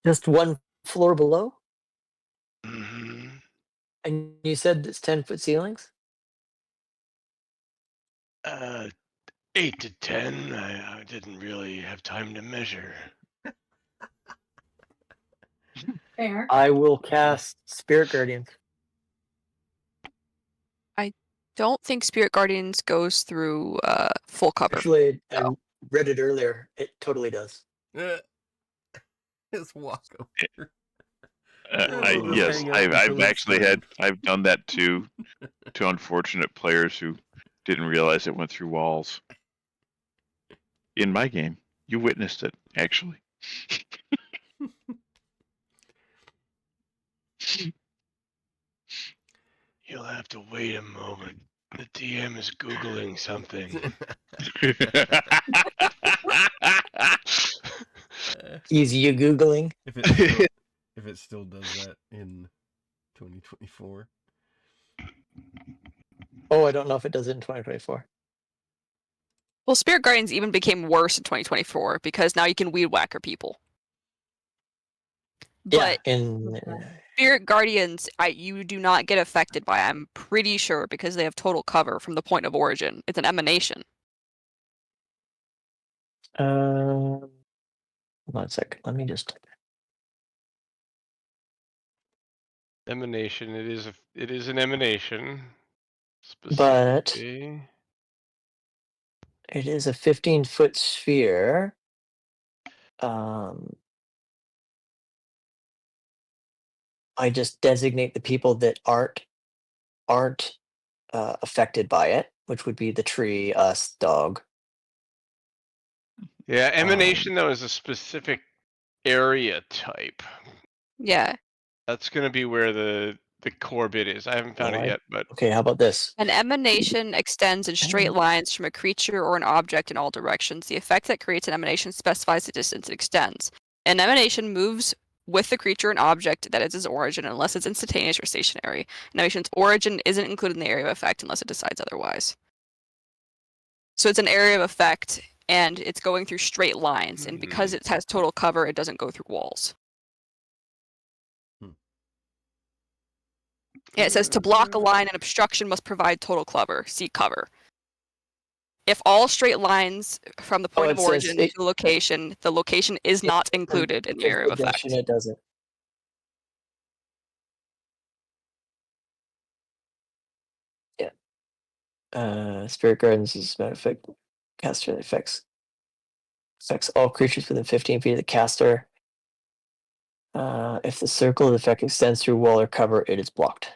S5: Just one floor below?
S3: Mm-hmm.
S5: And you said it's 10-foot ceilings?
S3: 8 to 10. I didn't really have time to measure.
S4: Fair.
S5: I will cast Spirit Guardians.
S2: don't think Spirit Guardians goes through full cover.
S5: Actually, I
S2: No.
S5: read it earlier. It totally does.
S1: Just walk over.
S6: I
S1: We'll just
S6: yes,
S1: hang out until
S6: I've
S1: it's
S6: actually
S1: time.
S6: I've done that too to unfortunate players who didn't realize it went through walls. In my game, you witnessed it actually.
S3: You'll have to wait a moment. The DM is googling something.
S5: Easy you Googling.
S1: If it still does that in 2024.
S5: Oh, I don't know if it does it in 2024.
S2: Well, Spirit Guardians even became worse in 2024 because now you can weed whacker people.
S5: Yeah,
S2: But
S5: in
S2: Spirit Guardians, you do not get affected by. I'm pretty sure because they have total cover from the point of origin. It's an emanation.
S5: hold on a sec. Let me just.
S3: Emanation. It is an emanation.
S5: But
S3: Specifically.
S5: it is a 15-foot sphere. I just designate the people that aren't affected by it, which would be the tree, us, dog.
S3: Yeah, emanation though is a specific area type.
S2: Yeah.
S3: That's gonna be where the core bit is. I haven't found it yet, but
S5: Okay, how about this?
S2: An emanation extends in straight lines from a creature or an object in all directions. The effect that creates an emanation specifies the distance it extends. An emanation moves with the creature and object that is its origin unless it's instantaneous or stationary. An emanation's origin isn't included in the area of effect unless it decides otherwise. So it's an area of effect, and it's going through straight lines, and because it has total cover, it doesn't go through walls. Yeah, it says to block a line, an obstruction must provide total cover. See cover. If all straight lines from the point of origin to the location is not included in the area of effect.
S5: It doesn't. Yeah. Spirit Gardens is matter effect. Caster affects all creatures within 15 feet of the caster. If the circle of the effect extends through wall or cover, it is blocked.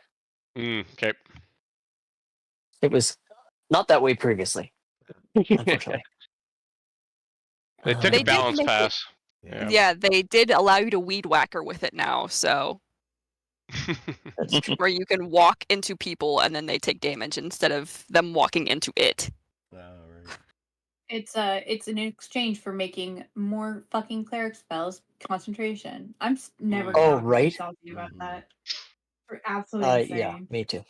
S3: Okay.
S5: It was not that way previously, unfortunately.
S3: They took
S2: They
S3: a
S2: did
S3: balance
S2: make it-
S3: pass.
S2: Yeah, they did allow you to weed whacker with it now, so
S5: That's true.
S2: where you can walk into people and then they take damage instead of them walking into it.
S1: Right.
S4: It's an exchange for making more fucking cleric spells. Concentration. I'm never gonna
S5: Oh,
S4: not
S5: right.
S4: be salty about that. For absolutely insane.
S5: Yeah, me too.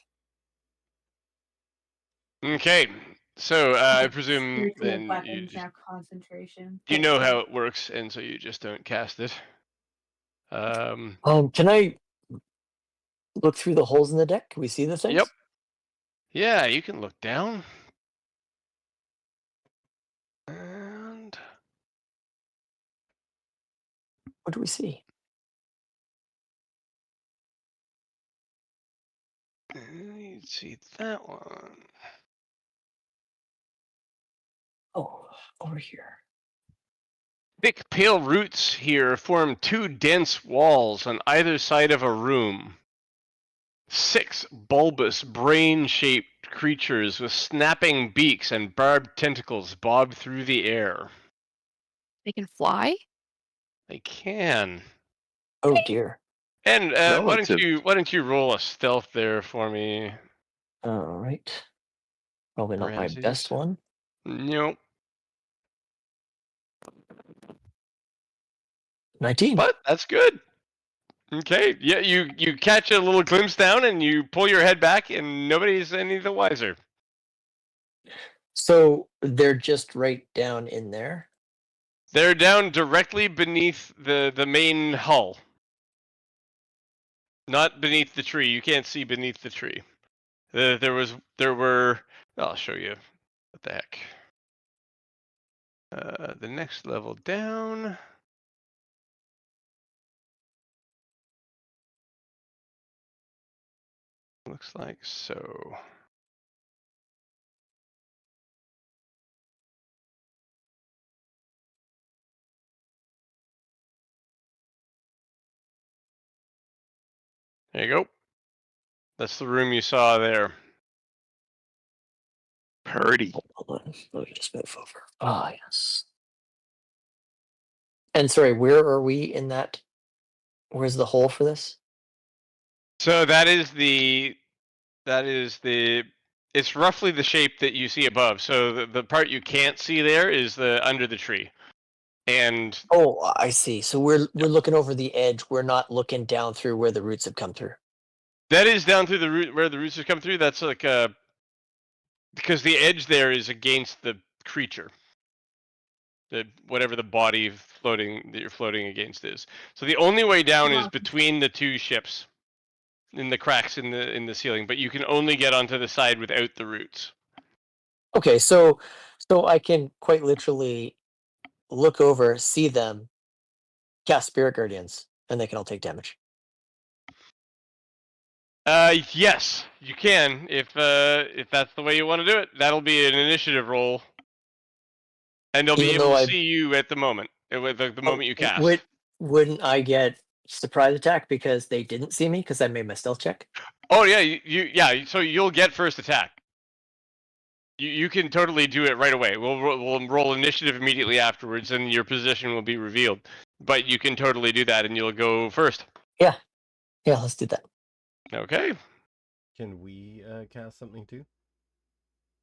S3: Okay. So I presume
S4: Spiritual
S3: then
S4: weapons now concentration.
S3: you know how it works, and so you just don't cast it.
S5: Can I look through the holes in the deck? Can we see the things?
S3: Yep. Yeah, you can look down. And
S5: What do we see?
S3: you see that one.
S5: Oh, over here.
S3: Thick, pale roots here form two dense walls on either side of a room. 6 bulbous, brain-shaped creatures with snapping beaks and barbed tentacles bob through the air.
S2: They can fly?
S3: They can.
S5: Oh dear.
S3: And why
S6: Relative.
S3: don't you roll a stealth there for me?
S5: All right. Probably not my
S3: Ramses?
S5: best one.
S3: Nope.
S5: 19.
S3: But that's good. Okay. Yeah, you catch a little glimpse down and you pull your head back and nobody's any the wiser.
S5: So they're just right down in there.
S3: They're down directly beneath the main hull. Not beneath the tree. You can't see beneath the tree. There were. I'll show you. What the heck? The next level down. Looks like so. There you go. That's the room you saw there.
S6: Purdy.
S5: Hold on. Let me just move over. Ah, yes. And sorry, where are we in that? Where's the hole for this?
S3: So that is the. It's roughly the shape that you see above. So the part you can't see there is the under the tree, and
S5: Oh, I see. So we're looking over the edge. We're not looking down through where the roots have come through.
S3: that is down through the root where the roots have come through. That's like because the edge there is against the creature. Whatever the body floating that you're floating against is. So the only way down is between the two ships, in the cracks in the ceiling. But you can only get onto the side without the roots.
S5: Okay, so I can quite literally look over, see them, cast Spirit Guardians, and they can all take damage.
S3: Yes, you can if that's the way you want to do it. That'll be an initiative roll, and they'll be
S5: Even
S3: able
S5: though
S3: to
S5: I-
S3: see you at the moment, with the moment you cast.
S5: Wouldn't I get surprise attack because they didn't see me because I made my stealth check?
S3: Oh yeah, yeah. So you'll get first attack. You can totally do it right away. We'll roll initiative immediately afterwards, and your position will be revealed. But you can totally do that, and you'll go first.
S5: Yeah, let's do that.
S3: Okay.
S1: Can we cast something too?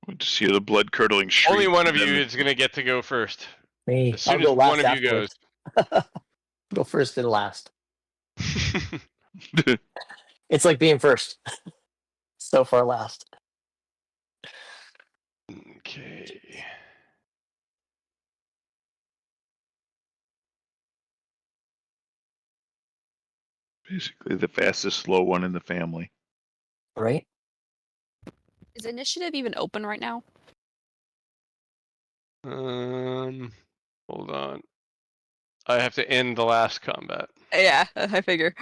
S6: Want to see the blood curdling shriek.
S3: Only one of
S6: and
S3: you
S6: then-
S3: is gonna get to go first.
S5: Me,
S3: As soon
S5: I'll go
S3: as
S5: last
S3: one of you goes.
S5: afterwards. Go first and last. It's like being first. So far last.
S3: Okay.
S6: Basically, the fastest slow one in the family.
S5: Right?
S2: Is initiative even open right now?
S3: Hold on. I have to end the last combat.
S2: Yeah, I figure.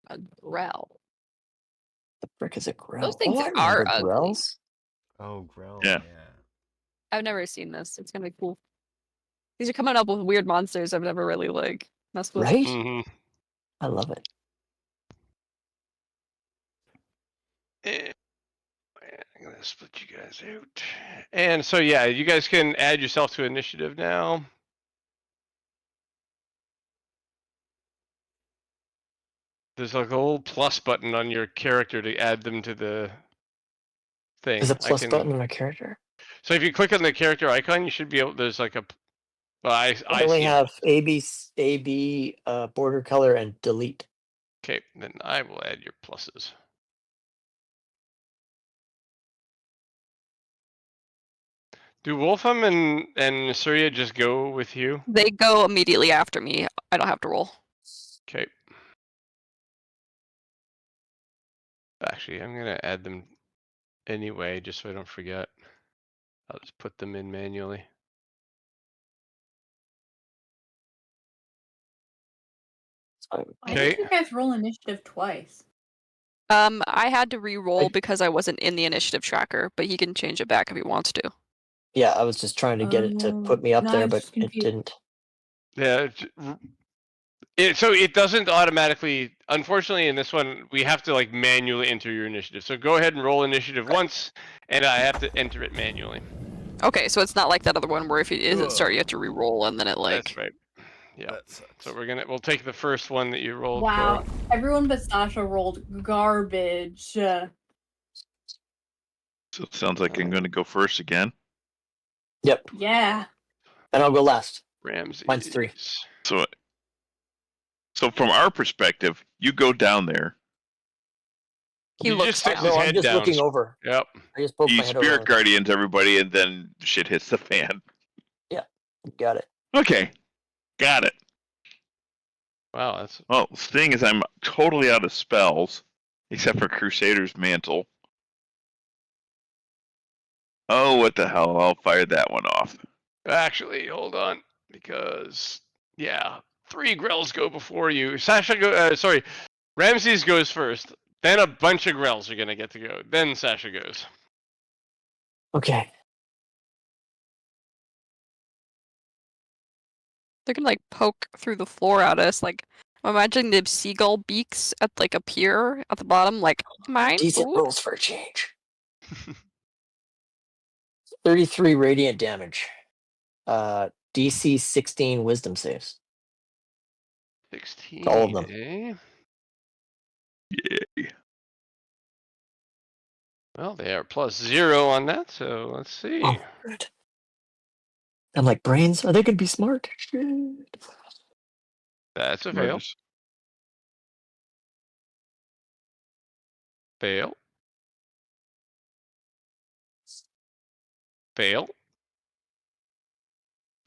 S2: A growl.
S5: The frick is a Grell.
S2: Those things
S5: I
S2: are
S5: remember
S2: ugly.
S5: Grells.
S1: Oh, Grell.
S6: Yeah.
S2: I've never seen this. It's gonna be cool. These are coming up with weird monsters I've never really messed with.
S5: Right?
S3: Mm-hmm.
S5: I love it.
S3: I'm gonna split you guys out. And so yeah, you guys can add yourself to initiative now. There's like a little plus button on your character to add them to the thing.
S5: There's a plus button on my character.
S3: So if you click on the character icon, you should be able. There's like a. Well, I
S5: only
S3: see.
S5: have AB, border color, and delete.
S3: Okay, then I will add your pluses. Do Wolfham and Surya just go with you?
S2: They go immediately after me. I don't have to roll.
S3: Okay. Actually, I'm gonna add them anyway, just so I don't forget. I'll just put them in manually.
S4: Why
S3: Okay.
S4: did you guys roll initiative twice?
S2: I had to re-roll because I wasn't in the initiative tracker, but he can change it back if he wants to.
S5: Yeah, I was just trying to get it to put me up
S4: No,
S5: there,
S4: I'm
S5: but
S4: just
S5: it
S4: confused.
S5: didn't.
S3: Yeah. So it doesn't automatically. Unfortunately, in this one, we have to like manually enter your initiative. So go ahead and roll initiative once, and I have to enter it manually.
S2: Okay, so it's not like that other one where if it isn't start, you have to re-roll and then it
S3: That's right. Yeah.
S1: That sucks.
S3: So we'll take the first one that you rolled.
S4: Wow,
S3: Cora.
S4: everyone but Sasha rolled garbage.
S6: So it sounds like I'm going to go first again.
S5: Yep,
S4: Yeah.
S5: and I'll go last.
S3: Ramsey.
S5: Mine's 3.
S6: So from our perspective, you go down there.
S2: He
S3: You
S2: looks
S3: just stick
S2: down.
S3: his
S5: No, I'm
S3: head
S5: just
S3: down.
S5: looking over.
S3: Yep.
S5: I just poked
S6: You
S5: my head over.
S6: spirit guardians everybody, and then shit hits the fan.
S5: Got it.
S6: Okay, got it.
S3: Wow, that's
S6: Well, the thing is, I'm totally out of spells, except for Crusader's Mantle. Oh, what the hell? I'll fire that one off.
S3: actually hold on because yeah, 3 Grells go before you. Ramses goes first. Then a bunch of Grells are gonna get to go. Then Sasha goes.
S5: Okay.
S2: They're gonna like poke through the floor at us. Like, I'm imagining the seagull beaks at like a pier at the bottom. Like, mine
S5: Decent
S2: food.
S5: rolls for a change. 33 radiant damage. DC 16 wisdom saves.
S3: 16.
S5: All of them.
S3: Eh?
S6: Yeah.
S3: Well, they are +0 on that, so let's see.
S5: Oh, good. I'm like, brains, are they going to be smart? Shit.
S3: That's a fail.
S6: Smartest.
S3: Fail. Fail.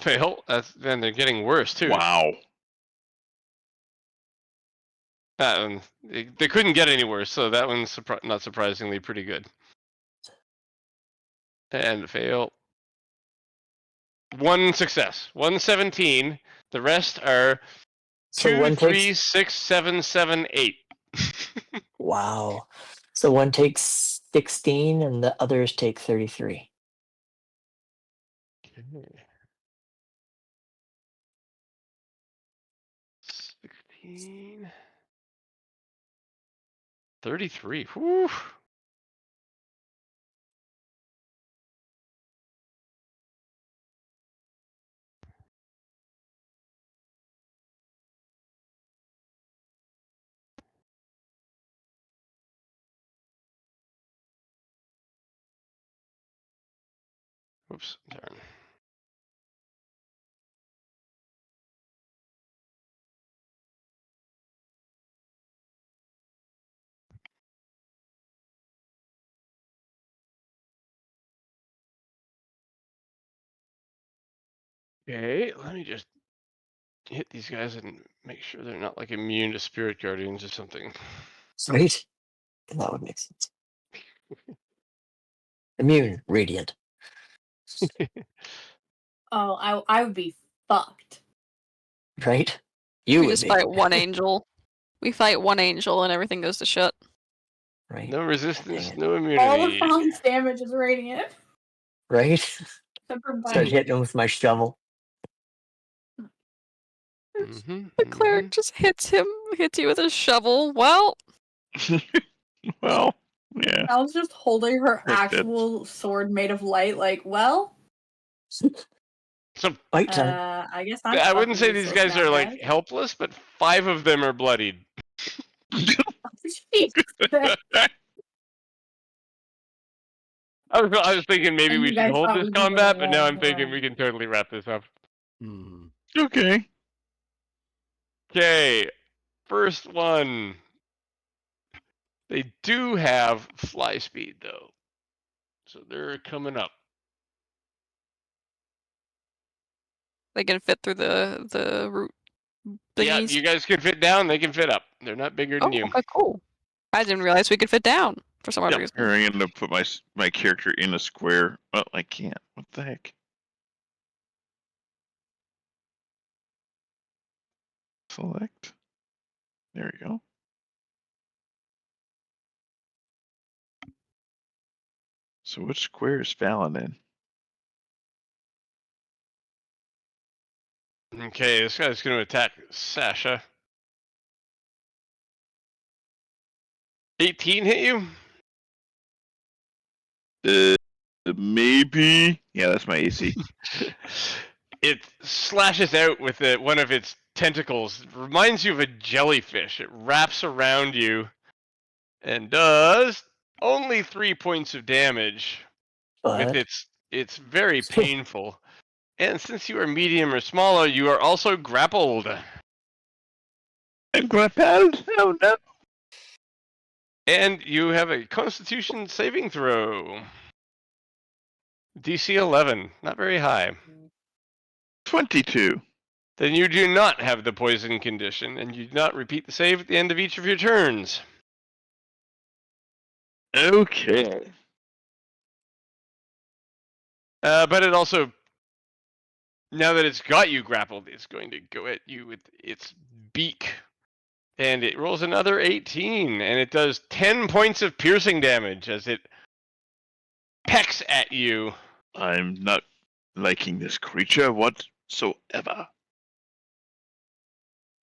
S3: Fail. Then they're getting worse too.
S6: Wow.
S3: That one, they couldn't get any worse, so that one's not surprisingly pretty good. And fail. 1 success. 117. The rest are
S5: So
S3: 2,
S5: one
S3: 3,
S5: takes.
S3: 6, 7, 7, 8.
S5: Wow. So one takes 16 and the others take 33.
S3: Okay. 16. 33. Whew. Oops, darn. Okay, let me just hit these guys and make sure they're not like immune to spirit guardians or something.
S5: Right? That would make sense. Immune, radiant.
S4: Oh, I would be fucked.
S5: Right? You
S2: We
S5: would
S2: just
S5: be.
S2: fight one angel. We fight one angel and everything goes to shit.
S5: Right?
S3: No resistance,
S5: it.
S3: no
S4: All the
S3: immunity.
S4: Fountain's damage is radiant.
S5: Right?
S4: Except for
S5: Start
S4: Bunny.
S5: hitting them with my shovel.
S3: Mm-hmm,
S2: The cleric just hits you with a shovel. Well,
S6: Well, yeah.
S4: Al's just holding her
S6: Like
S4: actual sword made of light, like, well,
S3: So
S5: Fight time.
S4: I guess I'm
S3: I wouldn't
S4: fucking
S3: say these
S4: useless
S3: guys
S4: now,
S3: are like
S4: guys.
S3: helpless, but 5 of them are bloodied.
S4: Jesus.
S3: I was thinking maybe
S4: And
S3: we
S4: you
S3: should
S4: guys
S3: hold
S4: thought
S3: this
S4: we did the
S3: combat, but now I'm
S4: wrong
S3: thinking
S4: way.
S3: we can totally wrap this up.
S1: Hmm.
S6: Okay.
S3: Okay, first one. They do have fly speed though, so they're coming up.
S2: they can fit through the root
S3: Yeah,
S2: thingies.
S3: you guys can fit down, they can fit up. They're not bigger
S2: Oh,
S3: than you.
S2: okay, cool. I didn't realize we could fit down for some odd
S3: Yep.
S2: reason.
S6: Here I'm gonna put my character in a square. Well, I can't. What the heck? Select. There we go. So which square is Fallon in?
S3: Okay, this guy's going to attack Sasha. 18 hit you?
S6: Maybe. Yeah, that's my AC.
S3: It slashes out with one of its tentacles. It reminds you of a jellyfish. It wraps around you and does only 3 points of damage. With
S5: But
S3: it's very painful. And since you are medium or smaller, you are also grappled.
S6: I'm grappled. Oh no.
S3: And you have a Constitution saving throw. DC 11, not very high.
S6: 22.
S3: Then you do not have the poison condition, and you do not repeat the save at the end of each of your turns.
S6: Okay.
S3: But it also, now that it's got you grappled, it's going to go at you with its beak. And it rolls another 18, and it does 10 points of piercing damage as it pecks at you.
S6: I'm not liking this creature whatsoever.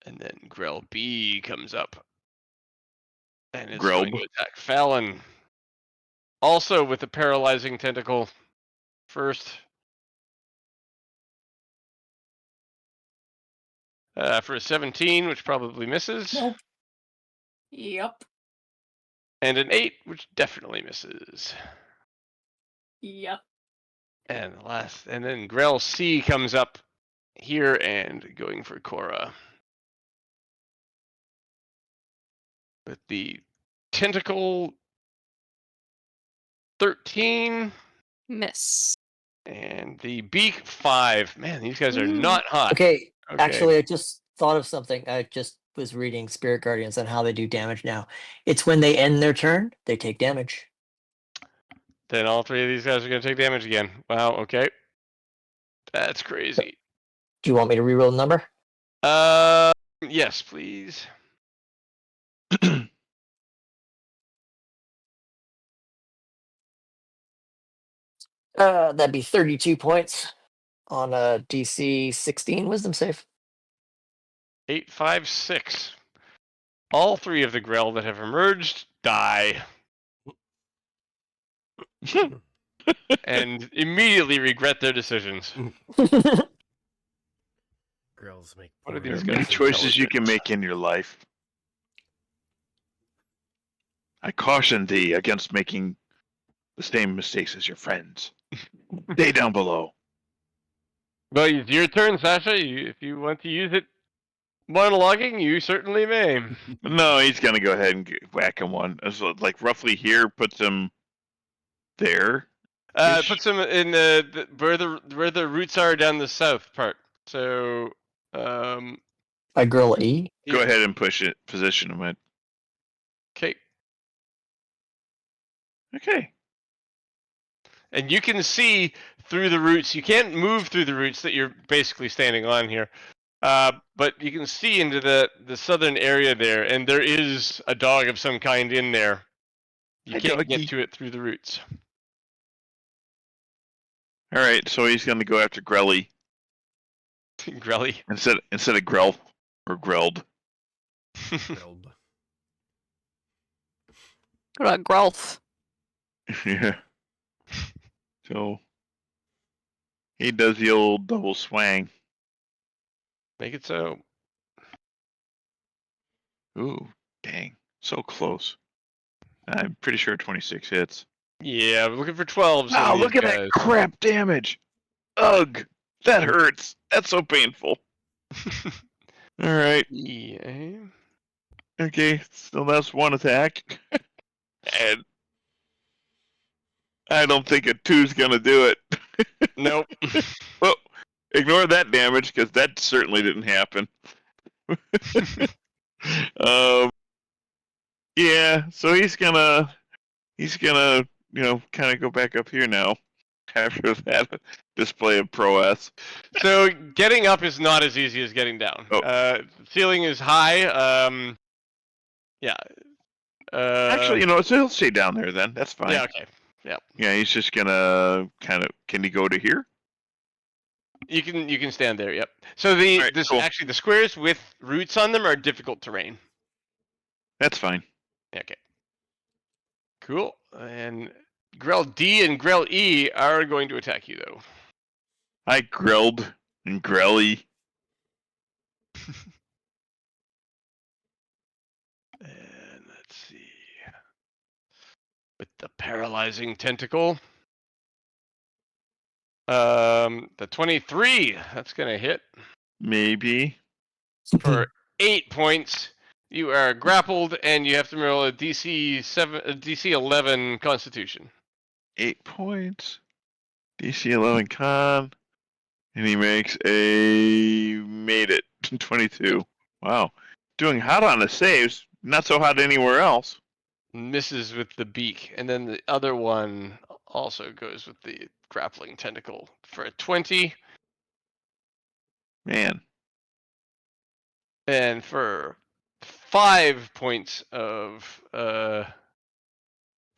S3: And then Grell B comes up. And it's
S6: Grelb.
S3: going to attack Fallon. Also with a paralyzing tentacle. First. For a 17, which probably misses.
S4: Nope. Yep.
S3: And an 8, which definitely misses.
S4: Yep.
S3: And then Grell C comes up here and going for Cora. With the tentacle 13
S2: Miss.
S3: and the beak 5. Man, these guys are
S2: Ooh.
S3: not hot.
S5: Okay,
S3: Okay.
S5: actually, I just thought of something. I just was reading Spirit Guardians on how they do damage now. It's when they end their turn, they take damage.
S3: Then all 3 of these guys are going to take damage again. Wow, okay. That's crazy.
S5: Do you want me to reroll the number?
S3: Yes, please.
S5: That'd be 32 points on a DC 16 Wisdom save.
S3: 8, 5, 6. All 3 of the Grell that have emerged die. And immediately regret their decisions.
S1: Girls make
S3: What are
S1: poor
S6: There
S3: these
S6: are many
S3: guys
S6: choices you can
S3: intelligent?
S6: make in your life. I caution thee against making the same mistakes as your friends. Stay down below.
S3: Well, it's your turn, Sasha. If you want to use it monologuing, you certainly may.
S6: No, he's gonna go ahead and whack him one. So, like roughly here, puts him there.
S3: It puts them in where the roots are down the south part. So,
S5: By girl E.
S6: Go
S3: here.
S6: ahead and position him at.
S3: Okay.
S6: Okay.
S3: And you can see through the roots. You can't move through the roots that you're basically standing on here. But you can see into the southern area there, and there is a dog of some kind in there. You
S6: Hi,
S3: can't
S6: doggy.
S3: get to it through the roots.
S6: All right, so he's gonna go after Grelly
S3: Grelly.
S6: instead of Grell or Grelled.
S1: Grelb.
S2: What about Growth?
S6: Yeah. So he does the old double swang.
S3: Make it so.
S6: Ooh, dang, so close. I'm pretty sure 26 hits.
S3: Yeah, we're looking for 12s.
S6: Wow,
S3: on these
S6: look at
S3: guys.
S6: that crap damage. Ugh, that hurts. That's so painful. All right.
S3: Yeah.
S6: Okay, so that's one attack. And I don't think a 2's gonna do it.
S3: Nope.
S6: Well, ignore that damage because that certainly didn't happen. Yeah, so he's gonna kind of go back up here now after that display of prowess.
S3: So getting up is not as easy as getting down.
S6: Oh.
S3: Ceiling is high. Yeah.
S6: Actually, so he'll stay down there then. That's fine.
S3: Yeah. Okay.
S6: Yeah, he's just gonna can he go to here?
S3: You can stand there. Yep. So the squares with roots on them are difficult terrain.
S6: That's fine.
S3: Okay. Cool. And Grell D and Grell E are going to attack you though.
S6: I grilled and grelly.
S3: And let's see. With the paralyzing tentacle. The 23. That's gonna hit
S6: Maybe.
S3: for 8 points. You are grappled, and you have to roll a DC 11 Constitution.
S6: 8 points. DC 11 con. And he made it 22. Wow. Doing hot on the saves, not so hot anywhere else.
S3: Misses with the beak, and then the other one also goes with the grappling tentacle for a 20.
S6: Man.
S3: And for 5 points of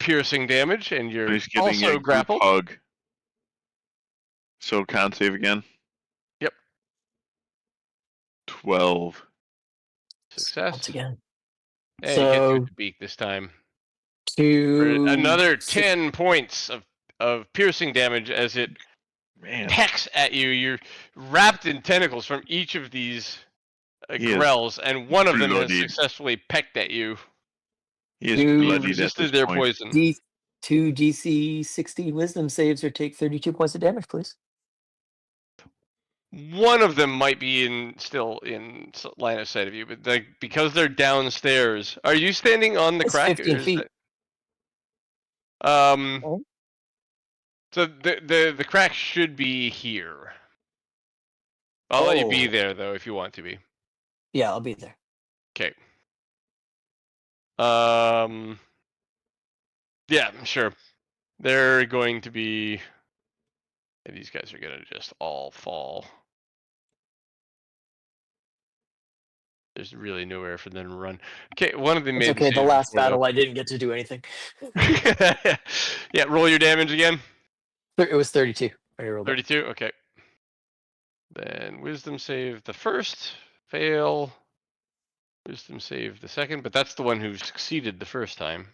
S3: piercing damage, and you're
S6: He's getting
S3: also
S6: a group
S3: grappled.
S6: hug. So con save again.
S3: Yep.
S6: 12.
S3: Success.
S5: Once again.
S3: And you get through
S5: So
S3: the beak this time. For
S5: 2
S3: another
S5: six-
S3: 10 points of piercing damage as it
S6: Man,
S3: pecks at you. You're wrapped in tentacles from each of these
S6: He is
S3: grells, and one of them has
S6: bloodied.
S3: successfely pecked at you.
S6: he is
S5: Two-
S3: You
S6: bloodied at
S3: resisted
S6: this
S3: their
S6: point.
S3: poison.
S5: two DC 60 wisdom saves or take 32 points of damage, please.
S3: One of them might be still in line of sight of you, but because they're downstairs. Are you standing on the
S5: It's
S3: crack?
S5: 15
S3: or is
S5: feet.
S3: that- So the crack should be here. I'll let you be
S5: Oh.
S3: there though if you want to be.
S5: Yeah, I'll be there.
S3: Okay. Yeah, sure. They're going to be. These guys are gonna just all fall. There's really nowhere for them to run. Okay, one of them
S5: It's
S3: made
S5: okay. The
S3: save
S5: last
S3: before, though.
S5: battle, I didn't get to do anything.
S3: Yeah, roll your damage again.
S5: It was 32. I rolled it.
S3: 32. Okay. Then wisdom save the first, fail. Wisdom save the second, but that's the one who succeeded the first time.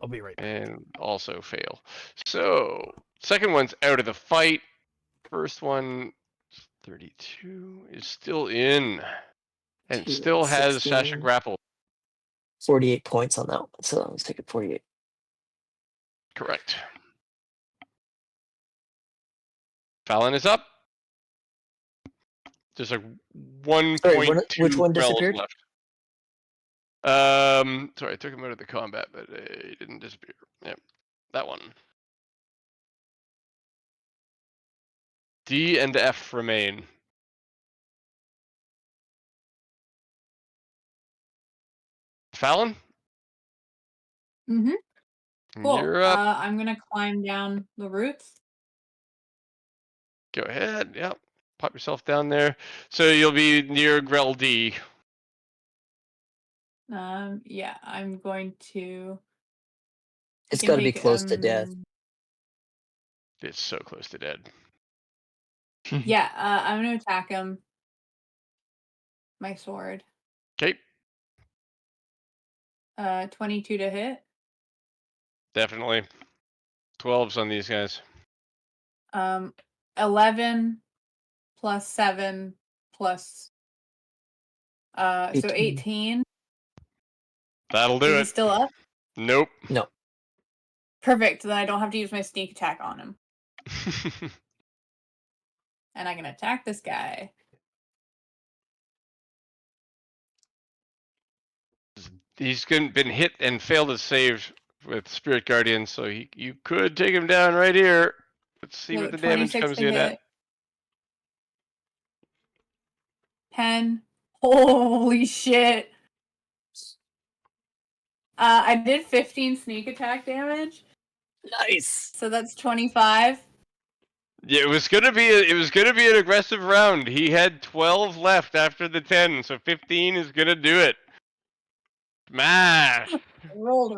S1: I'll be right back.
S3: And also fail. So second one's out of the fight. First one, 32, is still in. And
S5: 2
S3: still has
S5: 16.
S3: Sasha grapple.
S5: 48 points on that one. So let's take it 48.
S3: Correct. Fallon is up. There's like 1.2
S5: which one
S3: grells
S5: disappeared?
S3: left. Sorry, I took him out of the combat, but he didn't disappear. Yep, that one. D and F remain. Fallon?
S4: Mm-hmm. Cool.
S3: You're up.
S4: I'm gonna climb down the roots.
S3: Go ahead. Yep. Pop yourself down there. So you'll be near Grell D.
S4: Yeah, I'm going to.
S5: It's
S4: can
S5: got to be
S4: take,
S5: close to death.
S3: It's so close to dead.
S4: Yeah, I'm gonna attack him. My sword.
S3: Okay.
S4: 22 to hit.
S3: Definitely. 12s on these guys.
S4: 11 plus 7 plus. So 18.
S3: That'll do
S4: Is
S3: it.
S4: he still up?
S3: Nope.
S5: No.
S4: Perfect. Then I don't have to use my sneak attack on him. And I can attack this guy.
S3: He's been hit and failed to save with Spirit Guardian, so you could take him down right here. Let's see
S4: So
S3: what the damage
S4: 26
S3: comes
S4: to
S3: in at.
S4: hit. 10. Holy shit. I did 15 sneak attack damage.
S5: Nice.
S4: So that's 25.
S3: Yeah, it was gonna be an aggressive round. He had 12 left after the 10, so 15 is gonna do it. Smash.
S4: I rolled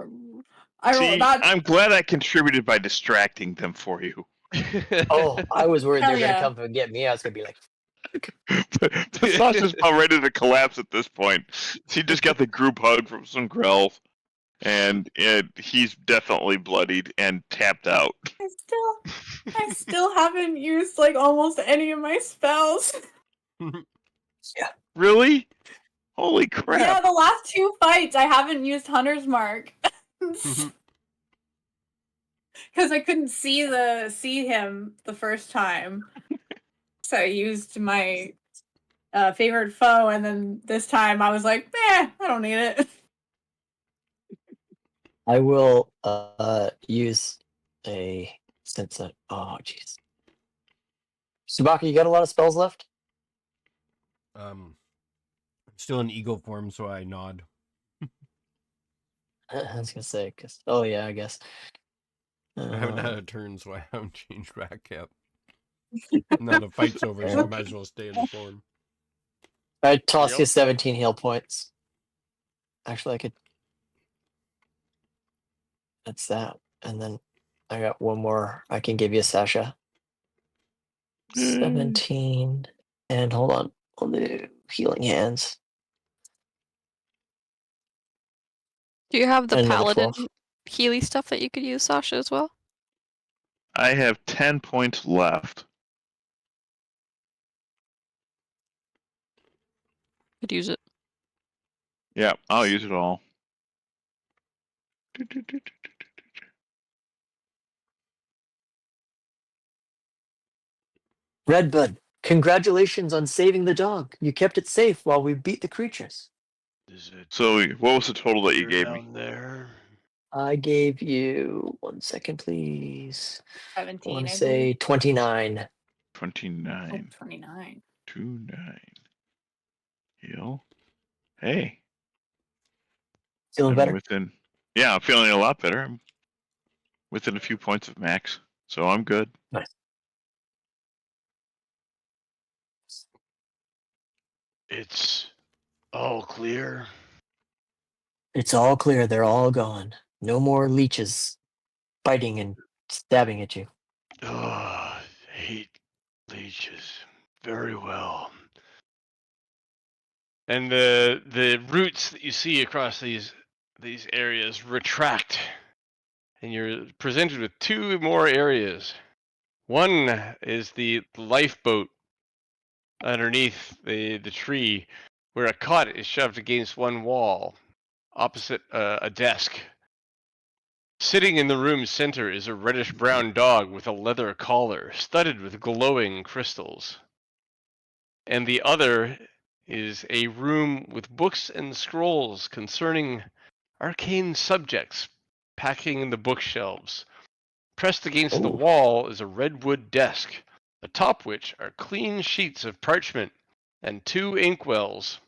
S6: See,
S4: that.
S6: I'm glad I contributed by distracting them for you.
S5: Oh, I was worried they were
S4: Hell
S5: going to
S4: yeah.
S5: come and get me. I was going to be like,
S6: The sauce is about ready to collapse at this point. He just got the group hug from some Grells, and he's definitely bloodied and tapped out.
S4: I still haven't used like almost any of my spells.
S6: Really? Holy crap.
S4: Yeah, the last 2 fights I haven't used Hunter's Mark. Because I couldn't see him the first time. So I used my favorite foe, and then this time I was like, I don't need it.
S5: I will use a sense of. Oh, jeez. Subaka, you got a lot of spells left?
S1: I'm still in eagle form, so I nod.
S5: I was going to say, because. Oh, yeah, I guess.
S1: I haven't had a turn, so I haven't changed rack yet. Now the fight's over, so I might as well stay in the form.
S5: I toss
S3: Yep.
S5: you 17 heal points. Actually, I could. That's that. And then I got one more I can give you, Sasha. 17. And hold on. I'll do healing hands.
S2: Do you have the
S5: Another
S2: paladin
S5: 12.
S2: Healy stuff that you could use, Sasha, as well?
S6: I have 10 points left.
S2: Could use it.
S6: Yeah, I'll use it all.
S5: Redbud, congratulations on saving the dog. You kept it safe while we beat the creatures.
S3: Is it
S6: So, what was the total that you gave me?
S3: down there?
S5: I gave you 1 second, please. I
S4: 17,
S5: want to
S4: I
S5: say
S4: believe.
S5: 29.
S6: 29.
S4: 29.
S6: 29. Heal. Hey,
S5: Feeling
S6: I'm
S5: better?
S6: within. Yeah, I'm feeling a lot better. I'm within a few points of max, so I'm good.
S5: Nice.
S3: It's all clear.
S5: It's all clear. They're all gone. No more leeches biting and stabbing at you.
S3: Oh, I hate leeches. Very well. And the roots that you see across these areas retract, and you're presented with two more areas. One is the lifeboat underneath the tree, where a cot is shoved against one wall, opposite a desk. Sitting in the room's center is a reddish-brown dog with a leather collar, studded with glowing crystals. And the other is a room with books and scrolls concerning arcane subjects packing in the bookshelves. Pressed against the
S5: Oh.
S3: wall is a redwood desk, atop which are clean sheets of parchment and 2 inkwells.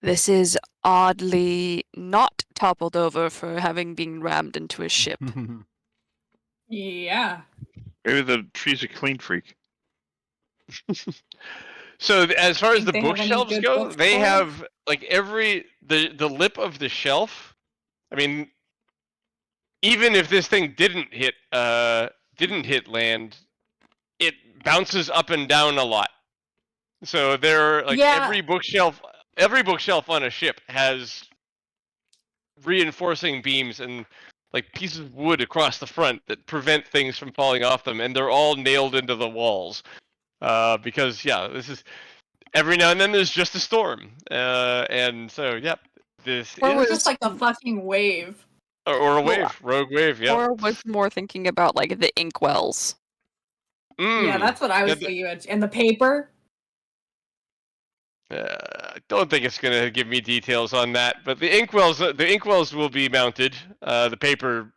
S2: This is oddly not toppled over for having been rammed into a ship.
S4: Yeah.
S6: Maybe the tree's a clean freak.
S3: So as far as
S4: Think
S3: the
S4: they have any
S3: bookshelves
S4: good
S3: go,
S4: books
S3: they
S4: for us?
S3: have like the lip of the shelf. I mean, even if this thing didn't hit land, it bounces up and down a lot. So there, like
S4: Yeah.
S3: every bookshelf on a ship has reinforcing beams and like pieces of wood across the front that prevent things from falling off them, and they're all nailed into the walls. Because this is every now and then there's just a storm, and so this
S2: Or
S4: Or
S3: is
S4: just like a fucking wave.
S3: or a
S2: Well,
S3: rogue wave, yeah.
S2: Or was more thinking about like the inkwells.
S4: Yeah, that's what I was thinking about. And the paper.
S3: I don't think it's gonna give me details on that, but the inkwells will be mounted. The paper,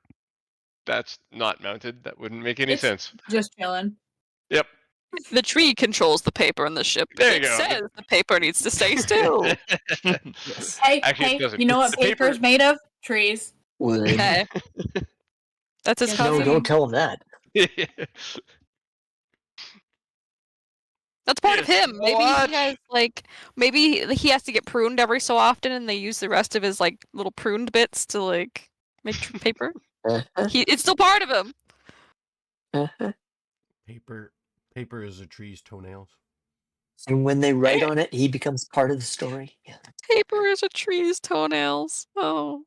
S3: that's not mounted. That wouldn't make any
S4: It's
S3: sense.
S4: just chilling.
S3: Yep.
S2: The tree controls the paper in the ship.
S3: There you
S2: It
S3: go.
S2: says the paper needs to stay still.
S5: Yes.
S4: Hey,
S3: Actually, it doesn't.
S4: you know what
S3: The
S4: paper's
S3: paper.
S4: made of? Trees.
S5: Wood.
S2: Okay. That's his
S4: Just
S5: No,
S2: cousin.
S4: saying.
S5: don't tell him that.
S2: That's part of
S3: Yes,
S2: him. Maybe
S3: watch.
S2: he has like maybe he has to get pruned every so often, and they use the rest of his like little pruned bits to like make paper. It's still part of him.
S1: Paper is a tree's toenails.
S5: And when they write on it, he becomes part of the story. Yeah.
S2: Paper is a tree's toenails. Oh.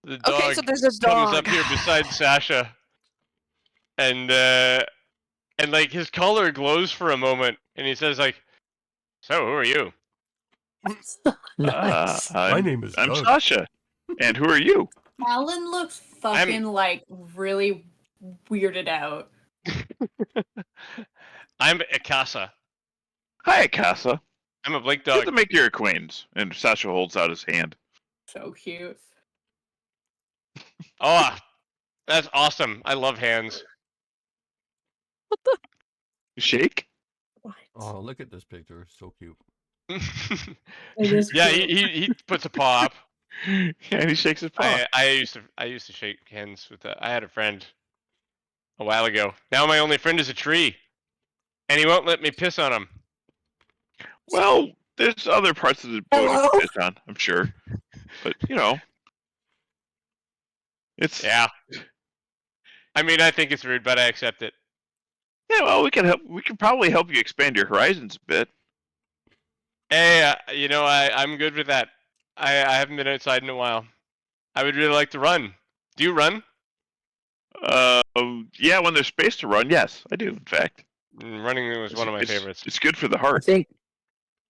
S3: The dog
S2: Okay, so there's a
S3: comes
S2: dog.
S3: up here beside Sasha, and like his collar glows for a moment, and he says like, "So who are you?"
S5: Nice.
S6: I'm
S1: name is
S6: I'm
S1: Doug.
S6: Sasha. And who are you?
S4: Alan looks fucking like really weirded out.
S3: I'm Akasa.
S6: Hi, Casa.
S3: I'm a Blake
S6: Good
S3: dog.
S6: to make your acquaintance. And Sasha holds out his hand.
S4: So cute.
S3: Oh, that's awesome. I love hands.
S6: Shake?
S1: Oh, look at this picture. So cute.
S4: It is
S3: Yeah,
S4: cute.
S3: he puts a paw up.
S6: Yeah, and he shakes his paw.
S3: I used to shake hands with I had a friend a while ago. Now my only friend is a tree, and he won't let me piss on him.
S6: Well, there's other parts of the boat you
S4: Hello?
S6: can piss on, I'm sure. But, it's...
S3: Yeah. I mean, I think it's rude, but I accept it.
S6: Yeah, well, we can probably help you expand your horizons a bit.
S3: Hey, I'm good with that. I haven't been outside in a while. I would really like to run. Do you run?
S6: Yeah, when there's space to run, yes, I do, in fact.
S3: Running was one of my favorites.
S6: It's good for the
S5: I
S6: heart.
S5: think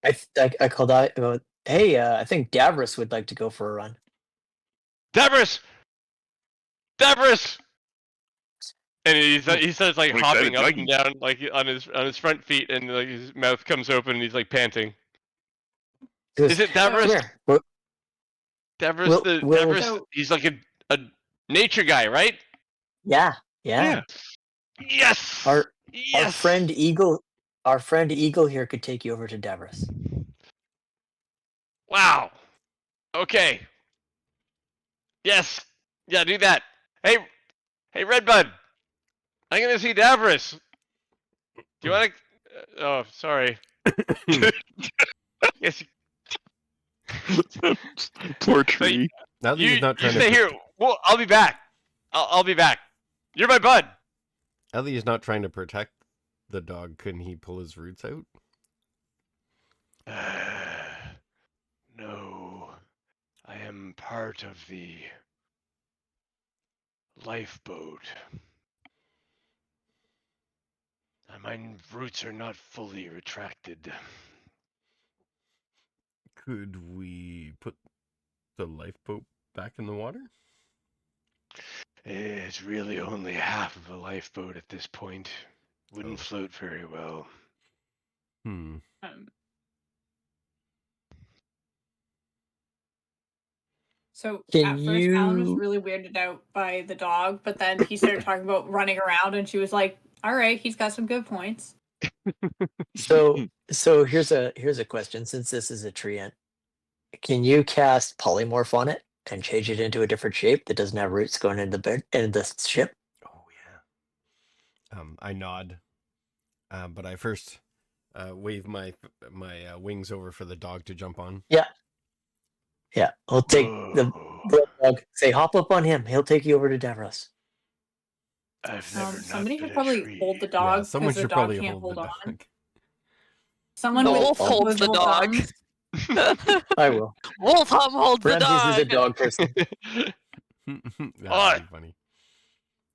S5: I called out about. Hey, I think Davros would like to go for a run.
S3: Davros! Davros! And he starts like
S6: I'm
S3: hopping
S6: excited,
S3: up
S6: Dougie.
S3: and down like on his front feet, and like his mouth comes open and he's like panting.
S5: He goes,
S3: Is it
S5: Come
S3: Davros?
S5: here.
S3: Davros
S5: Will-
S3: Davros? He's like a nature guy, right?
S5: Yeah.
S3: Yes.
S5: Our
S3: yes.
S5: friend Eagle here could take you over to Davros.
S3: Wow. Okay. Yes. Yeah, do that. Hey, Redbud. I'm gonna see Davros. Do you want to? Oh, sorry. Yes.
S6: Poor tree.
S1: Now that
S3: You
S1: he's not trying
S3: stay
S1: to
S3: here. Well, I'll be back. I'll be back. You're my bud.
S1: now that he's not trying to protect the dog, couldn't he pull his roots out?
S3: No, I am part of the lifeboat. My roots are not fully retracted.
S1: Could we put the lifeboat back in the water?
S3: It's really only half of a lifeboat at this point. Wouldn't float very well.
S4: So
S5: Can
S4: at first, Alan was
S5: you-
S4: really weirded out by the dog, but then he started talking about running around, and she was like, "All right, he's got some good points."
S5: So here's a question. Since this is a treant, can you cast polymorph on it and change it into a different shape that doesn't have roots going into the ship?
S1: Oh yeah. I nod, but I first wave my wings over for the dog to jump on.
S5: Yeah, I'll take the dog. Say, hop up on him. He'll take you over to Davros.
S3: I've never
S4: Somebody
S3: not
S4: should
S3: been a
S4: probably
S3: tree.
S4: hold the
S1: Yeah,
S4: dog
S1: someone
S4: because the
S1: should
S4: dog
S1: probably
S4: can't
S1: hold the
S4: hold on.
S1: dog.
S4: Someone
S5: No,
S4: with
S2: Wolf holds the
S4: opposable
S2: dog.
S4: thumbs.
S5: I will.
S2: Wolfham holds the
S5: Ramses is a
S2: dog.
S5: dog person.
S1: That'd be funny.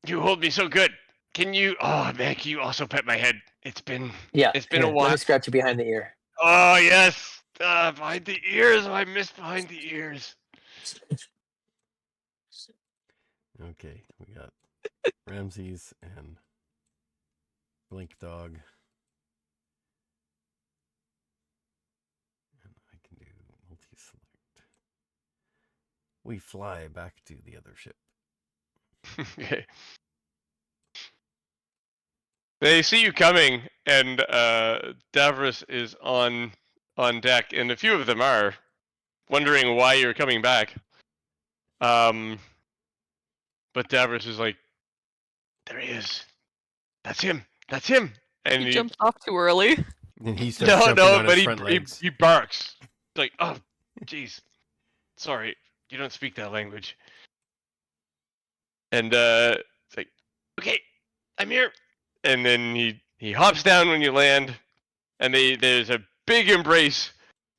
S3: You hold me so good. Can you? Oh man, can you also pet my head? It's been
S5: Yeah,
S3: a
S5: here,
S3: while.
S5: Let me scratch you behind the ear.
S3: Oh yes, behind the ears. I missed behind the ears.
S1: Okay, we got Ramses and Blink Dog. And I can do multi-select. We fly back to the other ship.
S3: Okay. They see you coming, and Davros is on deck, and a few of them are wondering why you're coming back. But Davros is like, "There he is. That's him. That's him." And
S2: He jumped off too early.
S1: And he starts jumping on
S3: but
S1: his front legs.
S3: he barks. Like, "Oh, jeez. Sorry, you don't speak that language." And it's like, "Okay, I'm here." And then he hops down when you land, and there's a big embrace.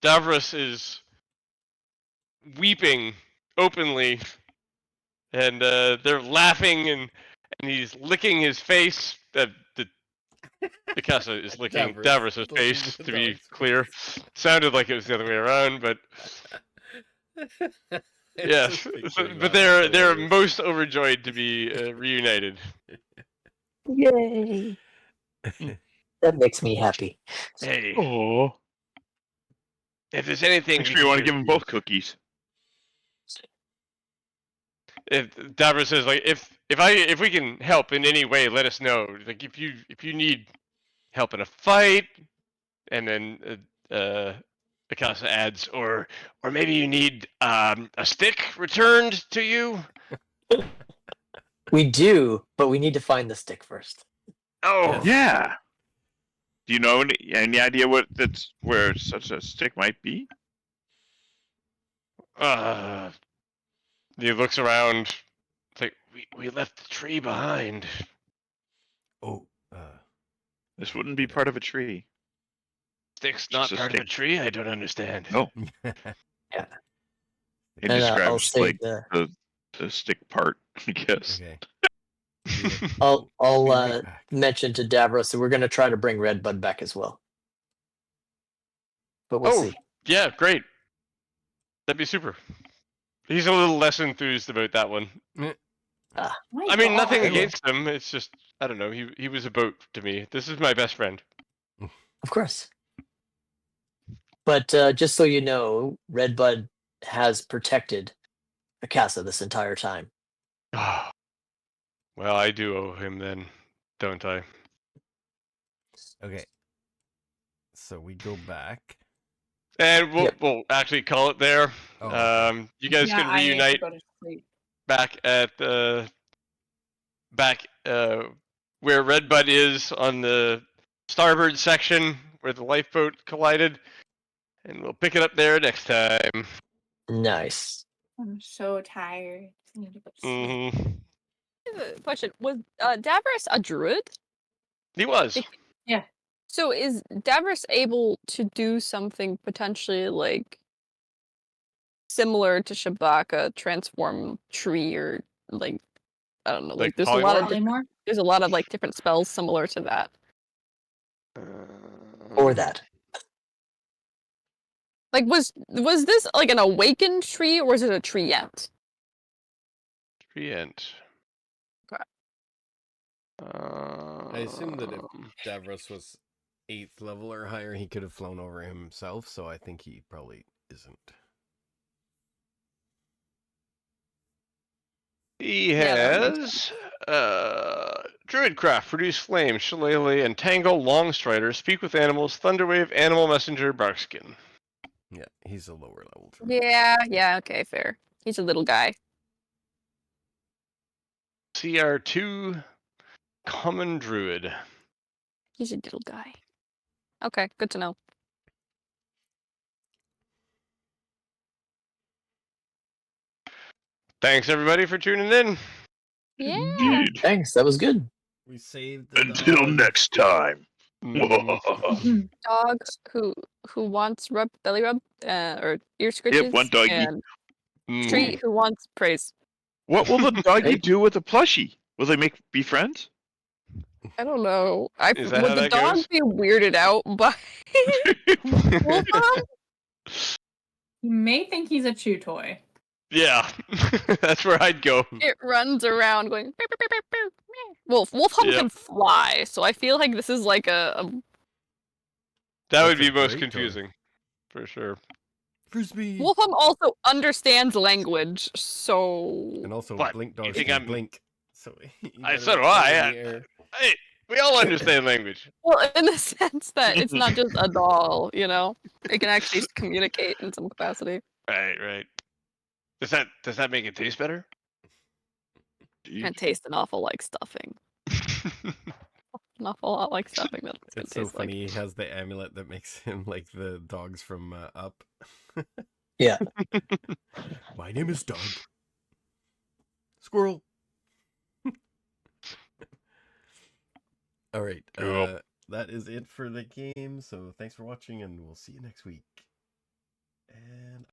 S3: Davros is weeping openly, and they're laughing, and he's licking his face. Picasso is licking
S1: Davros
S3: Davros'
S1: licking
S3: face,
S1: the
S3: to be
S1: dog's
S3: clear. Sounded like it was the other way around, but yes. But they're most overjoyed to be reunited.
S5: Yay! That makes me happy.
S3: Hey,
S6: Oh,
S3: if there's anything
S6: make
S3: we
S6: sure you
S3: can
S6: want to
S3: do
S6: give them
S3: for you-
S6: both cookies.
S3: If Davros says like if we can help in any way, let us know. Like if you need help in a fight, and then Picasso adds, or maybe you need a stick returned to you.
S5: We do, but we need to find the stick first.
S3: Oh,
S6: Yeah. Do you know any idea where such a stick might be?
S3: He looks around. It's like we left the tree behind.
S1: Oh,
S6: This wouldn't be part of a tree.
S3: Stick's
S6: Just
S3: not
S6: a
S3: part of a
S6: stick.
S3: tree. I don't understand.
S6: No.
S5: Yeah.
S6: It
S5: And I'll
S6: describes
S5: say
S6: like the stick part, I guess.
S1: okay.
S5: I'll
S1: Be right back.
S5: mention to Davros that we're going to try to bring Redbud back as well. But we'll see.
S3: Yeah, great. That'd be super. He's a little less enthused about that one.
S4: My
S3: I mean, nothing
S4: God.
S3: against him. It's just I don't know. He was a boat to me. This is my best friend.
S5: Of course. But just so you know, Redbud has protected Akasa this entire time.
S3: Well, I do owe him then, don't I?
S1: Okay. So we go back.
S3: And we'll
S5: Yep.
S3: we'll actually call it there.
S1: Oh, okay.
S3: You guys
S4: Yeah,
S3: can
S4: I need to
S3: reunite
S4: go to sleep.
S3: back at where Redbud is on the starboard section where the lifeboat collided, and we'll pick it up there next time.
S5: Nice.
S4: I'm so tired. I need to go to sleep.
S3: Hmm.
S2: Question: was Davros a druid?
S3: He was.
S2: So is Davros able to do something potentially like similar to Shabaka, transform tree, or like I don't know, like
S3: Like
S2: there's a lot of
S3: polymorph?
S4: Polymorph?
S2: there's a lot of like different spells similar to that.
S5: Or that.
S2: Like was this like an awakened tree or was it a tree yet?
S3: Treant.
S2: Okay.
S1: I assume that if Davros was 8th level or higher, he could have flown over himself, so I think he probably isn't.
S3: He
S2: Yeah, that makes
S3: has Druidcraft, Produce Flame, Shillelagh, Entangle, Longstrider, Speak with Animals, Thunderwave, Animal Messenger, Barkskin.
S1: Yeah, he's a lower level druid.
S2: Yeah, okay, fair. He's a little guy.
S3: CR2, Common Druid.
S2: He's a little guy. Okay, good to know.
S3: Thanks everybody for tuning in.
S2: Yeah.
S6: Indeed.
S5: Thanks. That was good.
S1: We saved the
S6: Until
S1: dog.
S6: next time.
S3: Mm,
S2: Dog who wants belly rub or ear scritches.
S6: one doggy.
S2: And
S3: mm.
S2: Tree who wants praise.
S6: What will the doggy
S5: Hey.
S6: do with the plushie? Will they be friends?
S2: I don't know.
S3: Is that
S2: would
S3: how
S2: the
S3: that
S2: dog
S3: goes?
S2: be weirded out by Wolfham?
S4: You may think he's a chew toy.
S3: Yeah, that's where I'd go.
S2: It runs around going. "Beep, beep, beep, beep, beep, meh." Wolfham
S3: Yep.
S2: can fly, so I feel like this is like a
S3: That would
S1: That's a
S3: be most
S1: great toy.
S3: confusing, for sure.
S1: Frisbee.
S2: Wolfham also understands language, so
S1: And also,
S3: What?
S1: blink
S3: You
S1: dogs
S3: think
S1: can
S3: I'm-
S1: blink. So, you
S3: So
S1: gotta
S3: do I.
S1: fly in
S3: I-
S1: the air.
S3: Hey, we all understand language.
S2: well in the sense that it's not just a doll, you know, it can actually communicate in some capacity.
S3: Right. Does that make it taste better?
S2: And taste an awful like stuffing. An awful lot like stuffing. That's what
S1: It's
S2: it
S1: so
S2: tastes like.
S1: funny. He has the amulet that makes him like the dogs from Up.
S5: Yeah.
S1: My name is Doug. Squirrel. All right.
S3: Cool.
S1: That is it for the game. So thanks for watching, and we'll see you next week. And